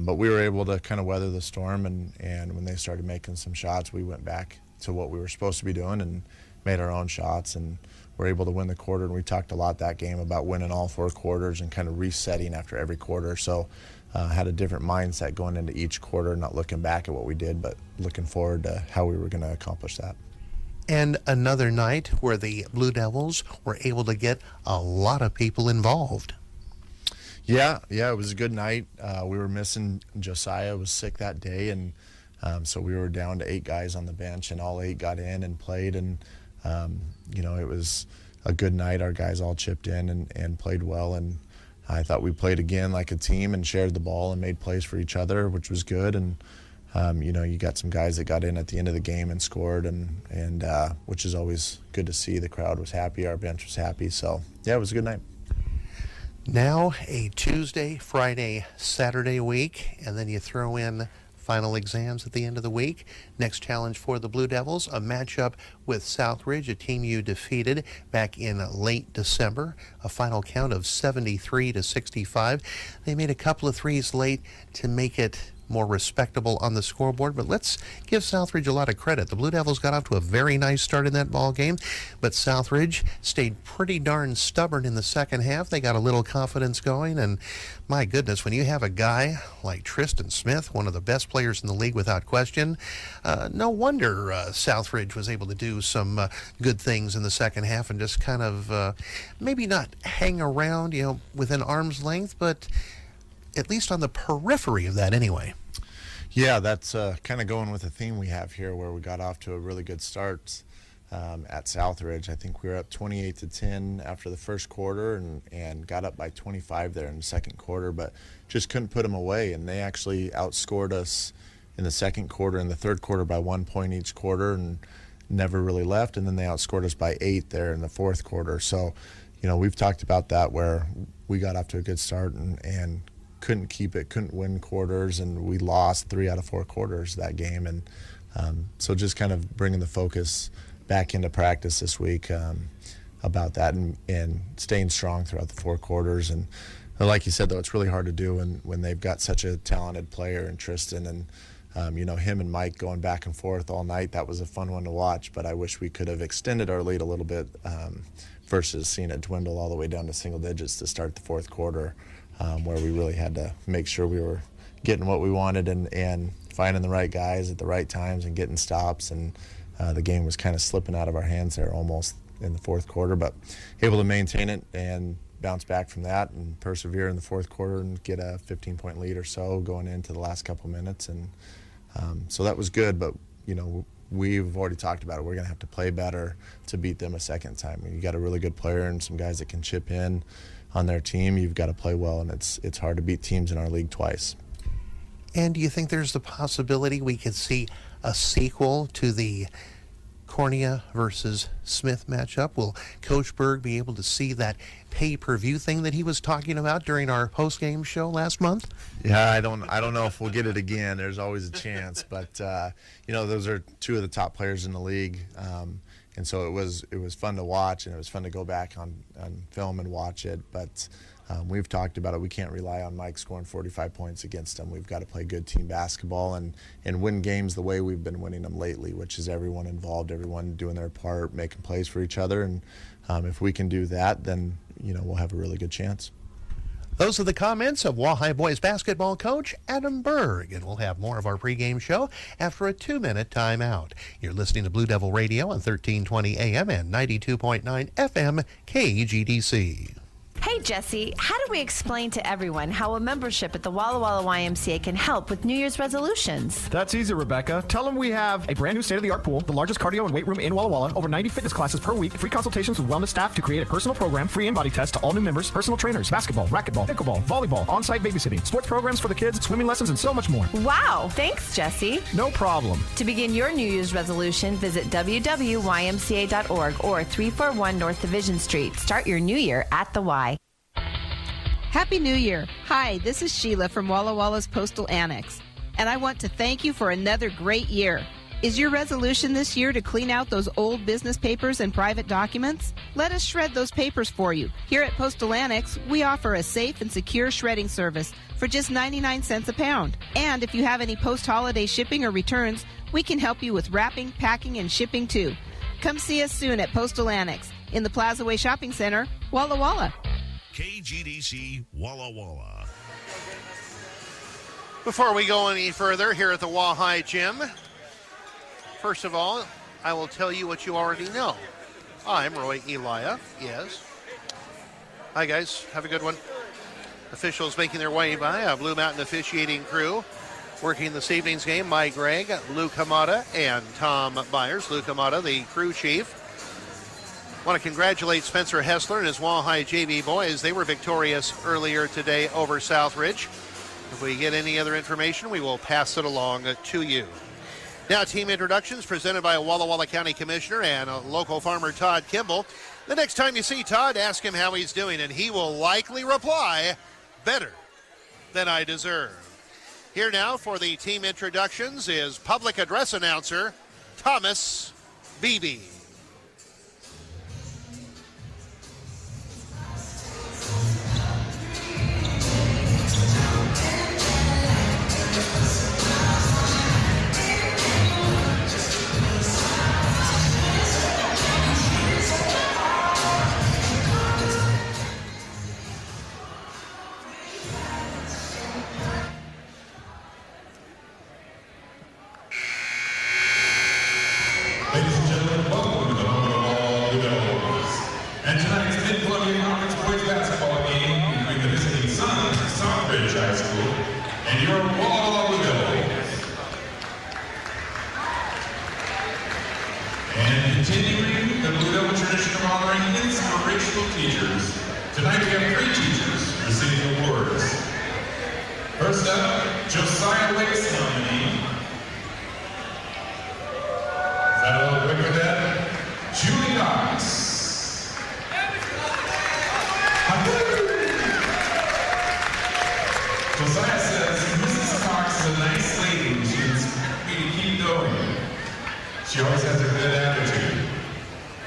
but we were able to kind of weather the storm, and when they started making some shots, we went back to what we were supposed to be doing and made our own shots, and were able to win the quarter. And we talked a lot that game about winning all 4 quarters and kind of resetting after every quarter. So had a different mindset going into each quarter, not looking back at what we did, but looking forward to how we were going to accomplish that. And another night where the Blue Devils were able to get a lot of people involved. Yeah, it was a good night. We were missing Josiah, was sick that day, and so we were down to 8 guys on the bench, and all 8 got in and played, and it was a good night. Our guys all chipped in and played well, and I thought we played again like a team and shared the ball and made plays for each other, which was good. And you got some guys that got in at the end of the game and scored, and which is always good to see. The crowd was happy, our bench was happy, so yeah, it was a good night. Now a Tuesday, Friday, Saturday week, and then you throw in final exams at the end of the week. Next challenge for the Blue Devils, a matchup with Southridge, a team you defeated back in late December, a final count of 73-65. They made a couple of threes late to make it more respectable on the scoreboard, but let's give Southridge a lot of credit. The Blue Devils got off to a very nice start in that ball game, but Southridge stayed pretty darn stubborn in the second half. They got a little confidence going, and my goodness, when you have a guy like Tristan Smith, one of the best players in the league without question, no wonder Southridge was able to do some good things in the second half and just kind of maybe not hang around, within arm's length, but at least on the periphery of that anyway. Yeah, that's kind of going with the theme we have here, where we got off to a really good start at Southridge. I think we were up 28-10 after the first quarter and got up by 25 there in the second quarter, but just couldn't put them away. And they actually outscored us in the second quarter and the third quarter by 1 point each quarter and never really left. And then they outscored us by 8 there in the fourth quarter. So, we've talked about that, where we got off to a good start and couldn't keep it, couldn't win quarters, and we lost 3 out of 4 quarters that game. And so just kind of bringing the focus back into practice this week about that and staying strong throughout the 4 quarters. And like you said, though, it's really hard to do when they've got such a talented player in Tristan and him and Mike going back and forth all night. That was a fun one to watch, but I wish we could have extended our lead a little bit versus seeing it dwindle all the way down to single digits to start the fourth quarter. Where we really had to make sure we were getting what we wanted and finding the right guys at the right times and getting stops. And the game was kind of slipping out of our hands there almost in the fourth quarter, but able to maintain it and bounce back from that and persevere in the fourth quarter and get a 15-point lead or so going into the last couple minutes. And so that was good, but, we've already talked about it. We're going to have to play better to beat them a second time. You got a really good player and some guys that can chip in on their team. You've got to play well, and it's hard to beat teams in our league twice. And do you think there's the possibility we could see a sequel to the Cornea versus Smith matchup? Will Coach Berg be able to see that pay-per-view thing that he was talking about during our post-game show last month? Yeah, I don't know if we'll get it again. There's always a chance, but those are 2 of the top players in the league. And so it was fun to watch, and it was fun to go back on film and watch it. But we've talked about it. We can't rely on Mike scoring 45 points against them. We've got to play good team basketball and win games the way we've been winning them lately, which is everyone involved, everyone doing their part, making plays for each other. And if we can do that, then we'll have a really good chance. Those are the comments of Walleye Boys basketball coach Adam Berg, and we'll have more of our pregame show after a 2-minute timeout. You're listening to Blue Devil Radio on 1320 AM and 92.9 FM KGDC. Hey, Jesse, how do we explain to everyone how a membership at the Walla Walla YMCA can help with New Year's resolutions? That's easy, Rebecca. Tell them we have a brand new state-of-the-art pool, the largest cardio and weight room in Walla Walla, over 90 fitness classes per week, free consultations with wellness staff to create a personal program, free in-body test to all new members, personal trainers, basketball, racquetball, pickleball, volleyball, on-site babysitting, sports programs for the kids, swimming lessons, and so much more. Wow, thanks, Jesse. No problem. To begin your New Year's resolution, visit www.ymca.org or 341 North Division Street. Start your new year at the Y. Happy New Year. Hi, this is Sheila from Walla Walla's Postal Annex, and I want to thank you for another great year. Is your resolution this year to clean out those old business papers and private documents? Let us shred those papers for you. Here at Postal Annex, we offer a safe and secure shredding service for just 99 cents a pound. And if you have any post-holiday shipping or returns, we can help you with wrapping, packing, and shipping too. Come see us soon at Postal Annex in the Plaza Way Shopping Center, Walla Walla. KGDC Walla Walla. Before we go any further here at the Walleye Gym, first of all, I will tell you what you already know. I'm Roy Elia. Yes. Hi, guys. Have a good one. Officials making their way by a Blue Mountain officiating crew. Working this evening's game, Mike Gregg, Luke Hamada, and Tom Byers. Luke Hamada, the crew chief. Want to congratulate Spencer Hessler and his Walleye JV boys. They were victorious earlier today over Southridge. If we get any other information, we will pass it along to you. Now, team introductions presented by Walla Walla County Commissioner and local farmer Todd Kimball. The next time you see Todd, ask him how he's doing, and he will likely reply, better than I deserve. Here now for the team introductions is public address announcer Thomas Beebe. and your Walla Walla Blue Devils. And continuing the Blue Devil tradition of honoring inspirational teachers, tonight we have 3 teachers receiving awards. First up, Josiah Wake's nominee. Is that a little quick with that? Julie Knox. Josiah says, Mrs. Cox is a nice lady. She inspired me to keep going. She always has a good attitude.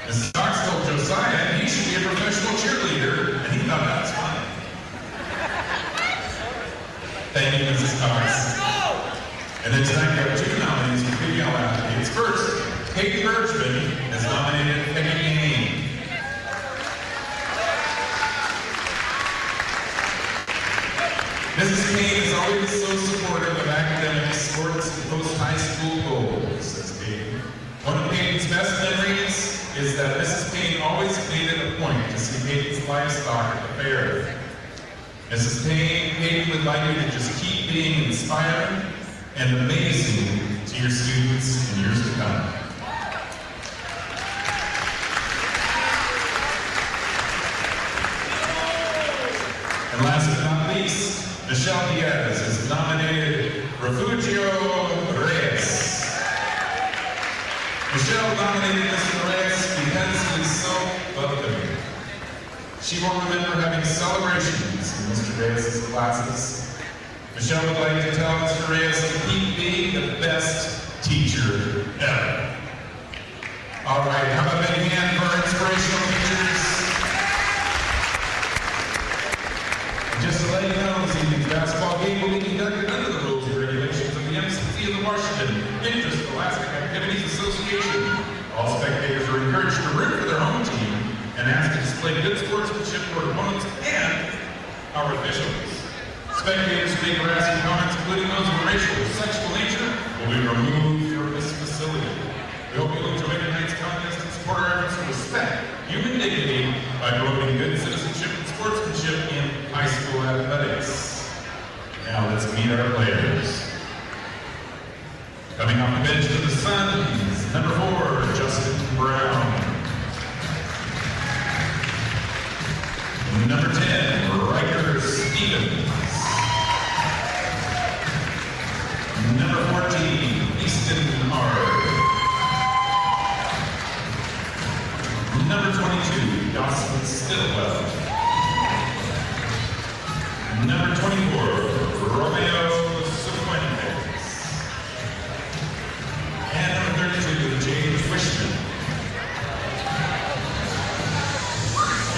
Mrs. Cox told Josiah he should be a professional cheerleader, and he thought that was funny. Thank you, Mrs. Cox. And then tonight we have 2 nominees for female athletes. First, Kate Bergman is nominated Pegame. Mrs. Kane is always so supportive of academics, sports, and post-high school goals, says Kate. One of Peyton's best memories is that Mrs. Payne always made it a point to see Peyton's livestock at the fair. Mrs. Payne would like you to just keep being inspiring and amazing to your students in years to come. And last but not least, Michelle Diaz is nominated Refugio Reyes. Michelle nominated Mr. Reyes because he is so welcoming. She will remember having celebrations in Mr. Reyes' classes. Michelle would like to tell Mr. Reyes to keep being the best teacher ever. All right, how about a big hand for our inspirational teachers? And just to let you know, this evening's basketball game will be conducted under the rules and regulations of the MCC of the Washington Interscholastic Activities Association. All spectators are encouraged to root for their home team and asked to display good sportsmanship toward opponents and our officials. Spectators who make harassing comments, including those of a racial or sexual nature, will be removed from this facility. We hope you'll enjoy tonight's contest and support our efforts to respect human dignity by promoting good citizenship and sportsmanship in high school athletics. Now let's meet our players. Coming off the bench for the Suns, number 4, Justin Brown. Number 10, Riker Stevens. Number 14, Easton Ard. Number 22, Dawson Stillwell. Number 24, Romeo Cifuentes. And number 32, James Wishman.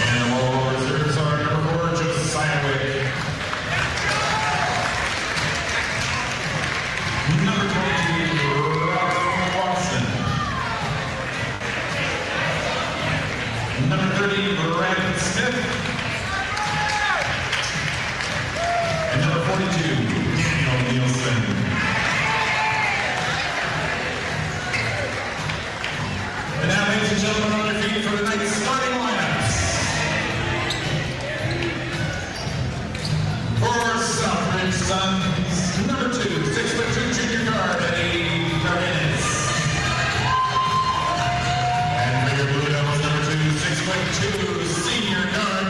And all reserves are number 4, Josiah Wake. Number 22, Ralph Watson. Number 30, Brandon Smith. And number 42, Daniel Nielsen. And now, ladies and gentlemen, on your feet for tonight's starting lineups. For Southbridge Suns, number 2, 6'2" junior guard, Eddie Cardenas. And for your Blue Devils, number 2, 6'2" senior guard,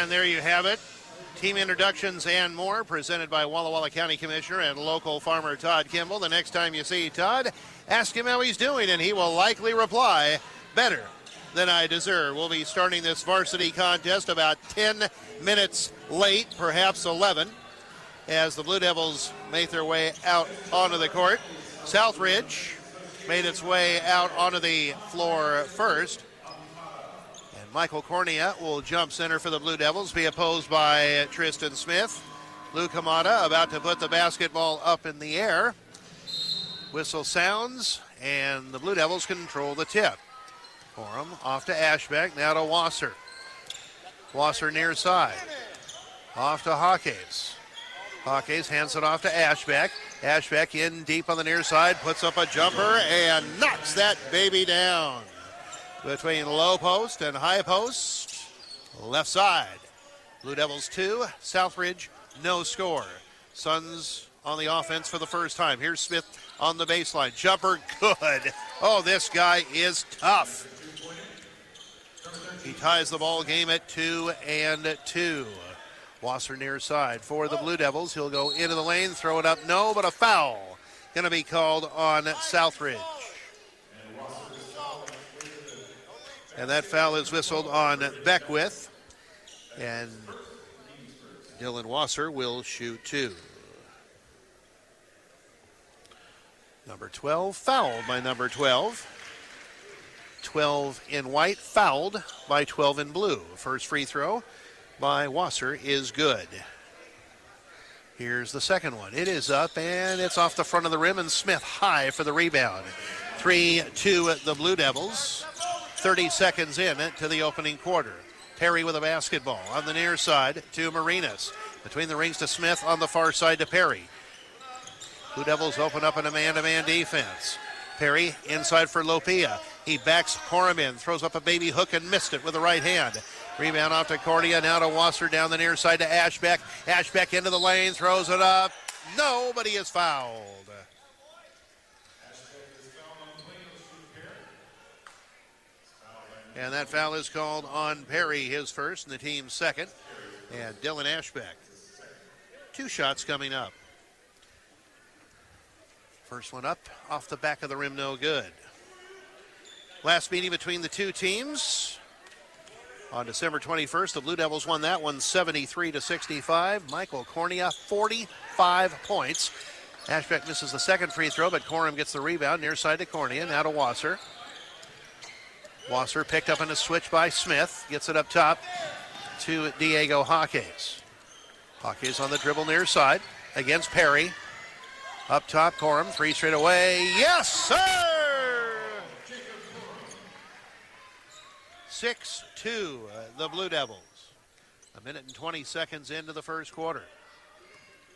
And there you have it. Team introductions and more presented by Walla Walla County Commissioner and local farmer Todd Kimball. The next time you see Todd, ask him how he's doing, and he will likely reply, better than I deserve. We'll be starting this varsity contest about 10 minutes late, perhaps 11, as the Blue Devils make their way out onto the court. Southridge made its way out onto the floor first. Michael Cornea will jump center for the Blue Devils, be opposed by Tristan Smith. Lou Kamada about to put the basketball up in the air. Whistle sounds, and the Blue Devils control the tip. Corum off to Ashbeck, now to Wasser. Wasser near side. Off to Hawkes. Hawkes hands it off to Ashbeck. Ashbeck in deep on the near side, puts up a jumper, and knocks that baby down. Between low post and high post, left side. Blue Devils 2, Southridge no score. Suns on the offense for the first time. Here's Smith on the baseline. Jumper good. Oh, this guy is tough. He ties the ball game at 2-2. Wasser near side for the Blue Devils. He'll go into the lane, throw it up. No, but a foul going to be called on Southridge. And that foul is whistled on Beckwith. And Dylan Wasser will shoot 2. Number 12 fouled by number 12. 12 in white fouled by 12 in blue. First free throw by Wasser is good. Here's the second one. It is up and it's off the front of the rim, and Smith high for the rebound. 3-2 the Blue Devils. 30 seconds in to the opening quarter. Perry with a basketball on the near side to Marinas. Between the rings to Smith, on the far side to Perry. Blue Devils open up in a man-to-man defense. Perry inside for Lopia. He backs Corum in, throws up a baby hook and missed it with the right hand. Rebound off to Cordia, now to Wasser down the near side to Ashbeck. Ashbeck into the lane, throws it up. No, but he is fouled. And that foul is called on Perry, his first, and the team's second. And Dylan Ashbeck. 2 shots coming up. First one up, off the back of the rim, no good. Last meeting between the two teams on December 21st. The Blue Devils won that one 73-65. Michael Cornea, 45 points. Ashbeck misses the second free throw, but Corum gets the rebound near side to Cornea, now to Wasser. Wasser picked up in a switch by Smith. Gets it up top to Diego Hawkes. Hawkes on the dribble near side against Perry. Up top, Corum, 3 straight away. Yes, sir! 6-2, the Blue Devils. 1 minute and 20 seconds into the first quarter.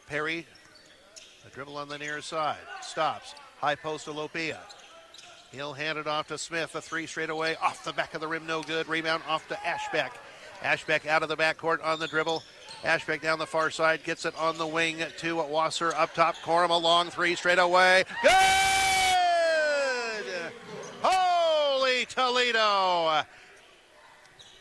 Perry, a dribble on the near side. Stops. High post to Lopia. He'll hand it off to Smith. A 3 straight away. Off the back of the rim, no good. Rebound off to Ashbeck. Ashbeck out of the backcourt on the dribble. Ashbeck down the far side. Gets it on the wing to Wasser. Up top, Corum, a long 3 straight away. Good! Holy Toledo!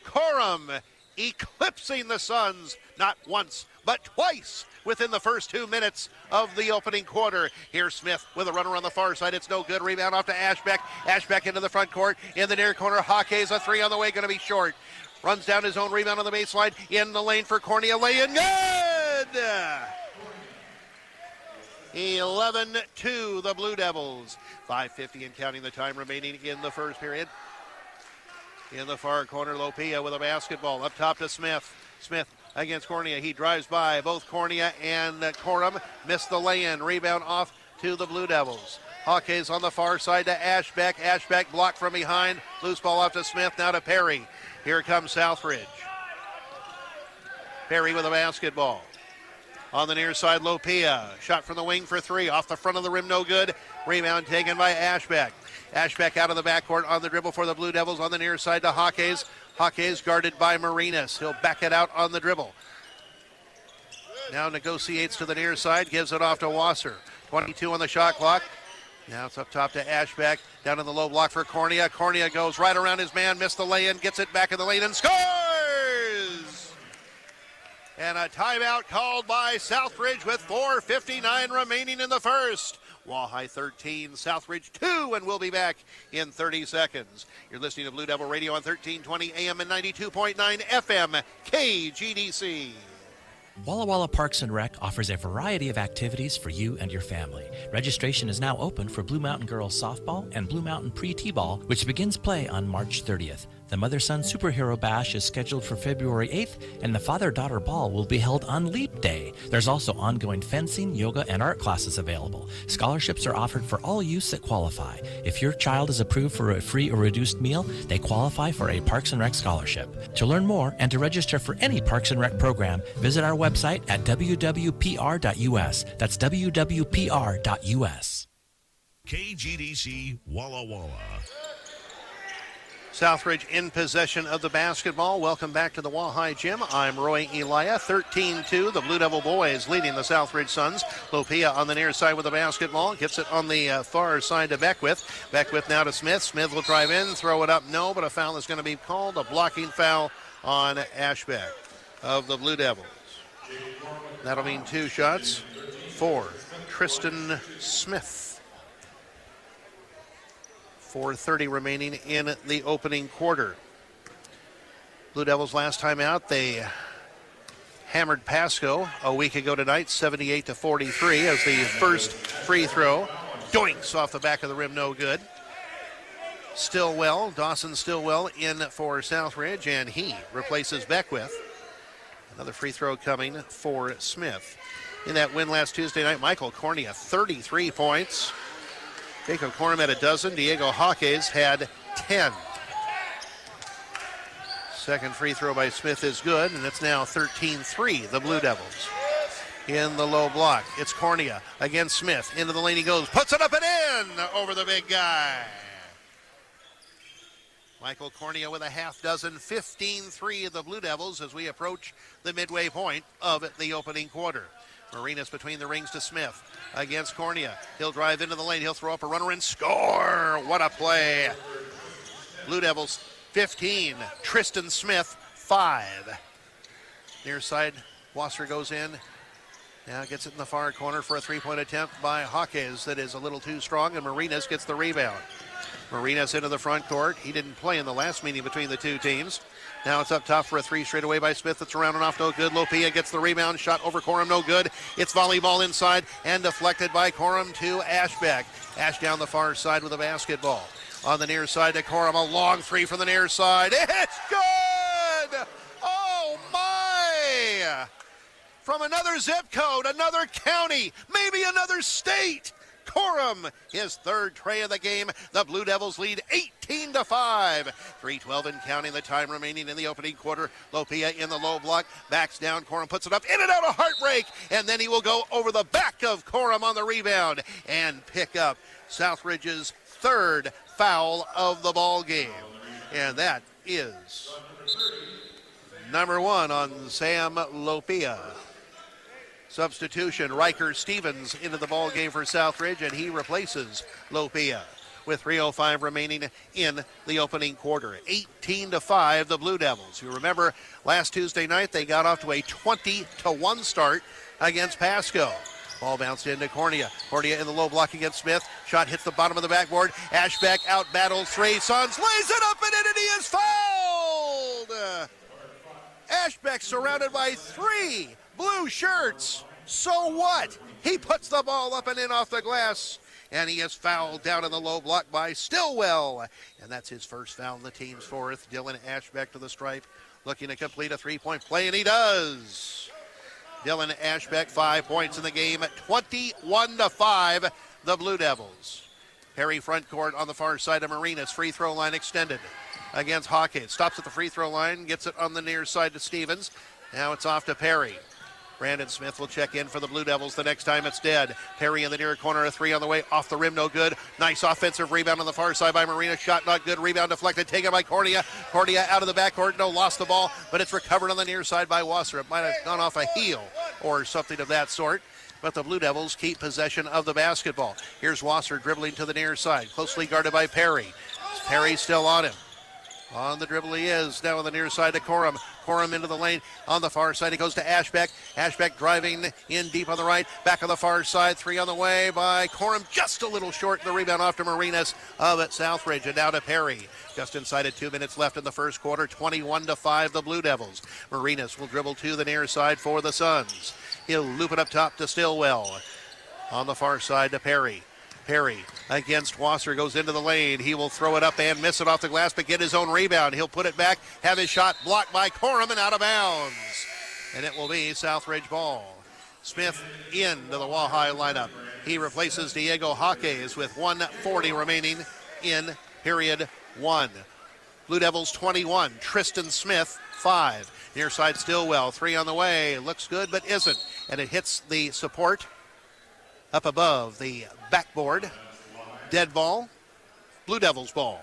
Corum eclipsing the Suns not once, but twice within the first 2 minutes of the opening quarter. Here's Smith with a runner on the far side. It's no good. Rebound off to Ashbeck. Ashbeck into the front court. In the near corner, Hawkes, a 3 on the way, going to be short. Runs down his own rebound on the baseline. In the lane for Cornea. Lay-in, good! 11-2, the Blue Devils. 5:50 and counting the time remaining in the first period. In the far corner, Lopia with a basketball. Up top to Smith. Smith against Cornea. He drives by both Cornea and Corum. Missed the lay-in. Rebound off to the Blue Devils. Hawkes on the far side to Ashbeck. Ashbeck blocked from behind. Loose ball off to Smith. Now to Perry. Here comes Southridge. Perry with a basketball. On the near side, Lopia. Shot from the wing for 3. Off the front of the rim, no good. Rebound taken by Ashbeck. Ashbeck out of the backcourt on the dribble for the Blue Devils on the near side to Hawkes. Hawkes guarded by Marinas. He'll back it out on the dribble. Now negotiates to the near side, gives it off to Wasser. 22 on the shot clock. Now it's up top to Ashbeck. Down in the low block for Cornea. Cornea goes right around his man, missed the lay-in, gets it back in the lane and scores! And a timeout called by Southridge with 4:59 remaining in the first. Walleye 13, Southridge 2, and we'll be back in 30 seconds. You're listening to Blue Devil Radio on 1320 AM and 92.9 FM, KGDC. Walla Walla Parks and Rec offers a variety of activities for you and your family. Registration is now open for Blue Mountain Girls Softball and Blue Mountain Pre-T-Ball, which begins play on March 30th. The Mother-Son Superhero Bash is scheduled for February 8th, and the Father-Daughter Ball will be held on Leap Day. There's also ongoing fencing, yoga, and art classes available. Scholarships are offered for all youths that qualify. If your child is approved for a free or reduced meal, they qualify for a Parks and Rec scholarship. To learn more and to register for any Parks and Rec program, visit our website at wwpr.us. That's wwpr.us. KGDC Walla Walla. Southridge in possession of the basketball. Welcome back to the Walleye Gym. I'm Roy Elia. 13-2. The Blue Devil boys leading the Southridge Suns. Lopia on the near side with the basketball. Gets it on the far side to Beckwith. Beckwith now to Smith. Smith will drive in, throw it up. No, but a foul is going to be called. A blocking foul on Ashbeck of the Blue Devils. That'll mean 2 shots for Tristan Smith. 4:30 remaining in the opening quarter. Blue Devils last time out, they hammered Pasco a week ago tonight, 78-43, as the first free throw. Doinks off the back of the rim, no good. Dawson Stillwell in for Southridge, and he replaces Beckwith. Another free throw coming for Smith. In that win last Tuesday night, Michael Cornea, 33 points. Jacob Corum had a dozen. Diego Hawkes had 10. Second free throw by Smith is good, and it's now 13-3, the Blue Devils. In the low block, it's Cornea against Smith. Into the lane he goes, puts it up and in over the big guy. Michael Cornea with a half dozen, 15-3 of the Blue Devils as we approach the midway point of the opening quarter. Marinas between the rings to Smith against Cornea. He'll drive into the lane. He'll throw up a runner and score. What a play. Blue Devils 15. Tristan Smith 5. Near side, Wasser goes in. Now gets it in the far corner for a three-point attempt by Hawkes that is a little too strong, and Marinas gets the rebound. Marinas into the front court. He didn't play in the last meeting between the two teams. Now it's up top for a 3 straight away by Smith. It's around and off, no good. Lopia gets the rebound, shot over Corum, no good. It's volleyball inside and deflected by Corum to Ashbeck. Ash down the far side with a basketball. On the near side to Corum, a long 3 from the near side. It's good! Oh my! From another zip code, another county, maybe another state. Corum, his third tray of the game. The Blue Devils lead 18-5. 3:12 and counting, the time remaining in the opening quarter. Lopia in the low block, backs down. Corum puts it up, in and out, a heartbreak, and then he will go over the back of Corum on the rebound and pick up Southridge's third foul of the ball game. And that is number 1 on Sam Lopia. Substitution, Riker Stevens into the ball game for Southridge, and he replaces Lopia with 3:05 remaining in the opening quarter. 18-5, the Blue Devils. You remember last Tuesday night they got off to a 20-1 start against Pasco. Ball bounced into Cornea. Cornea in the low block against Smith. Shot hits the bottom of the backboard. Ashbeck out battles 3. Suns lays it up and in, and he is fouled. Ashbeck surrounded by 3 blue shirts. So what? He puts the ball up and in off the glass, and he is fouled down in the low block by Stillwell. And that's his first foul, the team's 4th. Dylan Ashbeck to the stripe, looking to complete a 3-point play, and he does. Dylan Ashbeck, 5 points in the game, 21-5, the Blue Devils. Perry front court on the far side of Marinas. Free throw line extended against Hawkins. Stops at the free throw line, gets it on the near side to Stevens. Now it's off to Perry. Brandon Smith will check in for the Blue Devils the next time it's dead. Perry in the near corner, a 3 on the way, off the rim, no good. Nice offensive rebound on the far side by Marina. Shot not good, rebound deflected, taken by Cornea. Cornea out of the backcourt, no, lost the ball, but it's recovered on the near side by Wasser. It might have gone off a heel or something of that sort, but the Blue Devils keep possession of the basketball. Here's Wasser dribbling to the near side, closely guarded by Perry. Perry still on him. On the dribble he is. Now on the near side to Corum. Corum into the lane. On the far side, it goes to Ashbeck. Ashbeck driving in deep on the right. Back on the far side. 3 on the way by Corum. Just a little short. The rebound off to Marinas of Southridge. And now to Perry. Just inside of 2 minutes left in the first quarter. 21-5 the Blue Devils. Marinas will dribble to the near side for the Suns. He'll loop it up top to Stillwell. On the far side to Perry. Perry against Wasser goes into the lane. He will throw it up and miss it off the glass, but get his own rebound. He'll put it back, have his shot blocked by Corum and out of bounds. And it will be Southridge ball. Smith into the Wahai lineup. He replaces Diego Jaques with 1:40 remaining in period 1. Blue Devils 21, Tristan Smith 5. Near side Stillwell, 3 on the way. Looks good, but isn't. And it hits the support up above the backboard. Dead ball. Blue Devils ball.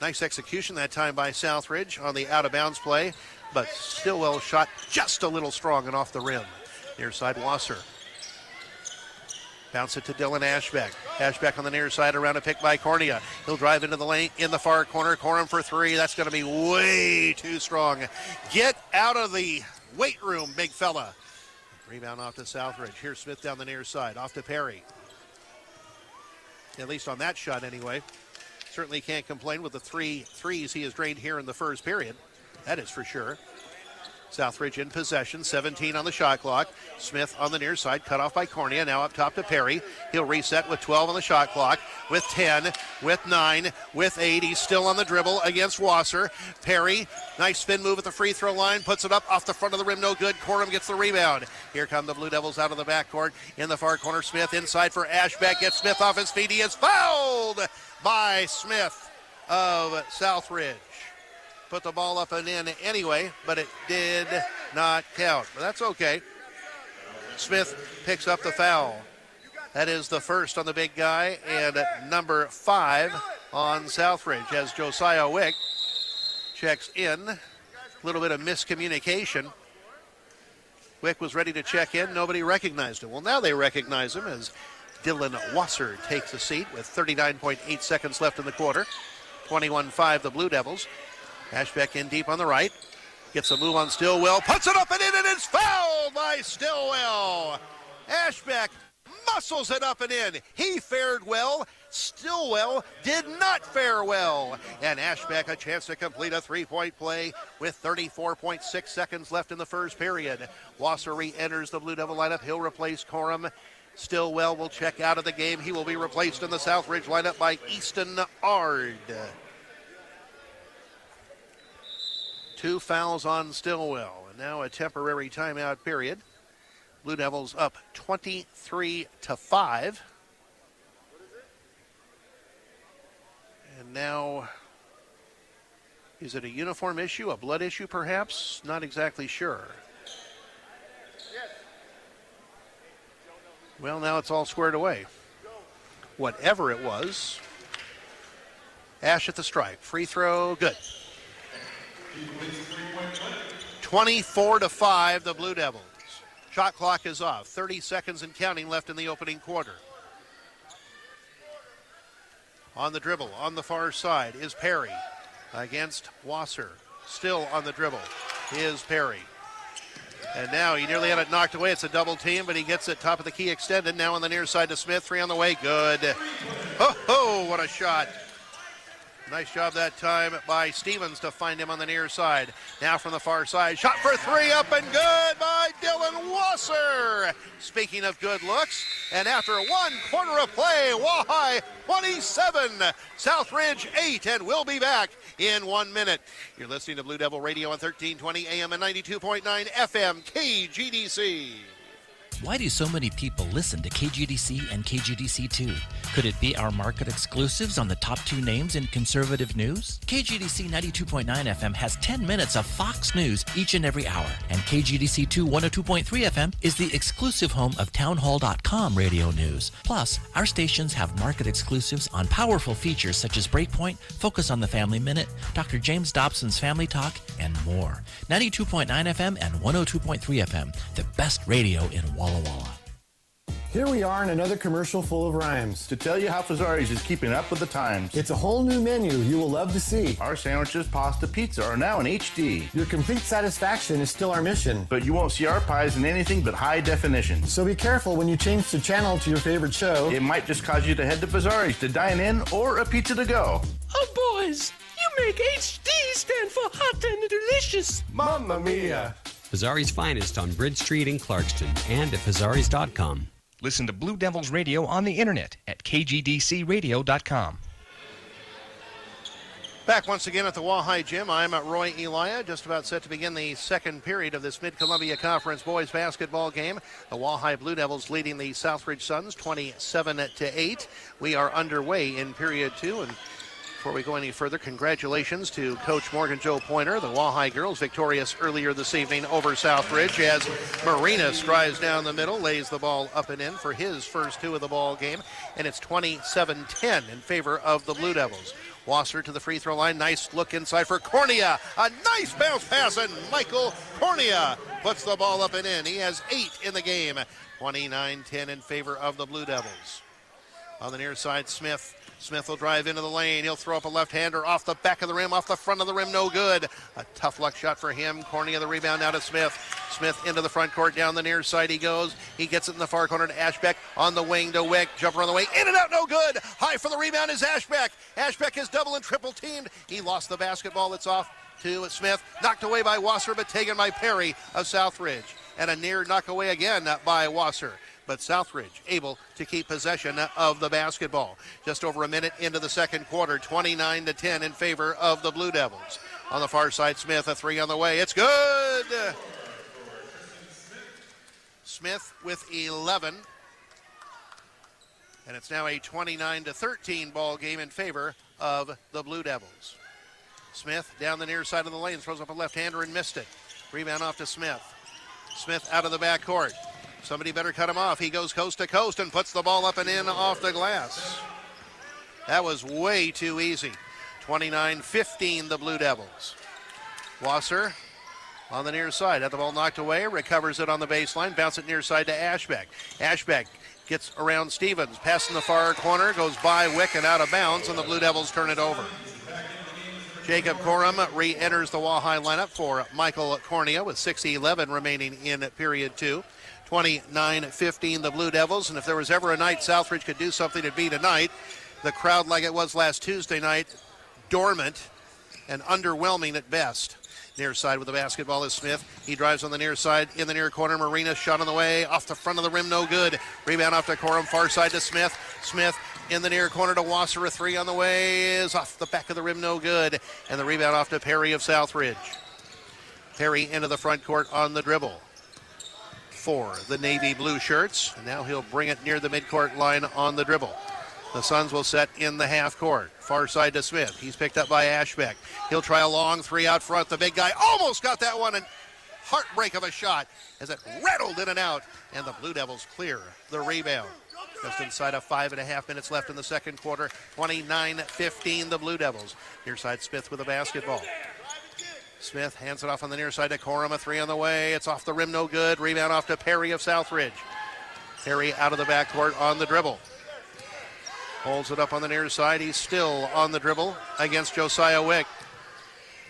Nice execution that time by Southridge on the out-of-bounds play, but Stillwell shot just a little strong and off the rim. Near side Wasser. Bounce it to Dylan Ashbeck. Ashbeck on the near side around a pick by Cornea. He'll drive into the lane in the far corner. Corum for 3. That's going to be way too strong. Get out of the weight room, big fella. Rebound off to Southridge. Here's Smith down the near side. Off to Perry. At least on that shot anyway. Certainly can't complain with the 3 threes he has drained here in the first period. That is for sure. Southridge in possession, 17 on the shot clock. Smith on the near side, cut off by Cornea. Now up top to Perry. He'll reset with 12 on the shot clock, with 10, with 9, with 8. He's still on the dribble against Wasser. Perry, nice spin move at the free throw line, puts it up off the front of the rim, no good. Corum gets the rebound. Here come the Blue Devils out of the backcourt. In the far corner, Smith inside for Ashbeck. Gets Smith off his feet. He is fouled by Smith of Southridge. Put the ball up and in anyway, but it did not count. But that's okay. Smith picks up the foul. That is the first on the big guy, and number 5 on Southridge as Josiah Wick checks in. A little bit of miscommunication. Wick was ready to check in. Nobody recognized him. Well, now they recognize him as Dylan Wasser takes a seat with 39.8 seconds left in the quarter. 21-5 the Blue Devils. Ashbeck in deep on the right. Gets a move on Stillwell. Puts it up and in, and it's fouled by Stillwell. Ashbeck muscles it up and in. He fared well. Stillwell did not fare well. And Ashbeck a chance to complete a 3-point play with 34.6 seconds left in the first period. Wasser re-enters the Blue Devil lineup. He'll replace Corum. Stillwell will check out of the game. He will be replaced in the Southridge lineup by Easton Ard. 2 fouls on Stillwell, and now a temporary timeout period. Blue Devils up 23-5. And now, is it a uniform issue, a blood issue perhaps? Not exactly sure. Well, now it's all squared away. Whatever it was. Ash at the stripe. Free throw, good. 24-5 the Blue Devils. Shot clock is off. 30 seconds and counting left in the opening quarter. On the dribble, on the far side is Perry against Wasser. Still on the dribble is Perry. And now he nearly had it knocked away. It's a double team, but he gets it top of the key extended. Now on the near side to Smith. 3 on the way. Good. Oh, what a shot. Nice job that time by Stevens to find him on the near side. Now from the far side, shot for 3, up and good by Dylan Wasser. Speaking of good looks, and after 1 quarter of play, Wahai 27, Southridge 8, and we'll be back in 1 minute. You're listening to Blue Devil Radio on 1320 AM and 92.9 FM KGDC. Why do so many people listen to KGDC and KGDC2? Could it be our market exclusives on the top 2 names in conservative news? KGDC 92.9 FM has 10 minutes of Fox News each and every hour. And KGDC2 102.3 FM is the exclusive home of townhall.com radio news. Plus, our stations have market exclusives on powerful features such as Breakpoint, Focus on the Family Minute, Dr. James Dobson's Family Talk, and more. 92.9 FM and 102.3 FM, the best radio in Walla Walla. Here we are in another commercial full of rhymes. To tell you how Fazari's is keeping up with the times. It's a whole new menu you will love to see. Our sandwiches, pasta, pizza are now in HD. Your complete satisfaction is still our mission. But you won't see our pies in anything but high definition. So be careful when you change the channel to your favorite show. It might just cause you to head to Fazari's to dine in or a pizza to go. Oh, boys, you make HD stand for hot and delicious. Mamma mia. Fazari's Finest on Bridge Street in Clarkston and at Fazari's.com. Listen to Blue Devils Radio on the internet at kgdcradio.com. Back once again at the Walleye Gym. I'm Roy Elia, just about set to begin the second period of this Mid-Columbia Conference boys basketball game. The Walleye Blue Devils leading the Southridge Suns 27-8. We are underway in period 2, and before we go any further, congratulations to Coach Morgan Joe Pointer. The Walleye girls victorious earlier this evening over Southridge as Marina strides down the middle, lays the ball up and in for his first 2 of the ball game, and it's 27-10 in favor of the Blue Devils. Wasser to the free throw line. Nice look inside for Cornea. A nice bounce pass, and Michael Cornea puts the ball up and in. He has 8 in the game. 29-10 in favor of the Blue Devils. On the near side, Smith. Smith will drive into the lane. He'll throw up a left-hander off the back of the rim, off the front of the rim, no good. A tough luck shot for him. Cornea the rebound now to Smith. Smith into the front court, down the near side he goes. He gets it in the far corner to Ashbeck. On the wing to Wick. Jumper on the way. In and out, no good. High for the rebound is Ashbeck. Ashbeck is double and triple teamed. He lost the basketball. It's off to Smith. Knocked away by Wasser, but taken by Perry of Southridge. And a near knock away again by Wasser. But Southridge able to keep possession of the basketball. Just over a minute into the second quarter, 29-10 in favor of the Blue Devils. On the far side, Smith, a 3 on the way. It's good! Smith with 11. And it's now a 29-13 ball game in favor of the Blue Devils. Smith down the near side of the lane, throws up a left-hander and missed it. Rebound off to Smith. Smith out of the backcourt. Somebody better cut him off. He goes coast to coast and puts the ball up and in off the glass. That was way too easy. 29-15 the Blue Devils. Wasser on the near side. Had the ball knocked away. Recovers it on the baseline. Bounce it near side to Ashbeck. Ashbeck gets around Stevens. Pass in the far corner. Goes by Wick and out of bounds. And the Blue Devils turn it over. Jacob Corum re-enters the Walleye lineup for Michael Cornea with 6:11 remaining in period 2. 29-15 the Blue Devils, and if there was ever a night Southridge could do something, it'd be tonight. The crowd, like it was last Tuesday night, dormant and underwhelming at best. Near side with the basketball is Smith. He drives on the near side, in the near corner. Marina shot on the way, off the front of the rim, no good. Rebound off to Corum, far side to Smith. Smith in the near corner to Wasser, a 3 on the way, is off the back of the rim, no good. And the rebound off to Perry of Southridge. Perry into the front court on the dribble for the navy blue shirts. And now he'll bring it near the midcourt line on the dribble. The Suns will set in the half court. Far side to Smith. He's picked up by Ashbeck. He'll try a long 3 out front. The big guy almost got that one, and heartbreak of a shot as it rattled in and out. And the Blue Devils clear the rebound. Just inside of 5.5 minutes left in the second quarter. 29-15 the Blue Devils. Near side Smith with the basketball. Smith hands it off on the near side to Corum, a 3 on the way. It's off the rim, no good. Rebound off to Perry of Southridge. Perry out of the backcourt on the dribble. Holds it up on the near side. He's still on the dribble against Josiah Wick.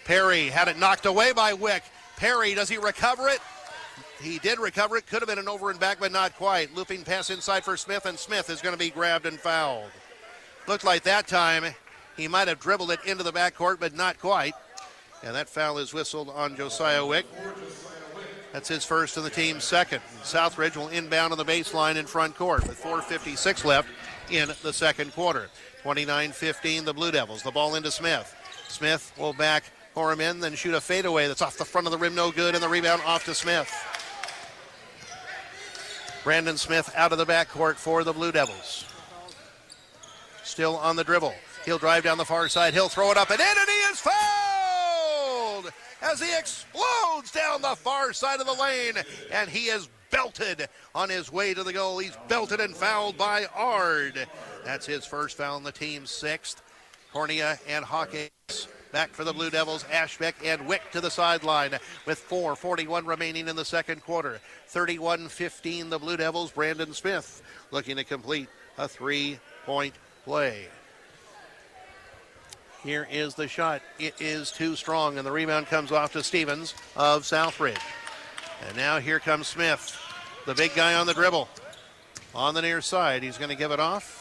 Perry had it knocked away by Wick. Perry, does he recover it? He did recover it. Could have been an over and back, but not quite. Looping pass inside for Smith, and Smith is going to be grabbed and fouled. Looked like that time he might have dribbled it into the backcourt, but not quite. And that foul is whistled on Josiah Wick. That's his first and the team's second. Southridge will inbound on the baseline in front court with 4:56 left in the second quarter. 29-15 the Blue Devils. The ball into Smith. Smith will back Corum in, then shoot a fadeaway that's off the front of the rim, no good, and the rebound off to Smith. Brandon Smith out of the backcourt for the Blue Devils. Still on the dribble. He'll drive down the far side. He'll throw it up and in, and he is fouled as he explodes down the far side of the lane, and he is belted on his way to the goal. He's belted and fouled by Ard. That's his first foul in the team's 6th. Cornea and Hawkins Back for the Blue Devils, Ashbeck and Wick to the sideline with 4:41 remaining in the second quarter. 31-15 the Blue Devils. Brandon Smith looking to complete a 3-point play. Here is the shot. It is too strong, and the rebound comes off to Stevens of Southridge. And now here comes Smith, the big guy on the dribble. On the near side, he's going to give it off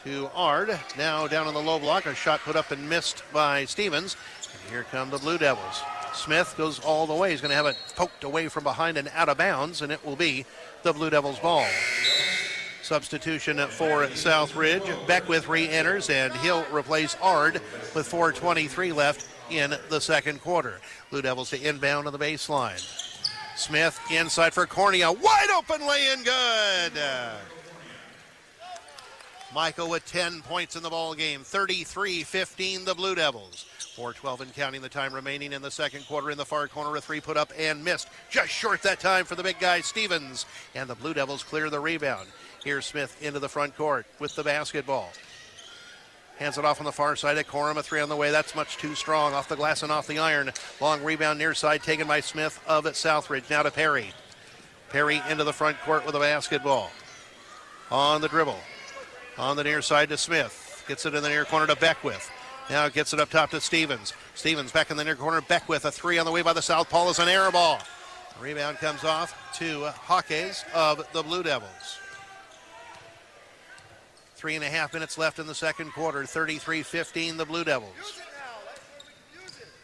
to Ard. Now down on the low block, a shot put up and missed by Stevens. And here come the Blue Devils. Smith goes all the way. He's going to have it poked away from behind and out of bounds, and it will be the Blue Devils' ball. Substitution for Southridge. Beckwith re-enters, and he'll replace Ard with 4:23 left in the second quarter. Blue Devils to inbound on the baseline. Smith inside for Cornea. Wide open lay-in, good. Michael with 10 points in the ball game. 33-15 the Blue Devils. 4:12 and counting the time remaining in the second quarter. In the far corner, a three put up and missed. Just short that time for the big guy, Stevens. And the Blue Devils clear the rebound. Here's Smith into the front court with the basketball. Hands it off on the far side at Corum. A three on the way. That's much too strong. Off the glass and off the iron. Long rebound near side taken by Smith of Southridge. Now to Perry. Perry into the front court with a basketball. On the dribble. On the near side to Smith. Gets it in the near corner to Beckwith. Now gets it up top to Stevens. Stevens back in the near corner. Beckwith. A three on the way by the southpaw is an air ball. Rebound comes off to Hawkes of the Blue Devils. 3.5 minutes left in the second quarter. 33-15 the Blue Devils.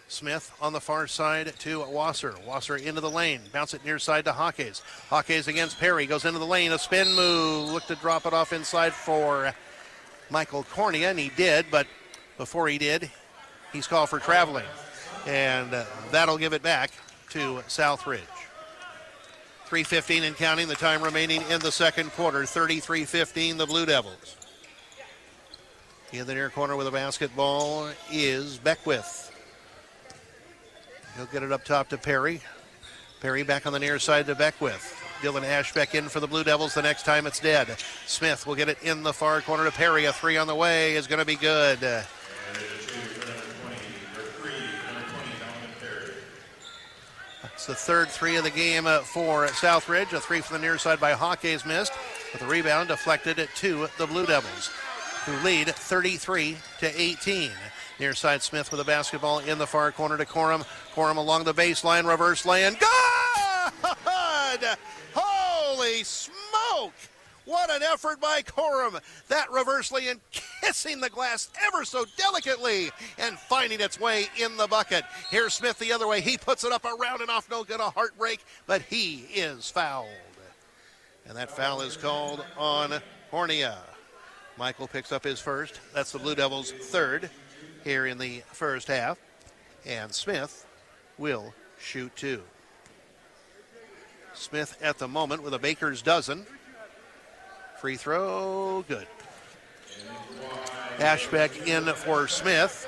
Smith on the far side to Wasser. Wasser into the lane. Bounce it near side to Hawkes. Hawkes against Perry. Goes into the lane. A spin move. Looked to drop it off inside for Michael Cornea, and he did, but before he did, he's called for traveling. And that'll give it back to Southridge. 3:15 and counting, the time remaining in the second quarter. 33-15 the Blue Devils. In the near corner with a basketball is Beckwith. He'll get it up top to Perry. Perry back on the near side to Beckwith. Dylan Ashbeck in for the Blue Devils. The next time it's dead. Smith will get it in the far corner to Perry. A three on the way is going to be good. It's the third three of the game for Southridge. A three from the near side by Hawkes missed, but the rebound deflected to the Blue Devils, who lead 33-18. Near side Smith with a basketball in the far corner to Corum. Corum along the baseline, reverse lay-in. Good! Holy smoke! What an effort by Corum. That reverse lay-in kissing the glass ever so delicately and finding its way in the bucket. Here's Smith the other way. He puts it up around and off, no good, a heartbreak, but he is fouled. And that foul is called on Cornea. Michael picks up his first. That's the Blue Devils' third here in the first half. And Smith will shoot two. Smith at the moment with a baker's dozen. Free throw, good. Ashbeck in for Smith.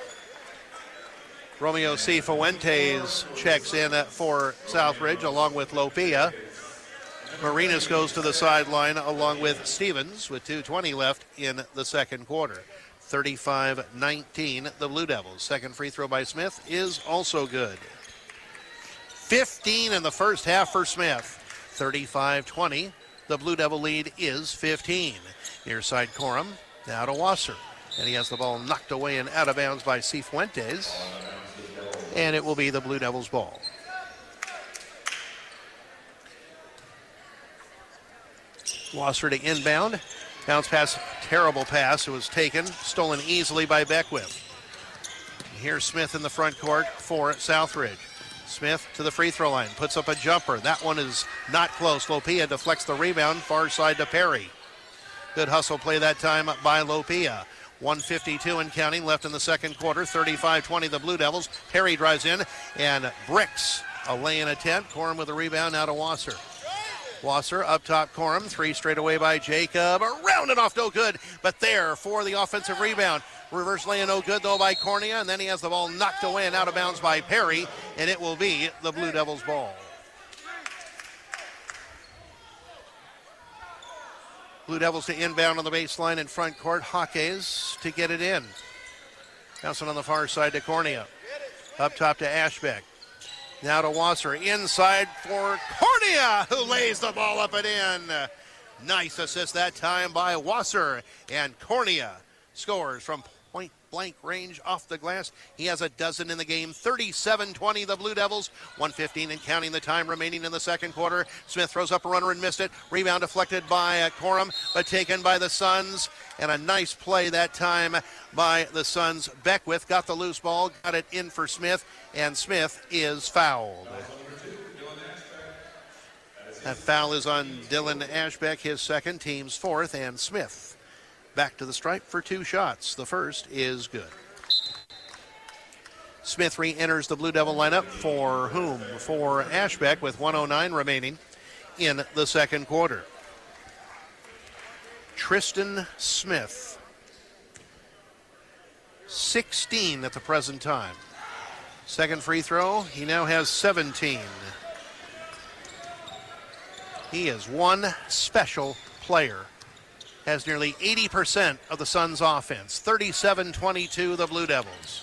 Romeo C. Fuentes checks in for Southridge along with Lopia. Marinas goes to the sideline along with Stevens with 2:20 left in the second quarter. 35-19 the Blue Devils. Second free throw by Smith is also good. 15 in the first half for Smith. 35-20. The Blue Devil lead is 15. Near side Corum. Now to Wasser. And he has the ball knocked away and out of bounds by C. Fuentes. And it will be the Blue Devils' ball. Wasser to inbound. Bounce pass, terrible pass. It was taken, stolen easily by Beckwith. Here's Smith in the front court for Southridge. Smith to the free throw line, puts up a jumper. That one is not close. Lopia deflects the rebound, far side to Perry. Good hustle play that time by Lopia. 1:52 and counting left in the second quarter. 35-20 the Blue Devils. Perry drives in and bricks a lay-in attempt. Corum with a rebound now to Wasser. Wasser up top, Corum. Three straight away by Jacob. Around and off, no good. But there for the offensive rebound. Reverse lay-in, no good though by Cornea. And then he has the ball knocked away and out of bounds by Perry. And it will be the Blue Devils' ball. Blue Devils to inbound on the baseline in front court. Hawkes to get it in. Bouncing on the far side to Cornea. Up top to Ashbeck. Now to Wasser. Inside for Cornea, who lays the ball up and in. Nice assist that time by Wasser. And Cornea scores from point-blank range off the glass. He has a dozen in the game. 37-20 the Blue Devils. 1:15 and counting the time remaining in the second quarter. Smith throws up a runner and missed it. Rebound deflected by Corum, but taken by the Suns. And a nice play that time by the Suns. Beckwith got the loose ball, got it in for Smith, and Smith is fouled. That foul is on Dylan Ashbeck, his second, team's fourth, and Smith back to the stripe for 2 shots. The first is good. Smith re-enters the Blue Devil lineup for whom? For Ashbeck with 1:09 remaining in the second quarter. Tristan Smith, 16 at the present time. Second free throw, he now has 17. He is one special player. Has nearly 80% of the Suns' offense. 37-22 the Blue Devils.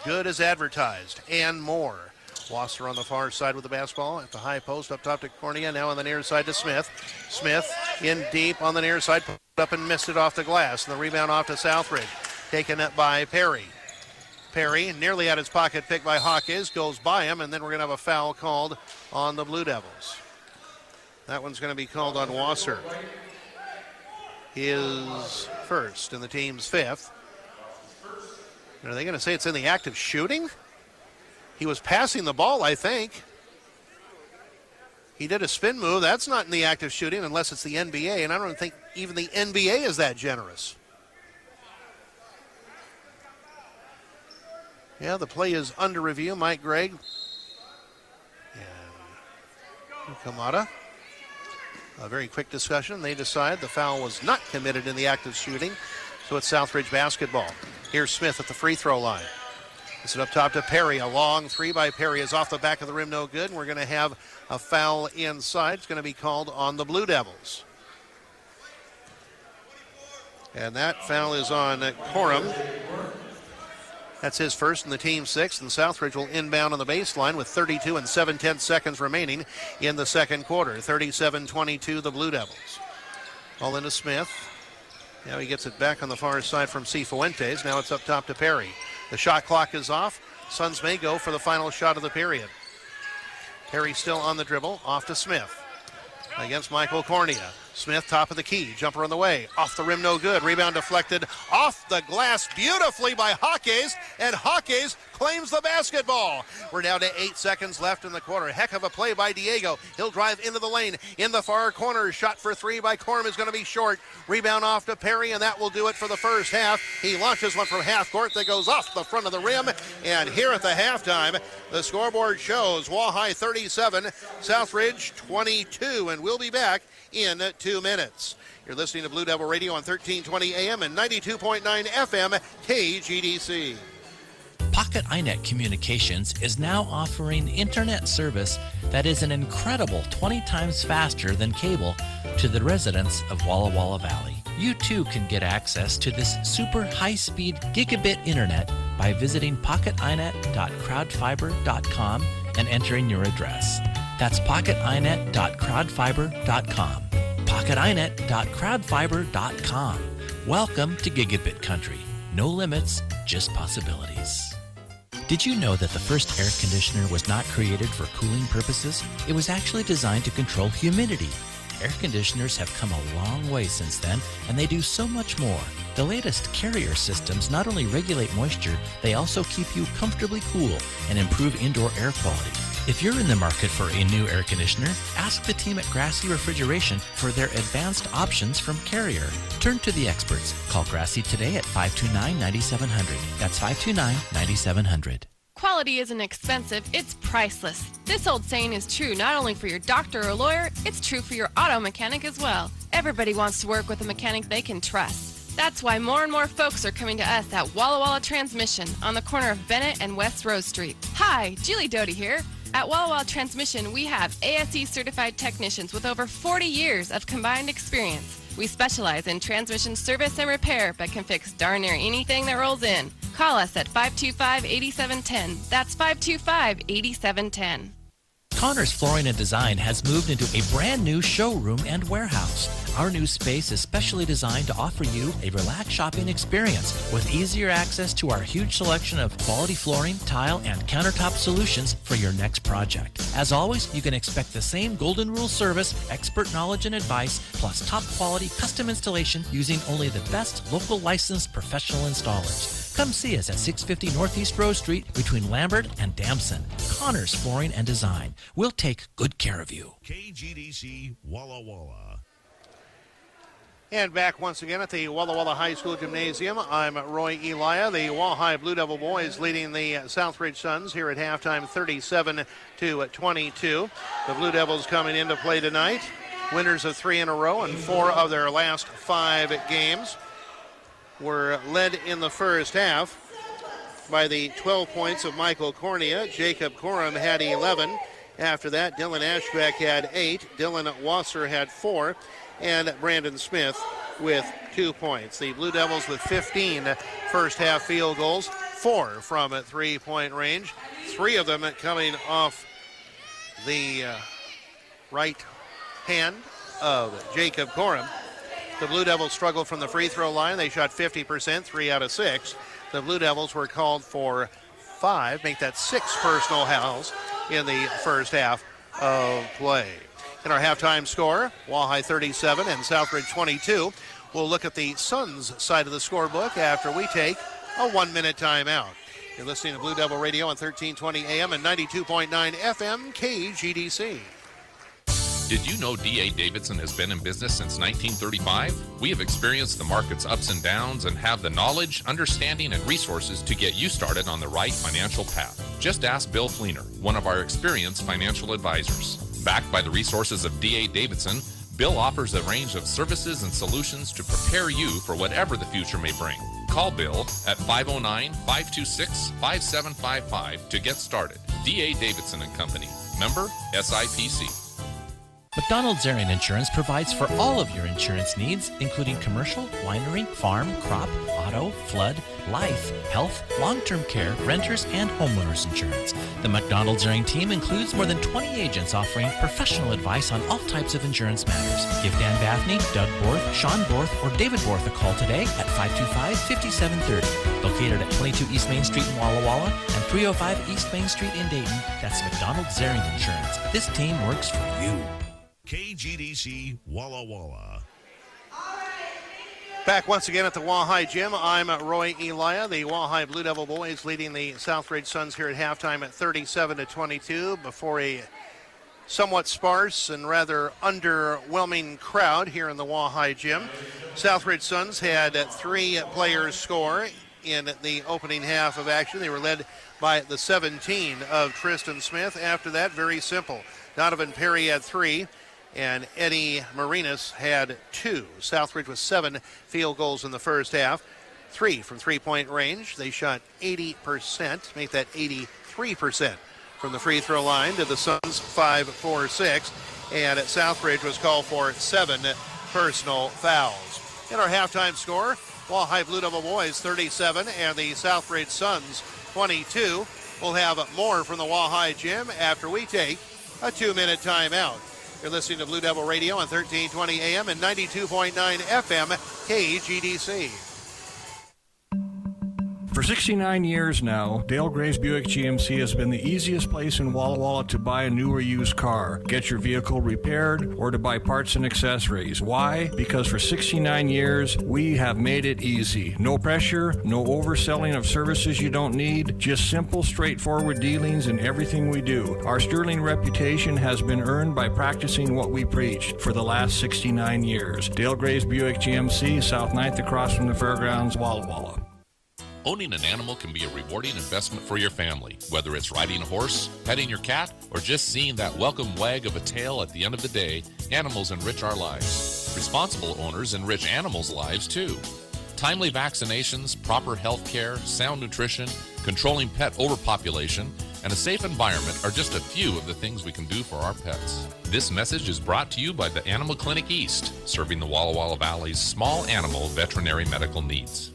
Good as advertised and more. Wasser on the far side with the basketball at the high post, up top to Cornea, now on the near side to Smith. Smith in deep on the near side, put up and missed it off the glass. And the rebound off to Southridge, taken up by Perry. Perry nearly had his pocket picked by Hawkins, goes by him, and then we're going to have a foul called on the Blue Devils. That one's going to be called on Wasser. His first and the team's fifth. Are they going to say it's in the act of shooting? He was passing the ball, I think. He did a spin move. That's not in the act of shooting unless it's the NBA, and I don't think even the NBA is that generous. Yeah, the play is under review. Mike Gregg and Kamada. A very quick discussion. They decide the foul was not committed in the act of shooting, so it's Southridge basketball. Here's Smith at the free throw line. It's up top to Perry. A long three by Perry is off the back of the rim, no good. And we're going to have a foul inside. It's going to be called on the Blue Devils. And that foul is on Corum. That's his first and the team's sixth. And Southridge will inbound on the baseline with 32 and 7/10 seconds remaining in the second quarter. 37-22 the Blue Devils. All into Smith. Now he gets it back on the far side from Cifuentes. Now it's up top to Perry. The shot clock is off. Suns may go for the final shot of the period. Perry still on the dribble. Off to Smith. Against Michael Cornea. Smith, top of the key. Jumper on the way. Off the rim, no good. Rebound deflected off the glass beautifully by Hawkins. And Hawkins claims the basketball. We're down to 8 seconds left in the quarter. Heck of a play by Diego. He'll drive into the lane. In the far corner. Shot for three by Corum is going to be short. Rebound off to Perry, and that will do it for the first half. He launches one from half court that goes off the front of the rim. And here at the halftime, the scoreboard shows Walleye 37, Southridge 22. And we'll be back in 2 minutes. You're listening to Blue Devil Radio on 1320 AM and 92.9 FM KGDC. Pocket iNet Communications is now offering internet service that is an incredible 20 times faster than cable to the residents of Walla Walla Valley. You too can get access to this super high-speed gigabit internet by visiting pocketinet.crowdfiber.com and entering your address. That's pocketinet.crowdfiber.com. pocketinet.crowdfiber.com. Welcome to Gigabit Country. No limits, just possibilities. Did you know that the first air conditioner was not created for cooling purposes? It was actually designed to control humidity. Air conditioners have come a long way since then, and they do so much more. The latest Carrier systems not only regulate moisture, they also keep you comfortably cool and improve indoor air quality. If you're in the market for a new air conditioner, ask the team at Grassy Refrigeration for their advanced options from Carrier. Turn to the experts. Call Grassy today at 529-9700. That's 529-9700. Quality isn't expensive, it's priceless. This old saying is true not only for your doctor or lawyer, it's true for your auto mechanic as well. Everybody wants to work with a mechanic they can trust. That's why more and more folks are coming to us at Walla Walla Transmission on the corner of Bennett and West Rose Street. Hi, Julie Doty here. At Walla Walla Transmission, we have ASE certified technicians with over 40 years of combined experience. We specialize in transmission service and repair, but can fix darn near anything that rolls in. Call us at 525-8710. That's 525-8710. Connors Flooring and Design has moved into a brand new showroom and warehouse. Our new space is specially designed to offer you a relaxed shopping experience with easier access to our huge selection of quality flooring, tile, and countertop solutions for your next project. As always, you can expect the same Golden Rule service, expert knowledge and advice, plus top quality custom installation using only the best local licensed professional installers. Come see us at 650 Northeast Rose Street between Lambert and Damson. Connors Flooring and Design. We'll take good care of you. KGDC Walla Walla. And back once again at the Walla Walla High School Gymnasium, I'm Roy Elia. The Wall High Blue Devil boys leading the Southridge Suns here at halftime 37-22. The Blue Devils coming into play tonight. Winners of 3 in a row and 4 of their last 5 games. Were led in the first half by the 12 points of Michael Cornea. Jacob Corum had 11. After that, Dylan Ashbeck had 8. Dylan Wasser had 4. And Brandon Smith with 2 points. The Blue Devils with 15 first half field goals, 4 from 3-point range. 3 of them coming off the right hand of Jacob Corum. The Blue Devils struggled from the free throw line. They shot 50%, 3 out of 6. The Blue Devils were called for 5, make that 6 personal fouls in the first half of play. In our halftime score, Wall High 37 and Southridge 22. We'll look at the Suns side of the scorebook after we take a 1-minute timeout. You're listening to Blue Devil Radio on 1320 AM and 92.9 FM KGDC. Did you know D.A. Davidson has been in business since 1935? We have experienced the market's ups and downs and have the knowledge, understanding, and resources to get you started on the right financial path. Just ask Bill Fleener, one of our experienced financial advisors. Backed by the resources of D.A. Davidson, Bill offers a range of services and solutions to prepare you for whatever the future may bring. Call Bill at 509-526-5755 to get started. D.A. Davidson & Company. Member SIPC. McDonald's Area Insurance provides for all of your insurance needs, including commercial, winery, farm, crop, auto, flood, life, health, long-term care, renters, and homeowners insurance. The McDonald's Area team includes more than 20 agents offering professional advice on all types of insurance matters. Give Dan Baffney, Doug Borth, Sean Borth, or David Borth a call today at 525-5730. Located at 22 East Main Street in Walla Walla and 305 East Main Street in Dayton, that's McDonald's Area Insurance. This team works for you. KGDC Walla Walla. Back once again at the Wall High Gym. I'm Roy Elia. The Wall High Blue Devil boys leading the Southridge Suns here at halftime at 37-22 before a somewhat sparse and rather underwhelming crowd here in the Wall High Gym. Southridge Suns had 3 players score in the opening half of action. They were led by the 17 of Tristan Smith. After that, very simple. Donovan Perry had 3. And Eddie Marinas had 2. Southridge with 7 field goals in the first half. 3 from 3-point range. They shot 80%, make that 83% from the free throw line to the Suns 5-4-6. And at Southridge was called for 7 personal fouls. In our halftime score, Wall High Blue Devil boys 37 and the Southridge Suns 22. We'll have more from the Wall High Gym after we take a 2-minute timeout. You're listening to Blue Devil Radio on 1320 AM and 92.9 FM KGDC. For 69 years now, Dale Gray's Buick GMC has been the easiest place in Walla Walla to buy a new or used car, get your vehicle repaired, or to buy parts and accessories. Why? Because for 69 years, we have made it easy. No pressure, no overselling of services you don't need, just simple, straightforward dealings in everything we do. Our sterling reputation has been earned by practicing what we preach for the last 69 years. Dale Gray's Buick GMC, South 9th across from the fairgrounds, Walla Walla. Owning an animal can be a rewarding investment for your family, whether it's riding a horse, petting your cat, or just seeing that welcome wag of a tail at the end of the day. Animals enrich our lives. Responsible owners enrich animals' lives too. Timely vaccinations, proper health care, sound nutrition, controlling pet overpopulation, and a safe environment are just a few of the things we can do for our pets. This message is brought to you by the Animal Clinic East, serving the Walla Walla Valley's small animal veterinary medical needs.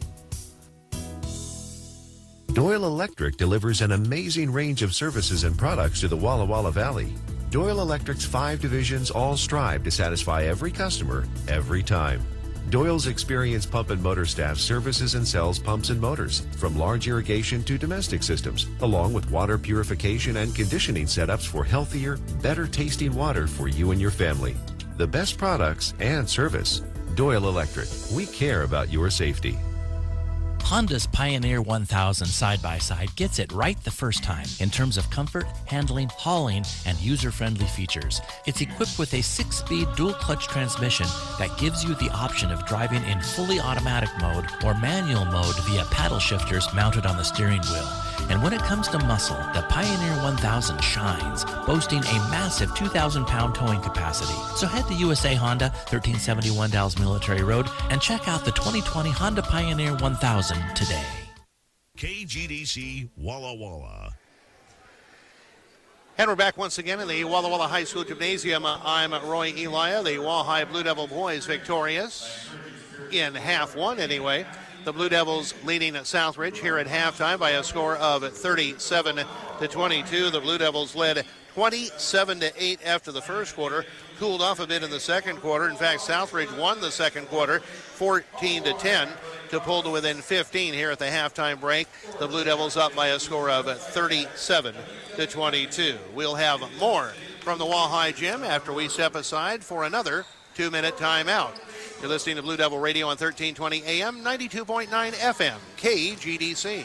Doyle Electric delivers an amazing range of services and products to the Walla Walla Valley. Doyle Electric's 5 divisions all strive to satisfy every customer, every time. Doyle's experienced pump and motor staff services and sells pumps and motors, from large irrigation to domestic systems, along with water purification and conditioning setups for healthier, better tasting water for you and your family. The best products and service. Doyle Electric. We care about your safety. Honda's Pioneer 1000 side-by-side gets it right the first time in terms of comfort, handling, hauling, and user-friendly features. It's equipped with a 6-speed dual-clutch transmission that gives you the option of driving in fully automatic mode or manual mode via paddle shifters mounted on the steering wheel. And when it comes to muscle, the Pioneer 1000 shines, boasting a massive 2,000-pound towing capacity. So head to USA Honda, 1371 Dalles Military Road, and check out the 2020 Honda Pioneer 1000 today. KGDC Walla Walla. And we're back once again in the Walla Walla High School Gymnasium. I'm Roy Elia. The Wall-High Blue Devil boys victorious in half one anyway. The Blue Devils leading at Southridge here at halftime by a score of 37-22. The Blue Devils led 27-8 after the first quarter, cooled off a bit in the second quarter. In fact, Southridge won the second quarter 14-10 to pull to within 15 here at the halftime break. The Blue Devils up by a score of 37-22. We'll have more from the Wall High Gym after we step aside for another 2-minute timeout. You're listening to Blue Devil Radio on 1320 AM, 92.9 FM, KGDC.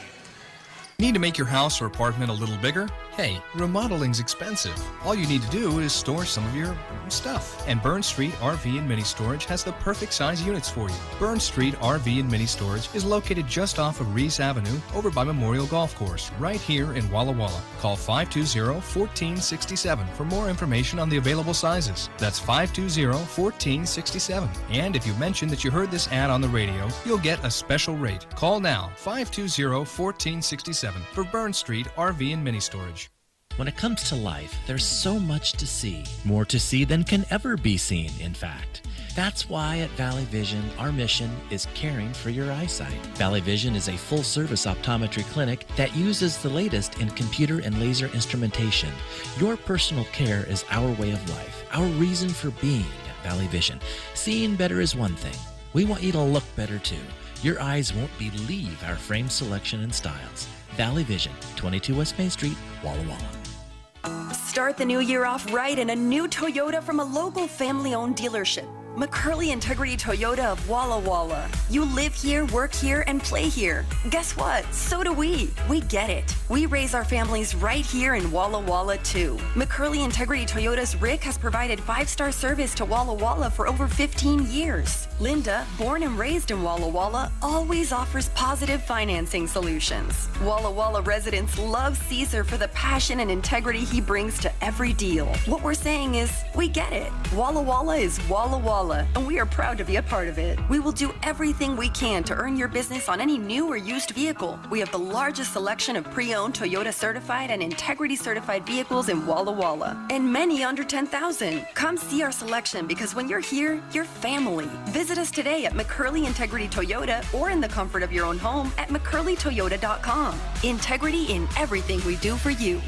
Need to make your house or apartment a little bigger? Hey, remodeling's expensive. All you need to do is store some of your stuff. And Burn Street RV and Mini Storage has the perfect size units for you. Burn Street RV and Mini Storage is located just off of Reese Avenue over by Memorial Golf Course, right here in Walla Walla. Call 520-1467 for more information on the available sizes. That's 520-1467. And if you mention that you heard this ad on the radio, you'll get a special rate. Call now, 520-1467 for Burn Street RV and Mini Storage. When it comes to life, there's so much to see. More to see than can ever be seen, in fact. That's why at Valley Vision, our mission is caring for your eyesight. Valley Vision is a full-service optometry clinic that uses the latest in computer and laser instrumentation. Your personal care is our way of life, our reason for being at Valley Vision. Seeing better is one thing. We want you to look better, too. Your eyes won't believe our frame selection and styles. Valley Vision, 22 West Main Street, Walla Walla. Start the new year off right in a new Toyota from a local family-owned dealership. McCurley Integrity Toyota of Walla Walla. You live here, work here, and play here. Guess what? So do we. We get it. We raise our families right here in Walla Walla, too. McCurley Integrity Toyota's Rick has provided 5-star service to Walla Walla for over 15 years. Linda, born and raised in Walla Walla, always offers positive financing solutions. Walla Walla residents love Caesar for the passion and integrity he brings to every deal. What we're saying is, we get it. Walla Walla is Walla Walla, and we are proud to be a part of it. We will do everything we can to earn your business on any new or used vehicle. We have the largest selection of pre-owned Toyota certified and integrity certified vehicles in Walla Walla, and many under 10,000. Come see our selection, because when you're here, you're family. Visit us today at McCurley Integrity Toyota or in the comfort of your own home at McCurleyToyota.com. Integrity in everything we do for you.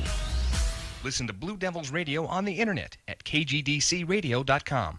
Listen to Blue Devils Radio on the internet at KGDCRadio.com.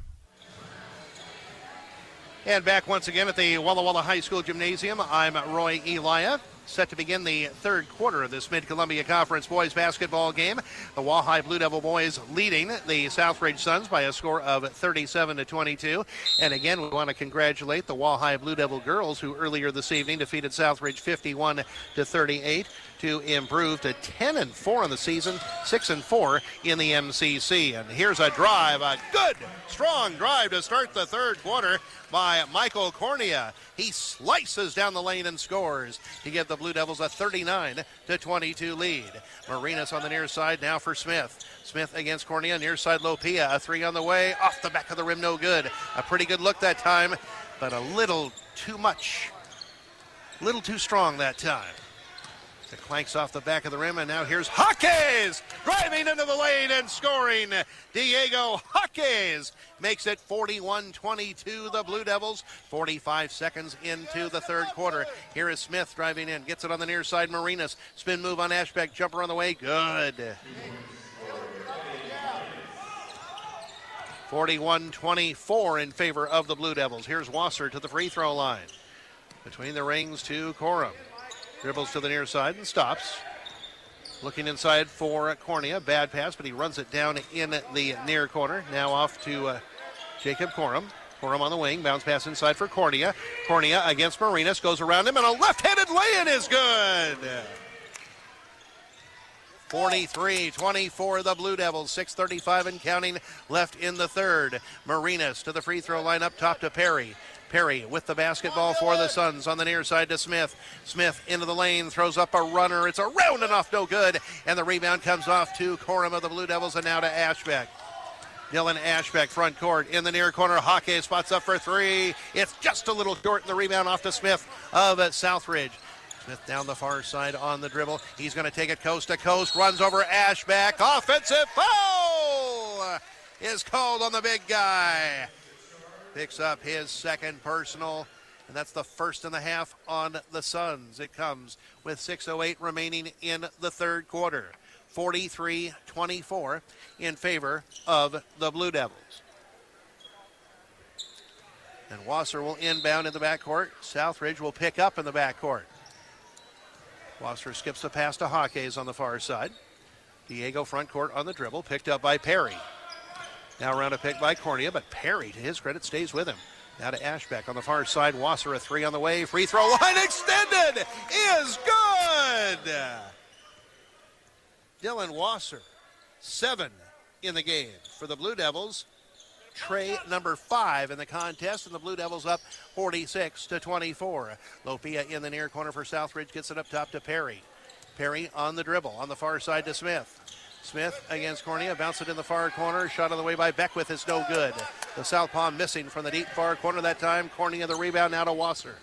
And back once again at the Walla Walla High School Gymnasium, I'm Roy Elia. Set to begin the third quarter of this Mid-Columbia Conference boys basketball game. The Wall-High Blue Devil boys leading the Southridge Suns by a score of 37-22. And again, we want to congratulate the Wall-High Blue Devil girls, who earlier this evening defeated Southridge 51-38 to improve to 10-4 in the season, 6-4 in the MCC. And here's a drive, a good, strong drive to start the third quarter by Michael Cornea. He slices down the lane and scores to give the Blue Devils a 39-22 lead. Marinas on the near side now for Smith. Smith against Cornea, near side Lopia. A three on the way, off the back of the rim, no good. A pretty good look that time, but a little too much. A little too strong that time. It clanks off the back of the rim, and now here's Jaques driving into the lane and scoring. Diego Jaques makes it 41-22, the Blue Devils, 45 seconds into the third quarter. Here is Smith driving in, gets it on the near side. Marinas, spin move on Ashbeck, jumper on the way, good. 41-24 in favor of the Blue Devils. Here's Wasser to the free throw line. Between the rings to Corum. Dribbles to the near side and stops. Looking inside for Cornea. Bad pass, but he runs it down in the near corner. Now off to Jacob Corum. Corum on the wing. Bounce pass inside for Cornea. Cornea against Marinas. Goes around him, and a left-handed lay-in is good. 43-24 the Blue Devils. 6:35 and counting left in the third. Marinas to the free throw line up top to Perry. Perry with the basketball for the Suns on the near side to Smith. Smith into the lane, throws up a runner. It's around and off, no good. And the rebound comes off to Corum of the Blue Devils and now to Ashbeck. Dylan Ashbeck, front court, in the near corner. Jaques spots up for three. It's just a little short, and the rebound off to Smith of Southridge. Smith down the far side on the dribble. He's going to take it coast to coast, runs over Ashbeck. Offensive foul is called on the big guy. Picks up his second personal, and that's the first and the half on the Suns. It comes with 6:08 remaining in the third quarter. 43-24 in favor of the Blue Devils. And Wasser will inbound in the backcourt. Southridge will pick up in the backcourt. Wasser skips the pass to Jaques on the far side. Diego front court on the dribble, picked up by Perry. Now around a pick by Cornea, but Perry, to his credit, stays with him. Now to Ashbeck on the far side. Wasser a three on the way. Free throw line extended is good. Dylan Wasser, 7 in the game for the Blue Devils. Trey number 5 in the contest, and the Blue Devils up 46-24. Lopia in the near corner for Southridge, gets it up top to Perry. Perry on the dribble, on the far side to Smith. Smith against Cornea, bounce it in the far corner, shot on the way by Beckwith is no good. The southpaw missing from the deep far corner that time. Cornea the rebound, now to Wasser.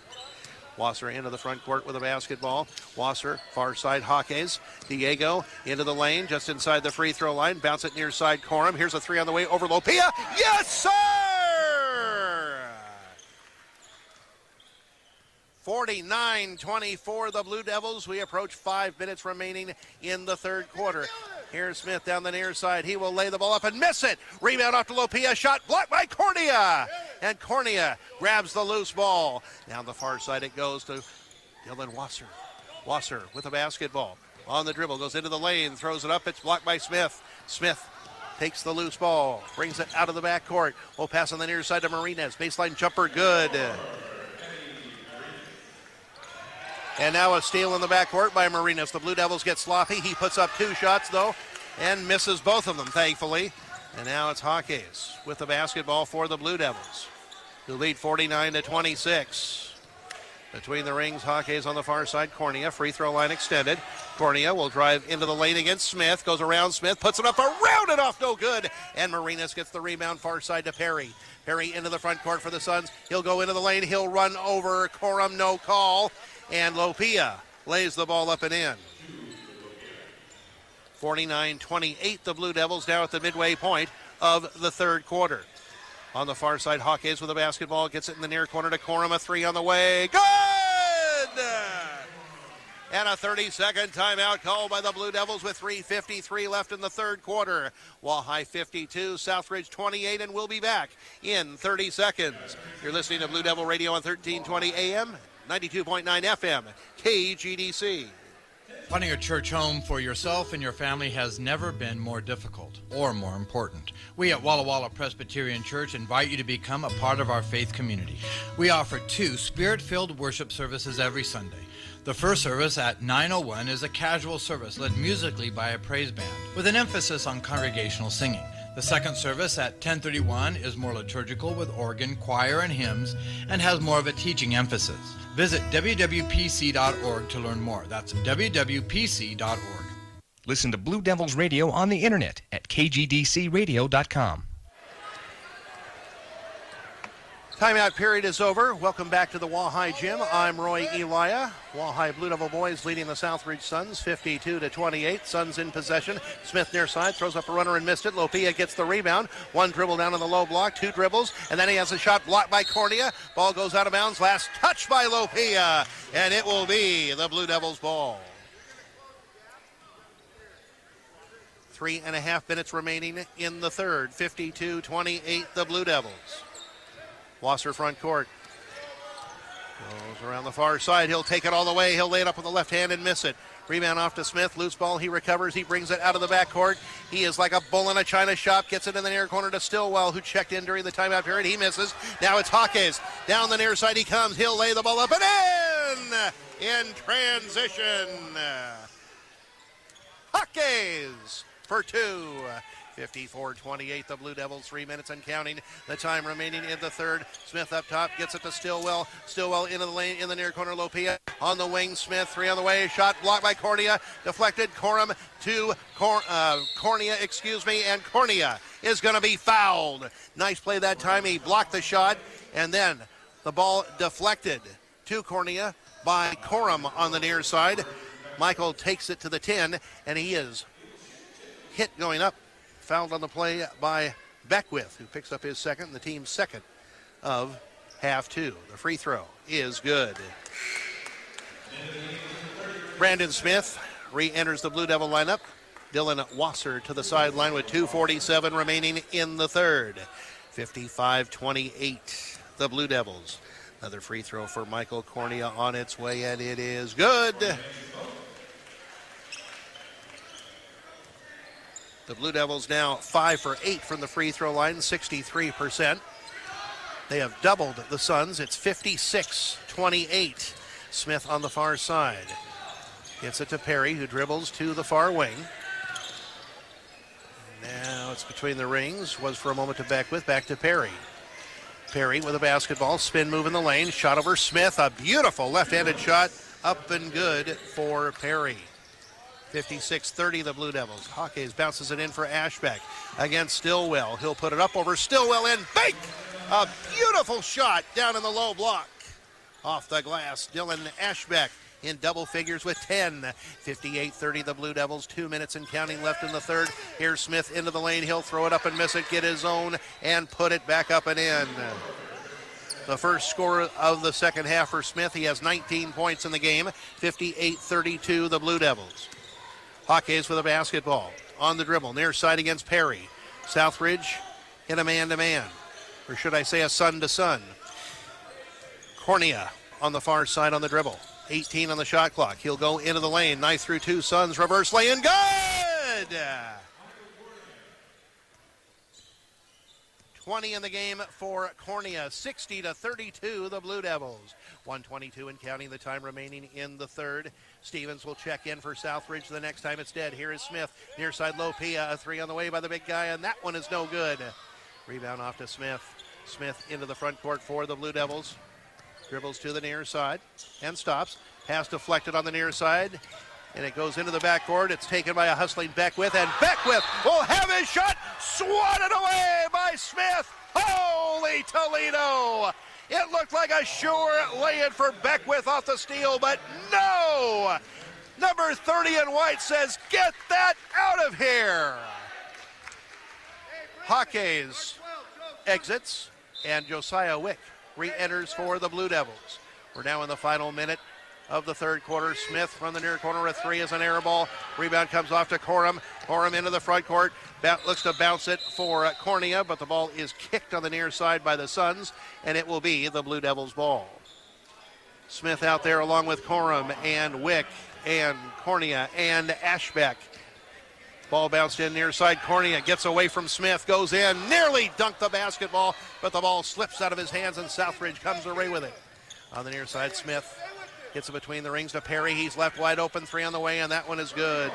Wasser into the front court with a basketball. Wasser, far side, Jaques. Diego into the lane, just inside the free throw line. Bounce it near side, Corum. Here's a three on the way over Lopia. Yes, sir! 49-24 the Blue Devils. We approach 5 minutes remaining in the third quarter. Here's Smith down the near side. He will lay the ball up and miss it. Rebound off to Lopia. Shot blocked by Cornea. And Cornea grabs the loose ball. Down the far side it goes to Dylan Wasser. Wasser with the basketball. On the dribble, goes into the lane, throws it up. It's blocked by Smith. Smith takes the loose ball, brings it out of the backcourt. Will pass on the near side to Marinas. Baseline jumper, good. And now a steal in the backcourt by Marinas. The Blue Devils get sloppy. He puts up 2 shots, though, and misses both of them, thankfully. And now it's Jaques with the basketball for the Blue Devils, who lead 49-26. Between the rings, Jaques on the far side. Cornea, free throw line extended. Cornea will drive into the lane against Smith. Goes around Smith, puts it up, around and off, no good. And Marinas gets the rebound far side to Perry. Perry into the front court for the Suns. He'll go into the lane. He'll run over Corum, no call. And Lopia lays the ball up and in. 49-28, the Blue Devils now at the midway point of the third quarter. On the far side, Jaques with the basketball, gets it in the near corner to Corum, a three on the way. Good! And a 30-second timeout called by the Blue Devils with 3:53 left in the third quarter. Walleye 52, Southridge 28, and we'll be back in 30 seconds. You're listening to Blue Devil Radio on 1320 AM, 92.9 FM, KGDC. Finding a church home for yourself and your family has never been more difficult or more important. We at Walla Walla Presbyterian Church invite you to become a part of our faith community. We offer 2 spirit-filled worship services every Sunday. The first service at 9:01 is a casual service led musically by a praise band with an emphasis on congregational singing. The second service at 10:31 is more liturgical with organ, choir, and hymns, and has more of a teaching emphasis. Visit wwpc.org to learn more. That's wwpc.org. Listen to Blue Devils Radio on the internet at kgdcradio.com. Timeout period is over. Welcome back to the Walleye Gym. I'm Roy Elia. Walleye Blue Devil boys leading the Southridge Suns 52-28. Suns in possession. Smith near side throws up a runner and missed it. Lopia gets the rebound. One dribble down on the low block, two dribbles, and then he has a shot blocked by Cornea. Ball goes out of bounds. Last touch by Lopia, and it will be the Blue Devils ball. 3.5 minutes remaining in the third. 52-28 the Blue Devils. Wasser front court. Goes around the far side. He'll take it all the way. He'll lay it up with the left hand and miss it. Rebound off to Smith. Loose ball. He recovers. He brings it out of the backcourt. He is like a bull in a china shop. Gets it in the near corner to Stillwell, who checked in during the timeout period. He misses. Now it's Hawkes. Down the near side he comes. He'll lay the ball up and in transition. Hawkes for two. 54-28, the Blue Devils, 3 minutes and counting. The time remaining in the third. Smith up top, gets it to Stillwell. Stillwell into the lane, in the near corner. Lopia on the wing. Smith, three on the way. Shot blocked by Cornea. Deflected. Corum to Cornea, and Cornea is going to be fouled. Nice play that time. He blocked the shot, and then the ball deflected to Cornea by Corum on the near side. Michael takes it to the 10, and he is hit going up. Fouled on the play by Beckwith, who picks up his second, the team's second of half two. The free throw is good. Brandon Smith re-enters the Blue Devil lineup. Dylan Wasser to the sideline with 2:47 remaining in the third. 55-28, the Blue Devils. Another free throw for Michael Cornea on its way, and it is good. The Blue Devils now 5 for 8 from the free throw line, 63%. They have doubled the Suns. It's 56-28. Smith on the far side. Gets it to Perry, who dribbles to the far wing. Now it's between the rings. Was for a moment to Beckwith. Back to Perry. Perry with a basketball. Spin move in the lane. Shot over Smith. A beautiful left-handed shot. Up and good for Perry. 56-30 the Blue Devils. Hawkes bounces it in for Ashbeck against Stillwell. He'll put it up over Stillwell and bake! A beautiful shot down in the low block. Off the glass, Dylan Ashbeck in double figures with 10. 58-30 the Blue Devils. 2 minutes and counting left in the third. Here's Smith into the lane. He'll throw it up and miss it, get his own, and put it back up and in. The first score of the second half for Smith. He has 19 points in the game. 58-32 the Blue Devils. Hawkes with a basketball on the dribble, near side against Perry. Southridge in a man-to-man, or should I say a sun-to-sun. Cornea on the far side on the dribble. 18 on the shot clock. He'll go into the lane. Nice through two Suns. Reverse lay in. Good! 20 in the game for Cornea. 60-32 the Blue Devils. 1:22 and counting, the time remaining in the third. Stevens will check in for Southridge the next time it's dead. Here is Smith, near side Lopia, a three on the way by the big guy, and that one is no good. Rebound off to Smith. Smith into the front court for the Blue Devils. Dribbles to the near side and stops. Pass deflected on the near side, and it goes into the backcourt. It's taken by a hustling Beckwith, and Beckwith will have his shot swatted away by Smith. Holy Toledo! It looked like a sure lay-in for Beckwith off the steal, but no! Number 30 in white says, get that out of here! Hawkes exits, and Josiah Wick re-enters for the Blue Devils. We're now in the final minute of the third quarter. Smith from the near corner, a three is an air ball. Rebound comes off to Corum. Corum into the front court. Looks to bounce it for Cornea, but the ball is kicked on the near side by the Suns, and it will be the Blue Devils' ball. Smith out there along with Corum and Wick and Cornea and Ashbeck. Ball bounced in near side. Cornea gets away from Smith, goes in, nearly dunked the basketball, but the ball slips out of his hands, and Southridge comes away with it. On the near side, Smith gets it between the rings to Perry. He's left wide open, three on the way, and that one is good.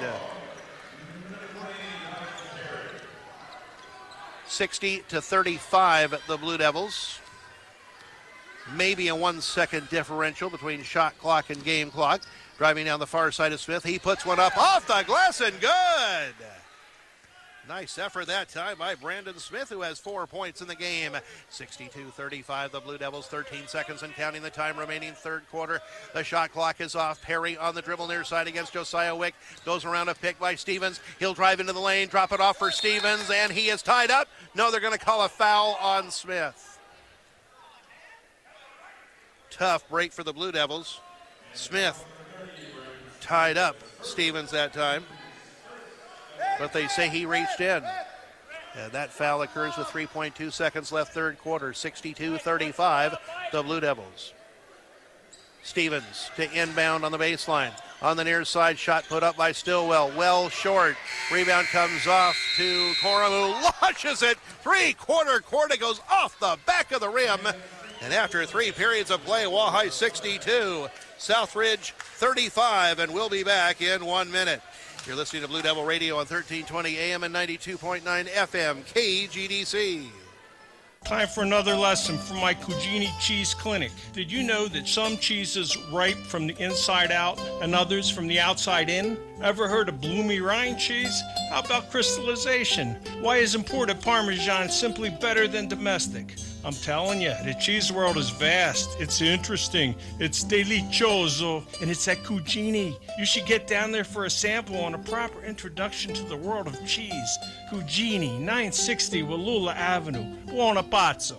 60-35, the Blue Devils. Maybe a 1 second differential between shot clock and game clock. Driving down the far side of Smith. He puts one up off the glass and good. Nice effort that time by Brandon Smith, who has 4 points in the game. 62-35, the Blue Devils, 13 seconds and counting the time remaining, third quarter. The shot clock is off. Perry on the dribble near side against Josiah Wick. Goes around a pick by Stevens. He'll drive into the lane, drop it off for Stevens, and he is tied up. No, they're going to call a foul on Smith. Tough break for the Blue Devils. Smith tied up Stevens that time, but they say he reached in. And that foul occurs with 3.2 seconds left, third quarter. 62-35, the Blue Devils. Stevens to inbound on the baseline. On the near side, shot put up by Stillwell. Well short. Rebound comes off to Corum, who launches it. Three-quarter court. It goes off the back of the rim. And after 3 periods of play, Walleye 62, Southridge 35, and we'll be back in 1 minute. You're listening to Blue Devil Radio on 1320 AM and 92.9 FM, KGDC. Time for another lesson from my Cugini Cheese Clinic. Did you know that some cheeses ripe from the inside out and others from the outside in? Ever heard of bloomy rind cheese? How about crystallization? Why is imported Parmesan simply better than domestic? I'm telling you, the cheese world is vast. It's interesting. It's delicioso. And it's at Cugini. You should get down there for a sample and a proper introduction to the world of cheese. Cugini, 960 Wallula Avenue, Buonapazzo.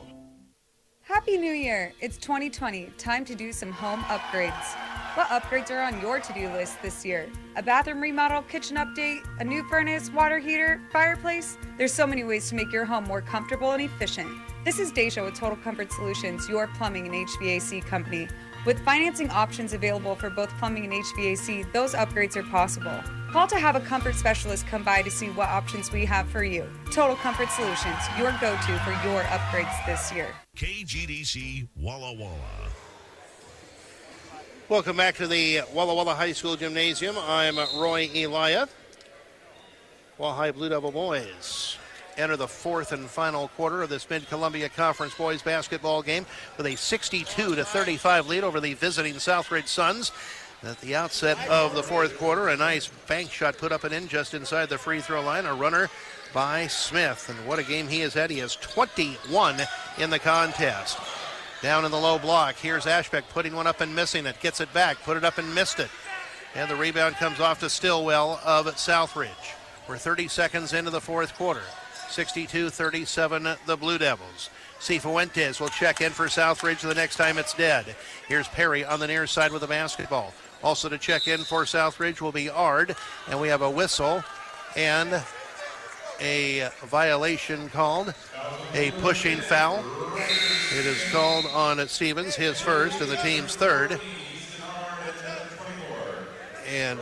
Happy New Year! It's 2020. Time to do some home upgrades. What upgrades are on your to-do list this year? A bathroom remodel, kitchen update, a new furnace, water heater, fireplace? There's so many ways to make your home more comfortable and efficient. This is Deja with Total Comfort Solutions, your plumbing and HVAC company. With financing options available for both plumbing and HVAC, those upgrades are possible. Call to have a comfort specialist come by to see what options we have for you. Total Comfort Solutions, your go-to for your upgrades this year. KGDC Walla Walla. Welcome back to the Walla Walla High School Gymnasium. I'm Roy Elia. Walla High Blue Devil boys enter the fourth and final quarter of this Mid-Columbia Conference boys basketball game with a 62-35 lead over the visiting Southridge Suns. At the outset of the fourth quarter, a nice bank shot put up and in just inside the free throw line. A runner by Smith, and what a game he has had. He has 21 in the contest. Down in the low block, here's Ashbeck putting one up and missing it. Gets it back, put it up and missed it. And the rebound comes off to Stillwell of Southridge. We're 30 seconds into the fourth quarter. 62-37, the Blue Devils. Cifuentes will check in for Southridge the next time it's dead. Here's Perry on the near side with the basketball. Also to check in for Southridge will be Ard, and we have a whistle and a violation called, a pushing foul. It is called on Stevens, his first and the team's third. And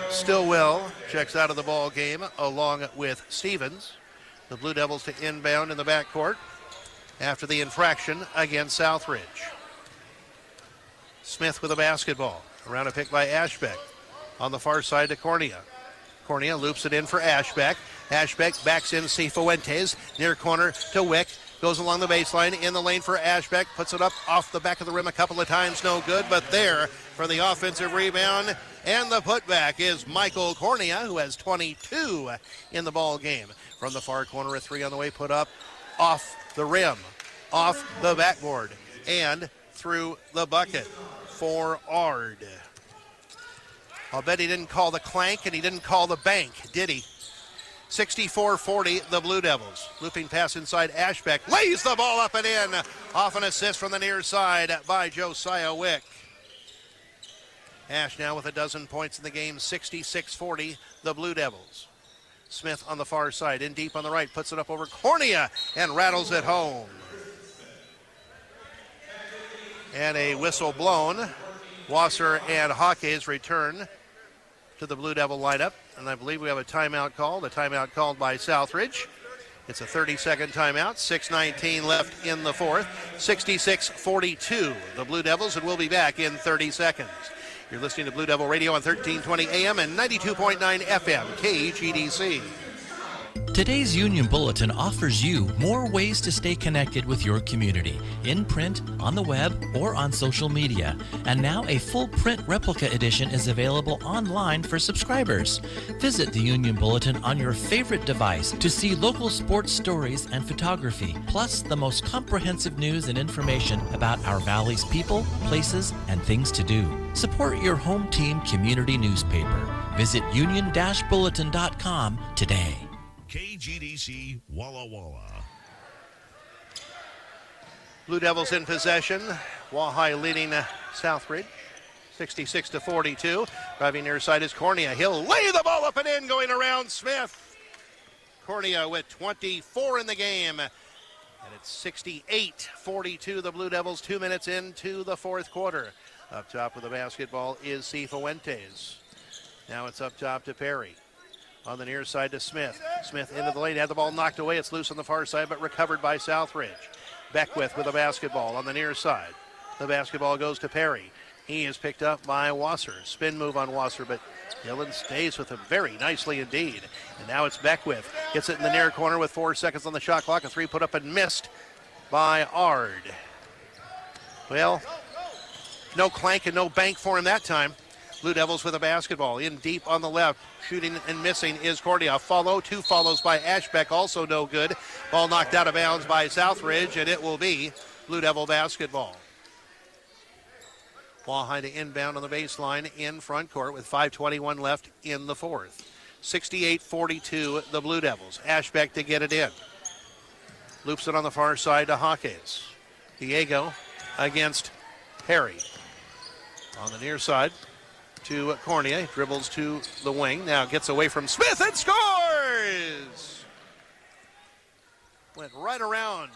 Stillwell checks out of the ball game along with Stevens. The Blue Devils to inbound in the backcourt after the infraction against Southridge. Smith with a basketball. Around a pick by Ashbeck. On the far side to Cornea. Cornea loops it in for Ashbeck. Ashbeck backs in Cifuentes. Near corner to Wick. Goes along the baseline in the lane for Ashbeck. Puts it up off the back of the rim a couple of times. No good, but there for the offensive rebound. And the putback is Michael Cornea, who has 22 in the ball game. From the far corner, a three on the way put up off the rim, off the backboard, and through the bucket for Ard. I'll bet he didn't call the clank and he didn't call the bank, did he? 64-40, the Blue Devils. Looping pass inside, Ashbeck lays the ball up and in. Off an assist from the near side by Josiah Wick. Ash now with a dozen points in the game, 66-40, the Blue Devils. Smith on the far side, in deep on the right, puts it up over Cornea and rattles it home. And a whistle blown. Wasser and Hawkes return to the Blue Devil lineup. And I believe we have a timeout called, by Southridge. It's a 30-second timeout, 6:19 left in the fourth, 66-42, the Blue Devils, and we'll be back in 30 seconds. You're listening to Blue Devil Radio on 1320 AM and 92.9 FM, KGDC. Today's Union Bulletin offers you more ways to stay connected with your community, in print, on the web, or on social media. And now a full print replica edition is available online for subscribers. Visit the Union Bulletin on your favorite device to see local sports stories and photography, plus the most comprehensive news and information about our valley's people, places, and things to do. Support your home team community newspaper. Visit union-bulletin.com today. KGDC Walla Walla. Blue Devils in possession. Wahai leading Southridge 66-42. Driving near side is Cornea. He'll lay the ball up and in, going around Smith. Cornea with 24 in the game. And it's 68-42. The Blue Devils 2 minutes into the fourth quarter. Up top with the basketball is Cifuentes. Now it's up top to Perry. On the near side to Smith. Smith into the lane, had the ball knocked away. It's loose on the far side, but recovered by Southridge. Beckwith with the basketball on the near side. The basketball goes to Perry. He is picked up by Wasser. Spin move on Wasser, but Dillon stays with him very nicely indeed. And now it's Beckwith. Gets it in the near corner with 4 seconds on the shot clock. A three put up and missed by Ard. Well, no clank and no bank for him that time. Blue Devils with the basketball in deep on the left. Shooting and missing is Cordia. Follow, 2 follows by Ashbeck, also no good. Ball knocked out of bounds by Southridge, and it will be Blue Devil basketball. Wahai to inbound on the baseline in front court with 5:21 left in the fourth. 68-42, the Blue Devils. Ashbeck to get it in. Loops it on the far side to Hawkes. Diego against Perry. On the near side to Cornea, dribbles to the wing, now gets away from Smith and scores! Went right around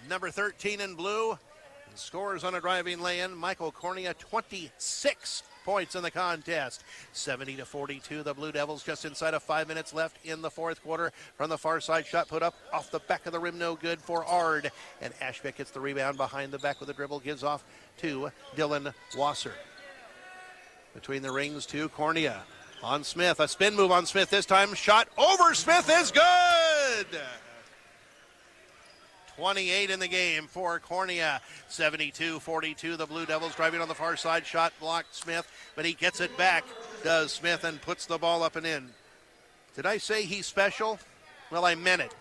number 13 in blue, and scores on a driving lay-in. Michael Cornea, 26 points in the contest. 70-42, the Blue Devils just inside of 5 minutes left in the fourth quarter. From the far side, shot put up off the back of the rim, no good for Ard, and Ashbeck gets the rebound behind the back with a dribble, gives off to Dylan Wasser. Between the rings to Cornea. On Smith. A spin move on Smith this time. Shot over Smith is good! 28 in the game for Cornea. 72-42. The Blue Devils driving on the far side. Shot blocked Smith, but he gets it back. Does Smith and puts the ball up and in. Did I say he's special? Well, I meant it.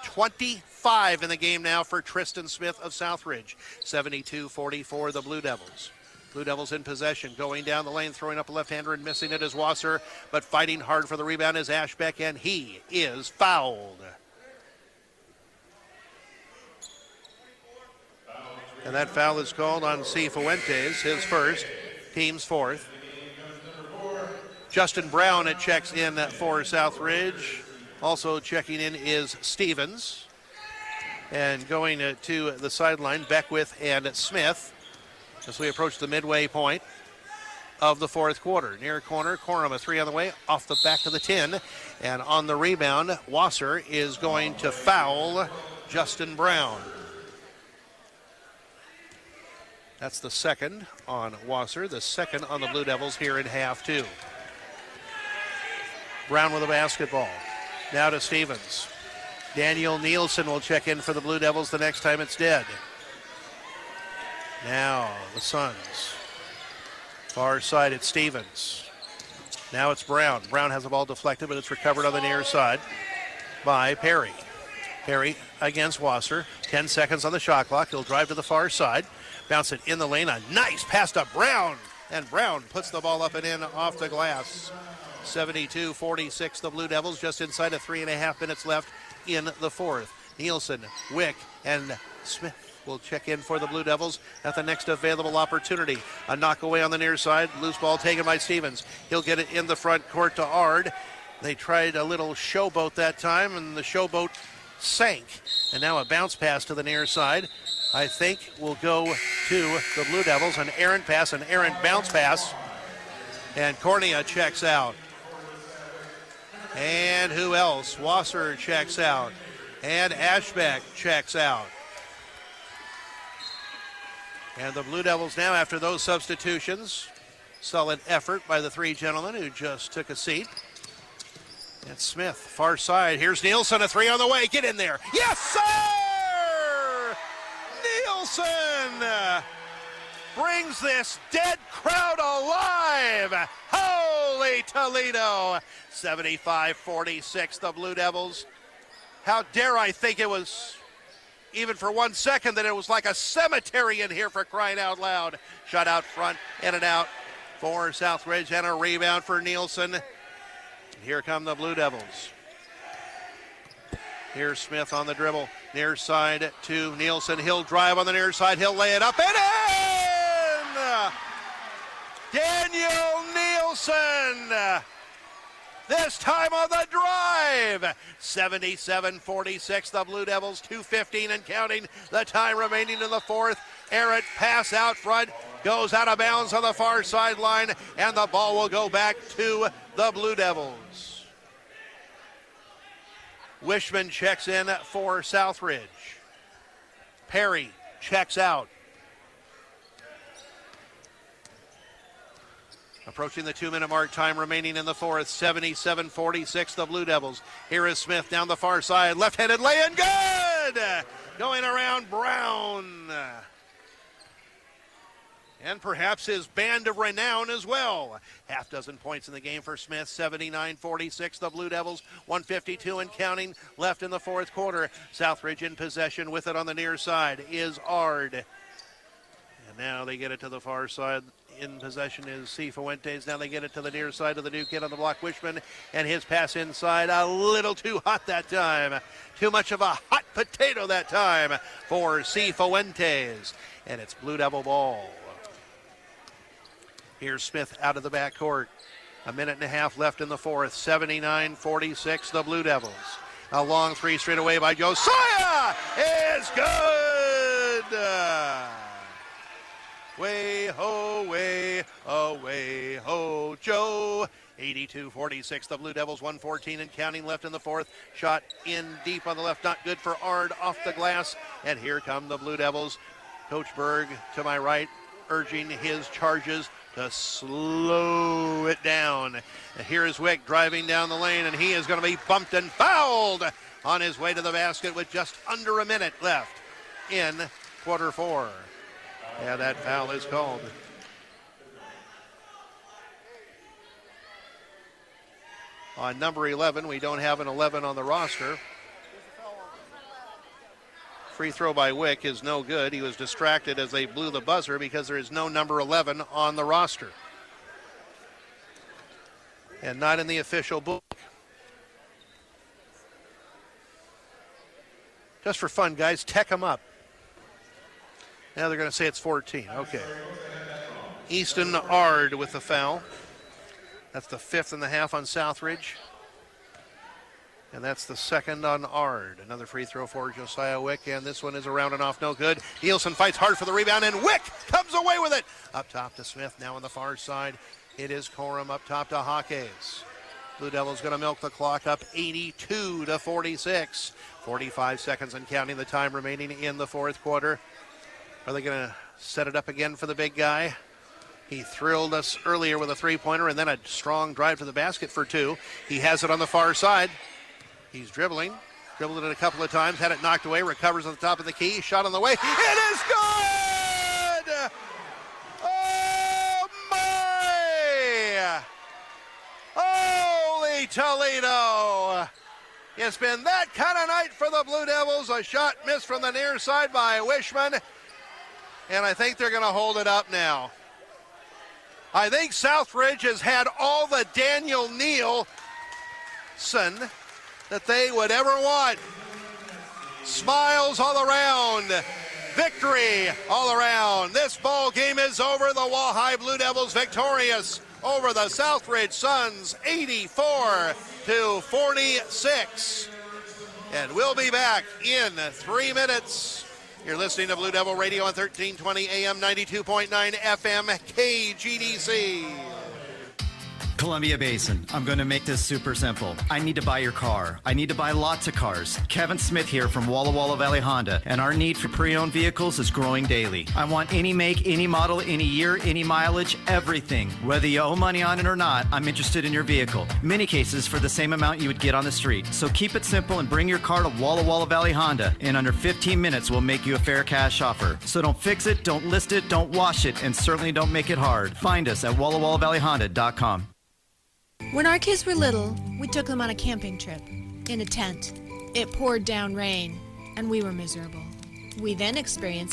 25 in the game now for Tristan Smith of Southridge. 72-44, the Blue Devils. Blue Devils in possession, going down the lane, throwing up a left-hander and missing it is Wasser, but fighting hard for the rebound is Ashbeck, and he is fouled. And that foul is called on Cifuentes, his first, team's fourth. Justin Brown checks in for Southridge. Also checking in is Stevens. And going to the sideline, Beckwith and Smith. As we approach the midway point of the fourth quarter. Near corner, Corum, a three on the way, off the back of the 10. And on the rebound, Wasser is going to foul Justin Brown. That's the second on Wasser, the second on the Blue Devils here in half two. Brown with the basketball. Now to Stevens. Daniel Nielsen will check in for the Blue Devils the next time it's dead. Now the Suns. Far side, it's Stevens. Now it's Brown. Brown has the ball deflected, but it's recovered on the near side by Perry. Perry against Wasser. 10 seconds on the shot clock. He'll drive to the far side. Bounce it in the lane. A nice pass to Brown. And Brown puts the ball up and in off the glass. 72-46, the Blue Devils just inside of 3.5 minutes left in the fourth. Nielsen, Wick, and Smith will check in for the Blue Devils at the next available opportunity. A knock away on the near side. Loose ball taken by Stevens. He'll get it in the front court to Ard. They tried a little showboat that time, and the showboat sank. And now a bounce pass to the near side. I think will go to the Blue Devils. An errant pass, an errant bounce pass. And Cornea checks out. And who else? Wasser checks out. And Ashbeck checks out. And the Blue Devils now, after those substitutions, solid effort by the three gentlemen who just took a seat. And Smith, far side. Here's Nielsen, a three on the way. Get in there. Yes, sir! Nielsen brings this dead crowd alive. Holy Toledo! 75-46, the Blue Devils. How dare I think it was, even for 1 second, that it was like a cemetery in here, for crying out loud. Shot out front, in and out for Southridge, and a rebound for Nielsen. Here come the Blue Devils. Here's Smith on the dribble. Near side to Nielsen. He'll drive on the near side. He'll lay it up and in! Daniel Nielsen! This time on the drive. 77-46, the Blue Devils. 2:15 and counting. The time remaining in the fourth. Errant pass out front. Goes out of bounds on the far sideline. And the ball will go back to the Blue Devils. Wishman checks in for Southridge. Perry checks out. Approaching the 2-minute mark, time remaining in the fourth. 77-46, the Blue Devils. Here is Smith down the far side. Left-handed lay-in, good! Going around Brown. And perhaps his band of renown as well. Half dozen points in the game for Smith. 79-46, the Blue Devils. 1:52 and counting left in the fourth quarter. Southridge in possession with it on the near side is Ard. And now they get it to the far side. In possession is Cifuentes. Now they get it to the near side of the new kid on the block, Wishman, and his pass inside. A little too hot that time. Too much of a hot potato that time for Cifuentes. And it's Blue Devil ball. Here's Smith out of the backcourt. A minute and a half left in the fourth. 79-46, the Blue Devils. A long three straight away by Josiah is good. Way ho, way ho, Joe. 82-46, the Blue Devils. 1:14 and counting left in the fourth. Shot in deep on the left, not good for Ard, off the glass. And here come the Blue Devils. Coach Berg to my right, urging his charges to slow it down. And here is Wick driving down the lane, and he is going to be bumped and fouled on his way to the basket with just under a minute left in quarter four. Yeah, that foul is called. On number 11, we don't have an 11 on the roster. Free throw by Wick is no good. He was distracted as they blew the buzzer because there is no number 11 on the roster. And not in the official book. Just for fun, guys, tech them up. Now they're going to say it's 14. Okay. Easton Ard with the foul. That's the fifth and the half on Southridge. And that's the second on Ard. Another free throw for Josiah Wick, and this one is around and off, no good. Nielsen fights hard for the rebound, and Wick comes away with it. Up top to Smith, now on the far side. It is Corum up top to Hawkes. Blue Devils going to milk the clock up 82-46. 45 seconds and counting, the time remaining in the fourth quarter. Are they going to set it up again for the big guy? He thrilled us earlier with a three-pointer and then a strong drive to the basket for two. He has it on the far side. He's dribbled it a couple of times, had it knocked away, recovers on the top of the key, shot on the way. It is good! Oh, my! Holy Toledo! It's been that kind of night for the Blue Devils. A shot missed from the near side by Wishman. And I think they're going to hold it up now. I think Southridge has had all the Daniel Nielsen that they would ever want. Smiles all around. Victory all around. This ball game is over. The Walleye Blue Devils victorious over the Southridge Suns 84-46. And we'll be back in 3 minutes. You're listening to Blue Devil Radio on 1320 AM, 92.9 FM, KGDC. Columbia Basin. I'm going to make this super simple. I need to buy your car. I need to buy lots of cars. Kevin Smith here from Walla Walla Valley Honda, and our need for pre-owned vehicles is growing daily. I want any make, any model, any year, any mileage, everything. Whether you owe money on it or not, I'm interested in your vehicle. Many cases for the same amount you would get on the street. So keep it simple and bring your car to Walla Walla Valley Honda. In under 15 minutes, we'll make you a fair cash offer. So don't fix it, don't list it, don't wash it, and certainly don't make it hard. Find us at WallaWallaValleyHonda.com. When our kids were little, we took them on a camping trip in a tent. It poured down rain, and we were miserable. We then experienced